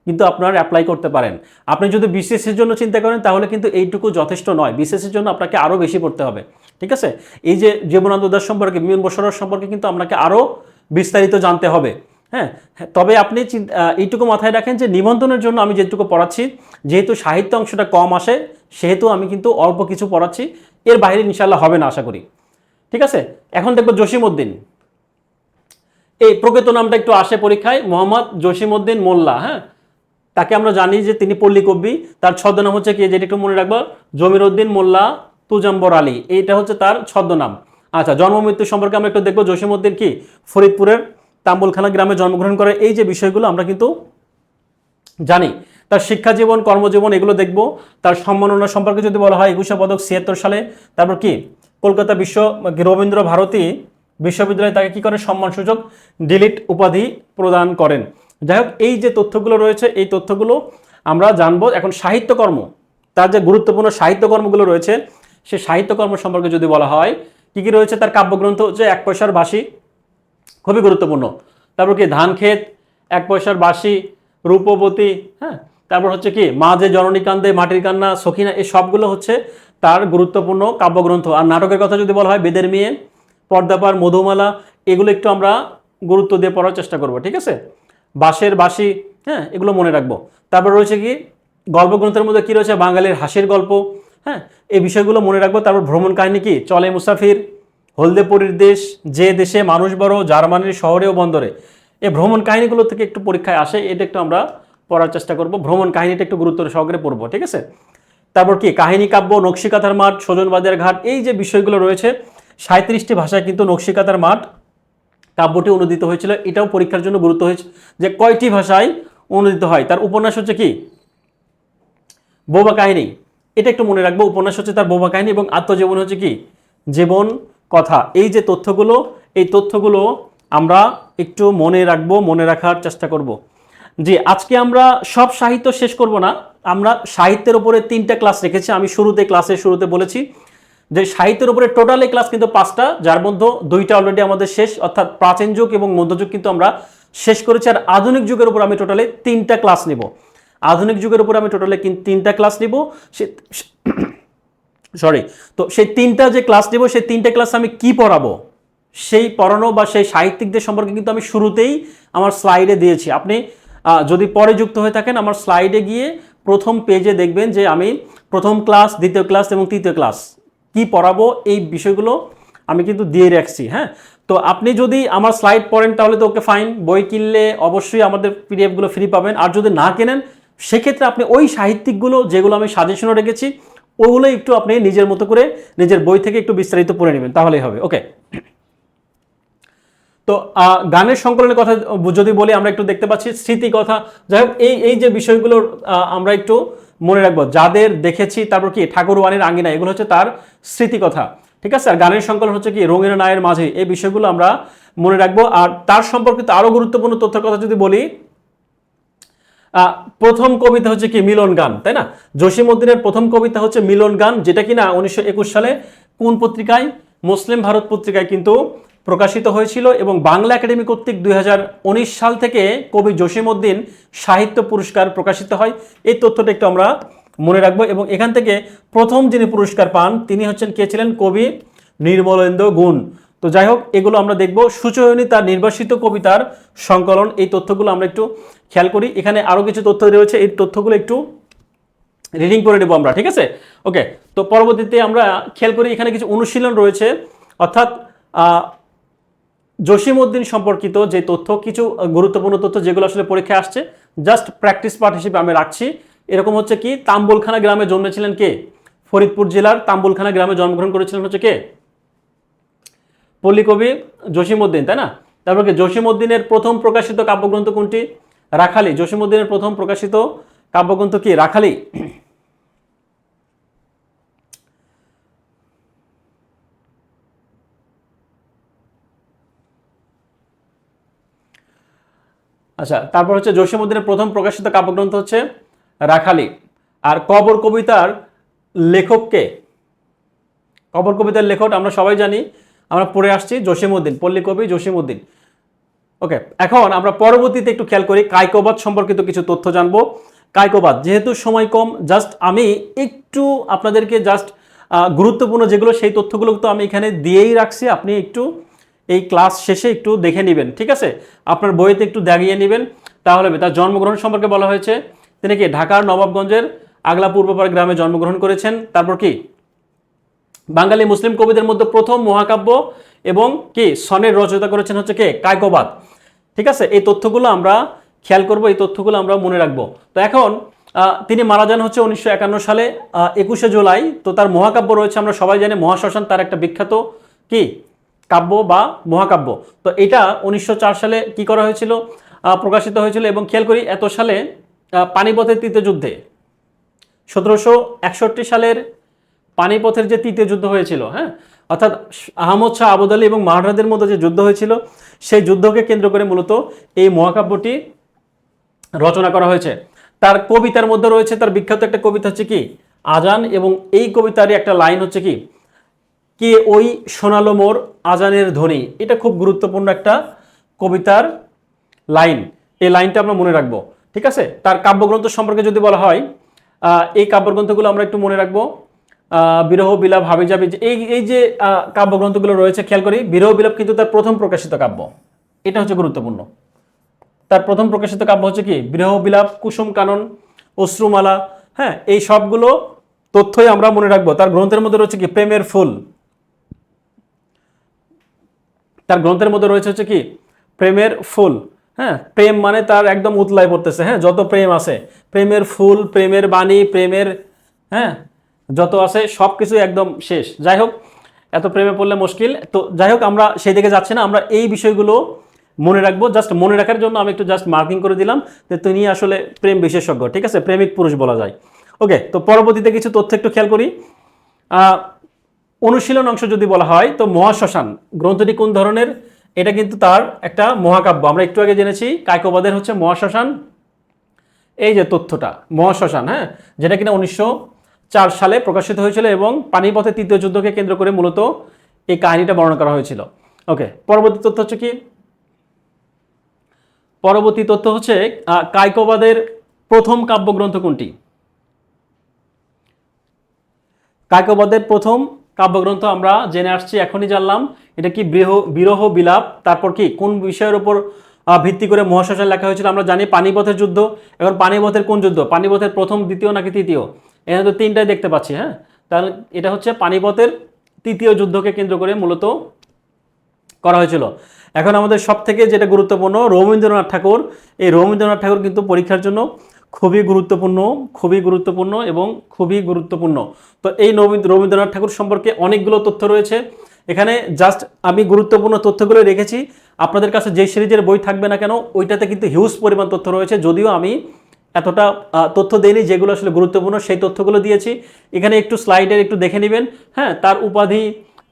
কিন্তু আপনারা অ্যাপ্লাই করতে পারেন। আপনি যদি বিসিএস এর জন্য চিন্তা করেন তাহলে কিন্তু এইটুকু যথেষ্ট নয়, বিসিএস এর জন্য আপনাকে আরও বেশি পড়তে হবে। ঠিক আছে, এই যে জীবনানন্দ দাশ সম্পর্কে, মীর মোশাররফ সম্পর্কে কিন্তু আপনাকে আরও বিস্তারিত জানতে হবে। হ্যাঁ, তবে আপনি এইটুকু মাথায় রাখেন যে নিবন্ধনের জন্য আমি যেটুকু পড়াচ্ছি, যেহেতু সাহিত্য অংশটা কম আসে, সেহেতু আমি কিন্তু অল্প কিছু পড়াচ্ছি, এর বাইরে ইনশাল্লাহ হবে না আশা করি। ঠিক আছে, এখন দেখবো জসিমউদ্দিন। এই প্রকৃত নামটা একটু আসে পরীক্ষায়, মোহাম্মদ জসিমউদ্দিন মোল্লা। হ্যাঁ, তাকে আমরা জানি যে তিনি পল্লী কবি। তার ছদ্মনাম হচ্ছে কি, যেটা একটু মনে রাখবো, জমিরউদ্দিন মোল্লা তুজাম্বর আলী, এইটা হচ্ছে তার ছদ্মনাম। আচ্ছা, জন্ম মৃত্যু সম্পর্কে আমরা একটু দেখবো। জসিমউদ্দিন কি ফরিদপুরের তাম্বুলখানা গ্রামে জন্মগ্রহণ করে। এই যে বিষয়গুলো আমরা কিন্তু জানি। তার শিক্ষা জীবন, কর্মজীবন, এগুলো দেখব। তার সম্মাননা সম্পর্কে যদি বলা হয়, 21শে পদক 76 সালে। তারপর কি কলকাতা রবীন্দ্র ভারতী বিশ্ববিদ্যালয়ে তাকে কি করে সম্মানসূচক ডিলিট উপাধি প্রদান করেন। যাই হোক, এই যে তথ্যগুলো রয়েছে এই তথ্যগুলো আমরা জানবো। এখন সাহিত্যকর্ম, তার যে গুরুত্বপূর্ণ সাহিত্যকর্মগুলো রয়েছে, সেই সাহিত্যকর্ম সম্পর্কে যদি বলা হয়, কি কি রয়েছে? তার কাব্যগ্রন্থ হচ্ছে 1 পয়সার বাঁশি, খুবই গুরুত্বপূর্ণ। তারপর কি ধানক্ষেত, 1 পয়সার বাঁশি, রূপবতী। হ্যাঁ, তারপর হচ্ছে কি মা যে জননী কান্দে, মাটির কান্না, সখিনা, এই সবগুলো হচ্ছে তার গুরুত্বপূর্ণ কাব্যগ্রন্থ। আর নাটকের কথা যদি বলা হয়, বেদের মেয়ে, পর্দাপার, মধুমালা, এগুলো একটু আমরা গুরুত্ব দিয়ে পড়ার চেষ্টা করব। ঠিক আছে, বাঁশের বাঁশি, হ্যাঁ এগুলো মনে রাখবো। তারপর রয়েছে কি গল্পগ্রন্থের মধ্যে কি রয়েছে? বাঙালির হাসির গল্প। হ্যাঁ, এই বিষয়গুলো মনে রাখবো। তারপর ভ্রমণ কাহিনী কি? চলে মুসাফির, হলদেপুরীর দেশ, যে দেশে মানুষ বড়, জার্মানির শহরে ও বন্দরে। এই ভ্রমণ কাহিনীগুলো থেকে একটু পরীক্ষায় আসে, এটা একটু আমরা পড়ার চেষ্টা করব। ভ্রমণ কাহিনীটা একটু গুরুত্ব সহকারে পড়বো। ঠিক আছে, তারপর কি কাহিনী কাব্য, নকশিকাঁথার মাঠ, সজনবাজার ঘাট, এই যে বিষয়গুলো রয়েছে। 37টি ভাষায় কিন্তু নকশিকাঁথার মাঠ কাব্যটি অনুদিত হয়েছিল। এটাও পরীক্ষার জন্য গুরুত্ব হয়েছে যে কয়টি ভাষায় অনুদিত হয়। তার উপন্যাস হচ্ছে কি বোবা কাহিনী, এটা একটু মনে রাখবো। উপন্যাস হচ্ছে তার বোবা কাহিনী, এবং আত্মজীবন হচ্ছে কি জীবন কথা। এই যে তথ্যগুলো, এই তথ্যগুলো আমরা একটু মনে রাখবো, মনে রাখার চেষ্টা করব। জি, আজকে আমরা সব সাহিত্য শেষ করব না, আমরা সাহিত্যের উপরে 3টা ক্লাস রেখেছি। আমি ক্লাসের শুরুতে বলেছি যে সাহিত্যের উপরে টোটালি ক্লাস কিন্তু 5টা, যার মধ্যে 2টা অলরেডি আমাদের শেষ, অর্থাৎ প্রাচীন যুগ এবং মধ্যযুগ কিন্তু আমরা শেষ করেছি। আর আধুনিক যুগের উপর আমি টোটালি 3টা ক্লাস নিব। আধুনিক যুগের উপর আমি টোটালি 3টা ক্লাস নিব। সরি, তো সেই 3টা যে ক্লাস নিব, সেই 3টা ক্লাস আমি কি পড়াবো, সেই পড়ানো বা সেই সাহিত্যিকদের সম্পর্কে কিন্তু আমি শুরুতেই আমার স্লাইডে দিয়েছি। আপনি যদি পরে যুক্ত হয়ে থাকেন, আমার স্লাইডে গিয়ে প্রথম পেজে দেখবেন যে আমি প্রথম ক্লাস, দ্বিতীয় ক্লাস এবং তৃতীয় ক্লাস কি পড়াবো, এই বিষয়গুলো আমি কিন্তু দিয়ে রাখছি। হ্যাঁ, তো আপনি যদি আমার স্লাইড পড়েন তাহলে তো ওকে ফাইন, বই কিনলে অবশ্যই আমাদের পিডিএফগুলো ফ্রি পাবেন। আর যদি না কেনেন, সেক্ষেত্রে আপনি ওই সাহিত্যিকগুলো যেগুলো আমি সাজেশনও রেখেছি ওগুলো একটু আপনি নিজের মতো করে নিজের বই থেকে একটু বিস্তারিত পড়ে নেবেন, তাহলেই হবে। ওকে, তো গানের সংকলনের কথা যদি বলি, আমরা একটু দেখতে পাচ্ছি স্মৃতি কথা। যাই হোক, এই যে বিষয়গুলো আমরা একটু মনে রাখবো, যাদের দেখেছি, তারপর কি ঠাকুরওয়ানির আঙ্গিনা, এগুলো হচ্ছে তার স্মৃতি কথা। ঠিক আছে, আর গানের সংকলন হচ্ছে কি রঙিন নায়ের মাঝে, এই বিষয়গুলো আমরা মনে রাখবো। আর তার সম্পর্কিত আরো গুরুত্বপূর্ণ তথ্যের কথা যদি বলি, প্রথম কবিতা হচ্ছে কি মিলন গান, তাই না? জসিমউদ্দিনের প্রথম কবিতা হচ্ছে মিলন গান, যেটা কিনা 1921 সালে কোন পত্রিকায়? মুসলিম ভারত পত্রিকায় কিন্তু প্রকাশিত হয়েছিল। এবং বাংলা একাডেমি কর্তৃক 2019 সাল থেকে কবি জসিমউদ্দিন সাহিত্য পুরস্কার প্রকাশিত হয়। এই তথ্যটা একটু আমরা মনে রাখবো। এবং এখান থেকে প্রথম যিনি পুরস্কার পান তিনি হচ্ছেন কে ছিলেন? কবি নির্মলেন্দু গুণ। তো যাই হোক, এগুলো আমরা দেখব। সুচয়নী তার নির্বাসিত কবিতার সংকলন, এই তথ্যগুলো আমরা একটু খেয়াল করি। এখানে আরো কিছু তথ্য রয়েছে, এই তথ্যগুলো একটু রিডিং করে নেব আমরা। ঠিক আছে, ওকে। তো পরবর্তীতে আমরা খেয়াল করি, এখানে কিছু অনুশীলন রয়েছে, অর্থাৎ জসিমউদ্দিন সম্পর্কিত যে তথ্য, কিছু গুরুত্বপূর্ণ তথ্য যেগুলো আসলে পরীক্ষায় আসছে, জাস্ট প্র্যাকটিস পার্ট হিসেবে আমি রাখছি। এরকম হচ্ছে কি, তাম্বুলখানা গ্রামে জন্মেছিলেন কে? ফরিদপুর জেলার তাম্বুলখানা গ্রামে জন্মগ্রহণ করেছিলেন হচ্ছে কে? পল্লী কবি জসিমউদ্দিন, তাই না? তারপর কি, জসিমউদ্দিনের প্রথম প্রকাশিত কাব্যগ্রন্থ কোনটি? রাখালি। জসিমউদ্দিনের প্রথম প্রকাশিত কাব্যগ্রন্থ কি? রাখালি। আচ্ছা, তারপর হচ্ছে জসিমউদ্দিনের প্রথম প্রকাশিত কাব্যগ্রন্থ হচ্ছে রাখালি। আর কবর কবিতার লেখককে? কবর কবিতার লেখক আমরা সবাই জানি, আমরা পড়ে আসছি, জসিমউদ্দিন, পল্লী কবি জসিমউদ্দিন। ওকে, এখন আমরা পরবর্তীতে একটু খেয়াল করি, কায়কবাদ সম্পর্কিত কিছু তথ্য জানবো। কায়কবাদ, যেহেতু সময় কম, জাস্ট আমি একটু আপনাদেরকে জাস্ট গুরুত্বপূর্ণ যেগুলো সেই তথ্যগুলো তো আমি এখানে দিয়েই রাখছি, আপনি একটু এই ক্লাস শেষে একটু দেখে নেবেন। ঠিক আছে, আপনার বইতে একটু দাগিয়ে নেবেন, তাহলে তার জন্মগ্রহণ সম্পর্কে বলা হয়েছে, তিনি কি ঢাকার নবাবগঞ্জের আগলা পূর্বপাড় গ্রামে জন্মগ্রহণ করেছেন। তারপর কি, বাঙালি মুসলিম কবিদের মধ্যে প্রথম মহাকাব্য এবং কি সনের রচয়িতা করেছেন হচ্ছে কে? কায়কবাদ। ঠিক আছে, এই তথ্যগুলো আমরা খেয়াল করব, এই তথ্যগুলো আমরা মনে রাখবো। তো এখন তিনি মারা যান হচ্ছে 1951 সালে 21শে জুলাই। তো তার মহাকাব্য রয়েছে, আমরা সবাই জানি মহাশ্মশান তার একটা বিখ্যাত কি কাব্য বা মহাকাব্য। তো এটা 1904 সালে কি করা হয়েছিল? প্রকাশিত হয়েছিল। এবং খেয়াল করি, এত সালে পানিপথের তৃতীয় যুদ্ধে 1761 সালের পানিপথের যে তৃতীয় যুদ্ধ হয়েছিল, হ্যাঁ, অর্থাৎ আহমদ শাহ আবদালী এবং মারাঠাদের মধ্যে যে যুদ্ধ হয়েছিল, সেই যুদ্ধকে কেন্দ্র করে মূলত এই মহাকাব্যটি রচনা করা হয়েছে। তার কবিতার মধ্যে রয়েছে তার বিখ্যাত একটা কবিতা হচ্ছে কি আজান, এবং এই কবিতারই একটা লাইন হচ্ছে কি, কে ওই শোনালো মোর আজানের ধ্বনি। এটা খুব গুরুত্বপূর্ণ একটা কবিতার লাইন, এই লাইনটা আমরা মনে রাখবো। ঠিক আছে, তার কাব্যগ্রন্থ সম্পর্কে যদি বলা হয়, এই কাব্যগ্রন্থগুলো আমরা একটু মনে রাখবো। বিরহ বিলাপ, হাবি যাবি, এই যে কাব্যগ্রন্থগুলো রয়েছে, খেয়াল করি, বিরহ বিলাপ কিন্তু তার প্রথম প্রকাশিত কাব্য, এটা হচ্ছে গুরুত্বপূর্ণ। তার প্রথম প্রকাশিত কাব্য হচ্ছে কি বিরহ বিলাপ, কুসুম কানন, অশ্রুমালা। হ্যাঁ, এই সবগুলো তথ্যই আমরা মনে রাখবো। তার গ্রন্থের মধ্যে রয়েছে কি প্রেমের ফুল, তার গ্রন্থের মধ্যে রয়েছে হচ্ছে কি প্রেমের ফুল। হ্যাঁ, প্রেম মানে তার একদম উতলায় পড়তেছে, হ্যাঁ, যত প্রেম আছে, প্রেমের ফুল, প্রেমের বাণী, প্রেমের, হ্যাঁ, যত আছে সব কিছু একদম শেষ। যাই হোক, এত প্রেমে পড়লে মুশকিল। তো যাই হোক, আমরা সেই দিকে যাচ্ছি না, আমরা এই বিষয়গুলো মনে রাখবো। জাস্ট মনে রাখার জন্য আমি একটু জাস্ট মার্কিং করে দিলাম যে তিনি আসলে প্রেম বিশেষজ্ঞ। ঠিক আছে, প্রেমিক পুরুষ বলা যায়। ওকে, তো পরবর্তীতে কিছু তথ্য একটু খেয়াল করি। অনুশীলন অংশ যদি বলা হয়, তো মহাশ্মশান গ্রন্থটি কোন ধরনের? এটা কিন্তু তার একটা মহাকাব্য। আমরা একটু আগে জেনেছি কায়কবাদের হচ্ছে মহাশ্মশান এই যে তথ্যটা মহাশ্মশান, হ্যাঁ, যেটা কিনা 1904 সালে প্রকাশিত হয়েছিল এবং পানিপথের তৃতীয় যুদ্ধকে কেন্দ্র করে মূলত এই কাহিনীটা বর্ণনা করা হয়েছিল। ওকে, পরবর্তী তথ্য হচ্ছে কি, পরবর্তী তথ্য হচ্ছে কায়কোবাদের প্রথম কাব্যগ্রন্থ কোনটি? কায়কোবাদের প্রথম কাব্যগ্রন্থ আমরা জেনে আসছি, এখনই জানলাম এটা কি বিরহ বিলাপ। তারপর কি কোন বিষয়ের উপর ভিত্তি করে মহাশ্মশান লেখা হয়েছিল? আমরা জানি পানিপথের যুদ্ধ। এখন পানিপথের কোন যুদ্ধ? পানিপথের প্রথম, দ্বিতীয় নাকি তৃতীয়? এখানে তো তিনটাই দেখতে পাচ্ছি, হ্যাঁ, তাহলে এটা হচ্ছে পানিপথের তৃতীয় যুদ্ধকে কেন্দ্র করে মূলত করা হয়েছিল। এখন আমাদের সব থেকে যেটা গুরুত্বপূর্ণ, রবীন্দ্রনাথ ঠাকুর। এই রবীন্দ্রনাথ ঠাকুর কিন্তু পরীক্ষার জন্য খুবই গুরুত্বপূর্ণ এবং খুবই গুরুত্বপূর্ণ। তো এই রবীন্দ্রনাথ ঠাকুর সম্পর্কে অনেকগুলো তথ্য রয়েছে এখানে। জাস্ট আমি গুরুত্বপূর্ণ তথ্যগুলো রেখেছি। আপনাদের কাছে যে সিরিজের বই থাকবে না কেন ওইটাতে কিন্তু হিউজ পরিমাণ তথ্য রয়েছে, যদিও আমি এতটা তথ্য দেইনি, যেগুলো আসলে গুরুত্বপূর্ণ সেই তথ্যগুলো দিয়েছি। এখানে একটু স্লাইডের একটু দেখে নেবেন, হ্যাঁ, তার উপাধি,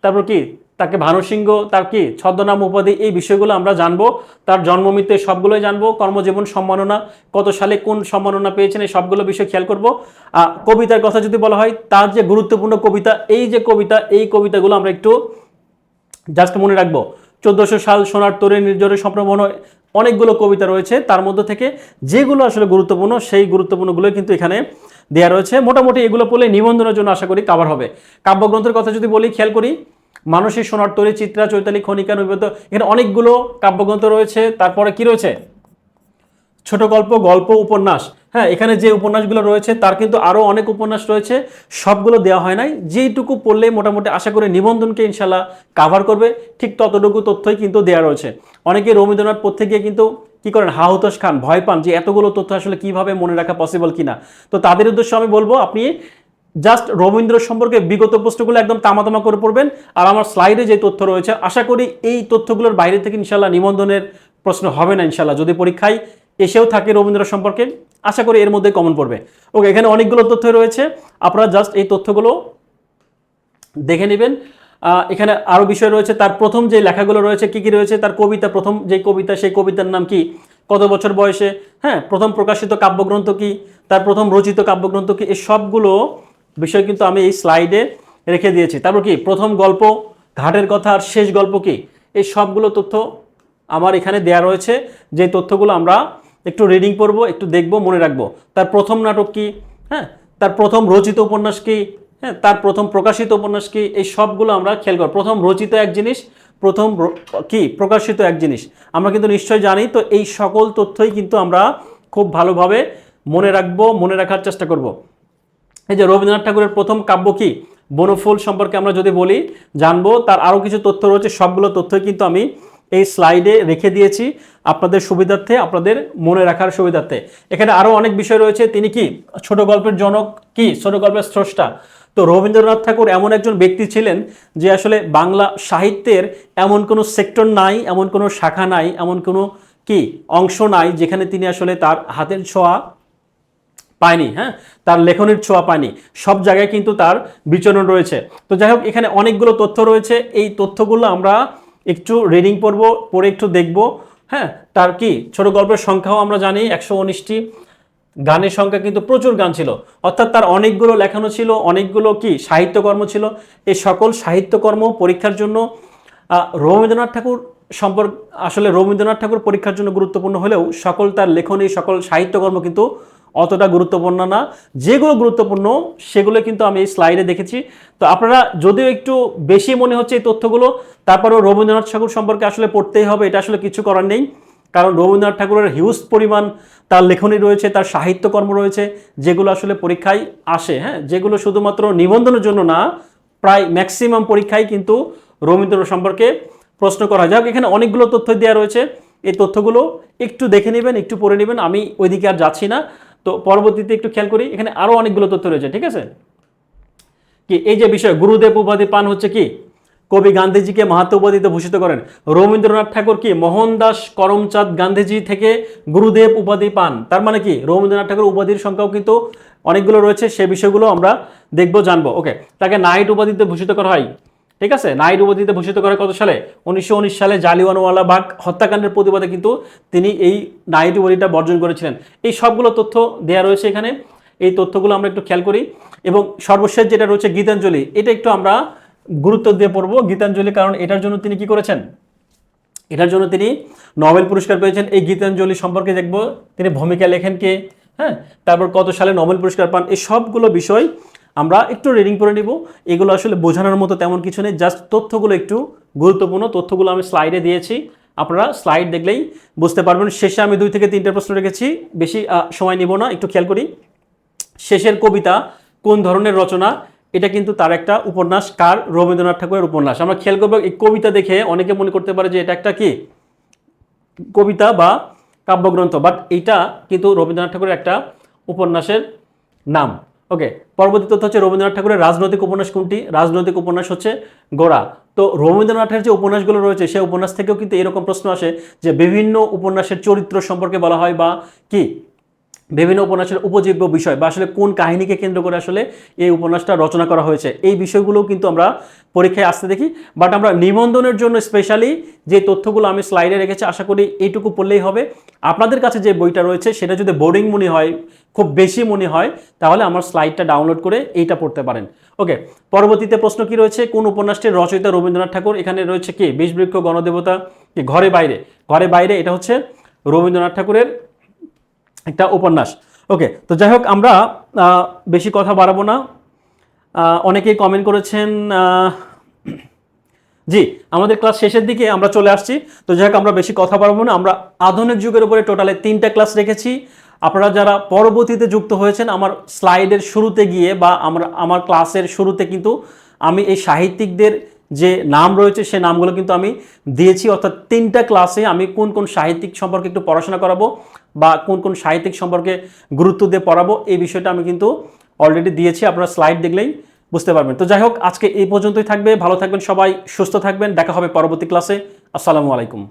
তারপর কি তাকে ভানুসিংহ, তার কি ছদ্মনাম উপাধি, এই বিষয়গুলো আমরা জানবো। তার জন্মমৃত্যু সবগুলোই জানবো। কর্মজীবন সম্মাননা, কত সালে কোন সম্মাননা পেয়েছেন, এই সবগুলো বিষয় খেয়াল করব। কবিতার কথা যদি বলা হয়, তার যে গুরুত্বপূর্ণ কবিতা, এই যে কবিতা, এই কবিতাগুলো আমরা একটু জাস্ট মনে রাখবো। 1400 সাল, সোনার তরে, নির্জরে স্বপ্নবন, অনেকগুলো কবিতা রয়েছে। তার মধ্যে থেকে যেগুলো আসলে গুরুত্বপূর্ণ সেই গুরুত্বপূর্ণগুলো কিন্তু এখানে দেওয়া রয়েছে। মোটামুটি এগুলো পড়লে নিবন্ধনের জন্য আশা করি কভার হবে। কাব্যগ্রন্থের কথা যদি বলি, খেয়াল করি, মানসী, সোনার তরী, চিত্রা, চৈতালি, খনিকা, নৈবেদ্য, এখানে অনেকগুলো কাব্যগ্রন্থ রয়েছে। তারপরে কি রয়েছে? ছোট গল্প, গল্প, উপন্যাস। হ্যাঁ, এখানে যে উপন্যাসগুলো রয়েছে তার কিন্তু আরও অনেক উপন্যাস রয়েছে, সবগুলো দেওয়া হয় নাই। যেইটুকু পড়লে মোটামুটি আশা করি নিবন্ধনকে ইনশাল্লাহ কাভার করবে, ঠিক ততটুকু তথ্যই কিন্তু দেওয়া রয়েছে। অনেকে রবীন্দ্রনাথ পড়তে গিয়ে কিন্তু কি করেন, হাহুতাশ খান, ভয় পান যে এতগুলো তথ্য আসলে কিভাবে মনে রাখা পসিবল কিনা। তো তাদের উদ্দেশ্যে আমি বলবো, আপনি জাস্ট রবীন্দ্র সম্পর্কে বিগত প্রশ্নগুলো একদম তামাতামা করে পড়বেন। আর আমার স্লাইডে যে তথ্য রয়েছে, আশা করি এই তথ্যগুলোর বাইরে থেকে ইনশাল্লাহ নিবন্ধনের প্রশ্ন হবে না ইনশাল্লাহ। যদি পরীক্ষায় এসেও থাকে রবীন্দ্র সম্পর্কে, আশা করি এর মধ্যে কমন পড়বে। ওকে, এখানে অনেকগুলো তথ্য রয়েছে, আপনারা জাস্ট এই তথ্যগুলো দেখে নেবেন। এখানে আরও বিষয় রয়েছে, তার প্রথম যে লেখাগুলো রয়েছে কি কি রয়েছে, তার কবিতা, প্রথম যে কবিতা সেই কবিতার নাম কি, কত বছর বয়সে, হ্যাঁ, প্রথম প্রকাশিত কাব্যগ্রন্থ কি, তার প্রথম রচিত কাব্যগ্রন্থ কি, এই সবগুলো বিষয় কিন্তু আমি এই স্লাইডে রেখে দিয়েছি। তারপর কি প্রথম গল্প, ঘাটের কথা, আর শেষ গল্প কি, এই সবগুলো তথ্য আমার এখানে দেয়া রয়েছে। যে তথ্যগুলো আমরা একটু রিডিং করবো, একটু দেখবো, মনে রাখবো। তার প্রথম নাটক কি, হ্যাঁ, তার প্রথম রচিত উপন্যাস কি, হ্যাঁ, তার প্রথম প্রকাশিত উপন্যাস কি, এই সবগুলো আমরা খেয়াল করব। প্রথম রচিত এক জিনিস, প্রথম কি প্রকাশিত এক জিনিস, আমরা কিন্তু নিশ্চয়ই জানি। তো এই সকল তথ্যই কিন্তু আমরা খুব ভালোভাবে মনে রাখবো, মনে রাখার চেষ্টা করব। এই যে রবীন্দ্রনাথ ঠাকুরের প্রথম কাব্য কি, বনফুল সম্পর্কে আমরা যদি বলি, জানবো। তার আরও কিছু তথ্য রয়েছে, সবগুলো তথ্যই কিন্তু আমি এই স্লাইডে রেখে দিয়েছি আপনাদের সুবিধার্থে, আপনাদের মনে রাখার সুবিধার্থে। এখানে আরও অনেক বিষয় রয়েছে। তিনি কি ছোট গল্পের জনক, কি ছোট গল্পের স্রষ্টা। তো রবীন্দ্রনাথ ঠাকুর এমন একজন ব্যক্তি ছিলেন যে আসলে বাংলা সাহিত্যের এমন কোনো সেক্টর নাই, এমন কোনো শাখা নাই, এমন কোনো কি অংশ নাই যেখানে তিনি আসলে তার হাতের ছোঁয়া পায়নি, হ্যাঁ, তার লেখনের ছোঁয়া পায়নি। সব জায়গায় কিন্তু তার বিচরণ রয়েছে। তো যাই হোক, এখানে অনেকগুলো তথ্য রয়েছে। এই তথ্যগুলো আমরা একটু রিডিং পড়বো, পড়ে একটু দেখবো। হ্যাঁ, তার কি ছোট গল্পের সংখ্যাও আমরা জানি 119টি, গানের সংখ্যা কিন্তু প্রচুর গান ছিল, অর্থাৎ তার অনেকগুলো লেখানো ছিল, অনেকগুলো কি সাহিত্যকর্ম ছিল। এই সকল সাহিত্যকর্ম পরীক্ষার জন্য রবীন্দ্রনাথ ঠাকুর সম্পর্ক, আসলে রবীন্দ্রনাথ ঠাকুর পরীক্ষার জন্য গুরুত্বপূর্ণ হলেও সকল তার লেখনী, সকল সাহিত্যকর্ম কিন্তু অতটা গুরুত্বপূর্ণ না। যেগুলো গুরুত্বপূর্ণ সেগুলো কিন্তু আমি এই স্লাইডে দেখেছি। তো আপনারা যদিও একটু বেশি মনে হচ্ছে এই তথ্যগুলো, তারপরেও রবীন্দ্রনাথ ঠাকুর সম্পর্কে আসলে পড়তেই হবে, এটা আসলে কিছু করার নেই। কারণ রবীন্দ্রনাথ ঠাকুরের হিউজ পরিমাণ তার লেখনী রয়েছে, তার সাহিত্যকর্ম রয়েছে, যেগুলো আসলে পরীক্ষায় আসে, হ্যাঁ, যেগুলো শুধুমাত্র নিবন্ধনের জন্য না, প্রায় ম্যাক্সিমাম পরীক্ষায় কিন্তু রবীন্দ্র সম্পর্কে প্রশ্ন করা যায়। এখানে অনেকগুলো তথ্য দেওয়া রয়েছে, এই তথ্যগুলো একটু দেখে নেবেন, একটু পড়ে নেবেন। আমি ওইদিকে আর যাচ্ছি না। তো পরবর্তীতে একটু খেয়াল করি, এখানে আরও অনেকগুলো তথ্য রয়েছে, ঠিক আছে। কি এই যে বিষয়, গুরুদেব উপাধি পান হচ্ছে কি, কবি গান্ধীজিকে মাহাত্ম্য উপাধিতে ভূষিত করেন। রবীন্দ্রনাথ ঠাকুর কি মোহনদাস করমচাঁদ গান্ধীজি থেকে গুরুদেব উপাধি পান। তার মানে কি রবীন্দ্রনাথ ঠাকুর উপাধির সংখ্যাও কিন্তু অনেকগুলো রয়েছে, সে বিষয়গুলো আমরা দেখবো, জানবো। ওকে, তাকে নাইট উপাধিতে ভূষিত করা হয় ঠিক আছে, নাইট উপাধিতে ভূষিত করে কত সালে? 1919 সালে জালিয়ানওয়ালাবাগ হত্যাকাণ্ডের প্রতিবাদে কিন্তু তিনি এই নাইট উপাধিটা বর্জন করেছিলেন। এই সবগুলো তথ্য দেওয়া রয়েছে এখানে, এই তথ্যগুলো আমরা একটু খেয়াল করি। এবং সর্বশেষ যেটা রয়েছে গীতাঞ্জলি, এটা একটু আমরা গুরুত্ব দিয়ে পড়বো গীতাঞ্জলি, কারণ এটার জন্য তিনি কি করেছেন, এটার জন্য তিনি নোবেল পুরস্কার পেয়েছেন। এই গীতাঞ্জলি সম্পর্কে দেখব তিনি ভূমিকা লেখেন কে, হ্যাঁ, তারপর কত সালে নোবেল পুরস্কার পান, এই সবগুলো বিষয় আমরা একটু রিডিং করে নিব। এগুলো আসলে বোঝানোর মতো তেমন কিছু নেই, জাস্ট তথ্যগুলো একটু গুরুত্বপূর্ণ। তথ্যগুলো আমি স্লাইডে দিয়েছি, আপনারা স্লাইড দেখলেই বুঝতে পারবেন। শেষে আমি 2 থেকে 3টে প্রশ্ন রেখেছি, বেশি সময় নিব না, একটু খেয়াল করি। শেষের কবিতা কোন ধরনের রচনা? এটা কিন্তু তার একটা উপন্যাস। কার? রবীন্দ্রনাথ ঠাকুরের উপন্যাস। আমরা খেয়াল করবো এই কবিতা দেখে অনেকে মনে করতে পারে যে এটা একটা কি কবিতা বা কাব্যগ্রন্থ, বাট এইটা কিন্তু রবীন্দ্রনাথ ঠাকুরের একটা উপন্যাসের নাম। ওকে, পরবর্তী তথ্য হচ্ছে রবীন্দ্রনাথ ঠাকুরের রাজনৈতিক উপন্যাস কোনটি? রাজনৈতিক উপন্যাস হচ্ছে গোরা। তো রবীন্দ্রনাথের যে উপন্যাসগুলো রয়েছে সেই উপন্যাস থেকেও কিন্তু এরকম প্রশ্ন আসে যে বিভিন্ন উপন্যাসের চরিত্র সম্পর্কে বলা হয়, বা কি বিভিন্ন উপন্যাসের উপজীব্য বিষয় বা আসলে কোন কাহিনীকে কেন্দ্র করে আসলে এই উপন্যাসটা রচনা করা হয়েছে, এই বিষয়গুলোও কিন্তু আমরা পরীক্ষায় আসতে দেখি। বাট আমরা নিবন্ধনের জন্য স্পেশালি যে তথ্যগুলো আমি স্লাইডে রেখেছি, আশা করি এইটুকু পড়লেই হবে। আপনাদের কাছে যে বইটা রয়েছে সেটা যদি বোর্ডিং মনে হয়, খুব বেশি মনে হয়, তাহলে আমার স্লাইডটা ডাউনলোড করে এইটা পড়তে পারেন। ওকে, পরবর্তীতে প্রশ্ন কি রয়েছে? কোন উপন্যাসটির রচয়িতা রবীন্দ্রনাথ ঠাকুর? এখানে রয়েছে কি বিষবৃক্ষ, গণদেবতা, কি ঘরে বাইরে? ঘরে বাইরে এটা হচ্ছে রবীন্দ্রনাথ ঠাকুরের একটা উপন্যাস। ওকে, তো যাই হোক, আমরা বেশি কথা বাড়াবো না। অনেকেই কমেন্ট করেছেন। জি, আমাদের ক্লাস শেষের দিকে আমরা চলে আসছি। তো যাই হোক, আমরা বেশি কথা বাড়াবো না। আমরা আধুনিক যুগের উপরে টোটালে 3টা ক্লাস রেখেছি। আপনারা যারা পরবর্তীতে যুক্ত হয়েছেন, আমার স্লাইডের শুরুতে গিয়ে বা আমার ক্লাসের শুরুতে কিন্তু আমি এই সাহিত্যিকদের যে নাম রয়েছে সে নামগুলো কিন্তু আমি দিয়েছি, অর্থাৎ 3টা ক্লাসে আমি কোন কোন সাহিত্যিক সম্পর্কে একটু পড়াশোনা করাবো বা কোন কোন সাহিত্যিক সম্পর্কে গুরুত্ব দিয়ে পড়াবো, এই বিষয়টা আমি কিন্তু অলরেডি দিয়েছি। আপনারা স্লাইড দেখলেই বুঝতে পারবেন। তো যাই হোক, আজকে এই পর্যন্তই থাকবে। ভালো থাকবেন সবাই, সুস্থ থাকবেন, দেখা হবে পরবর্তী ক্লাসে। আসসালামু আলাইকুম।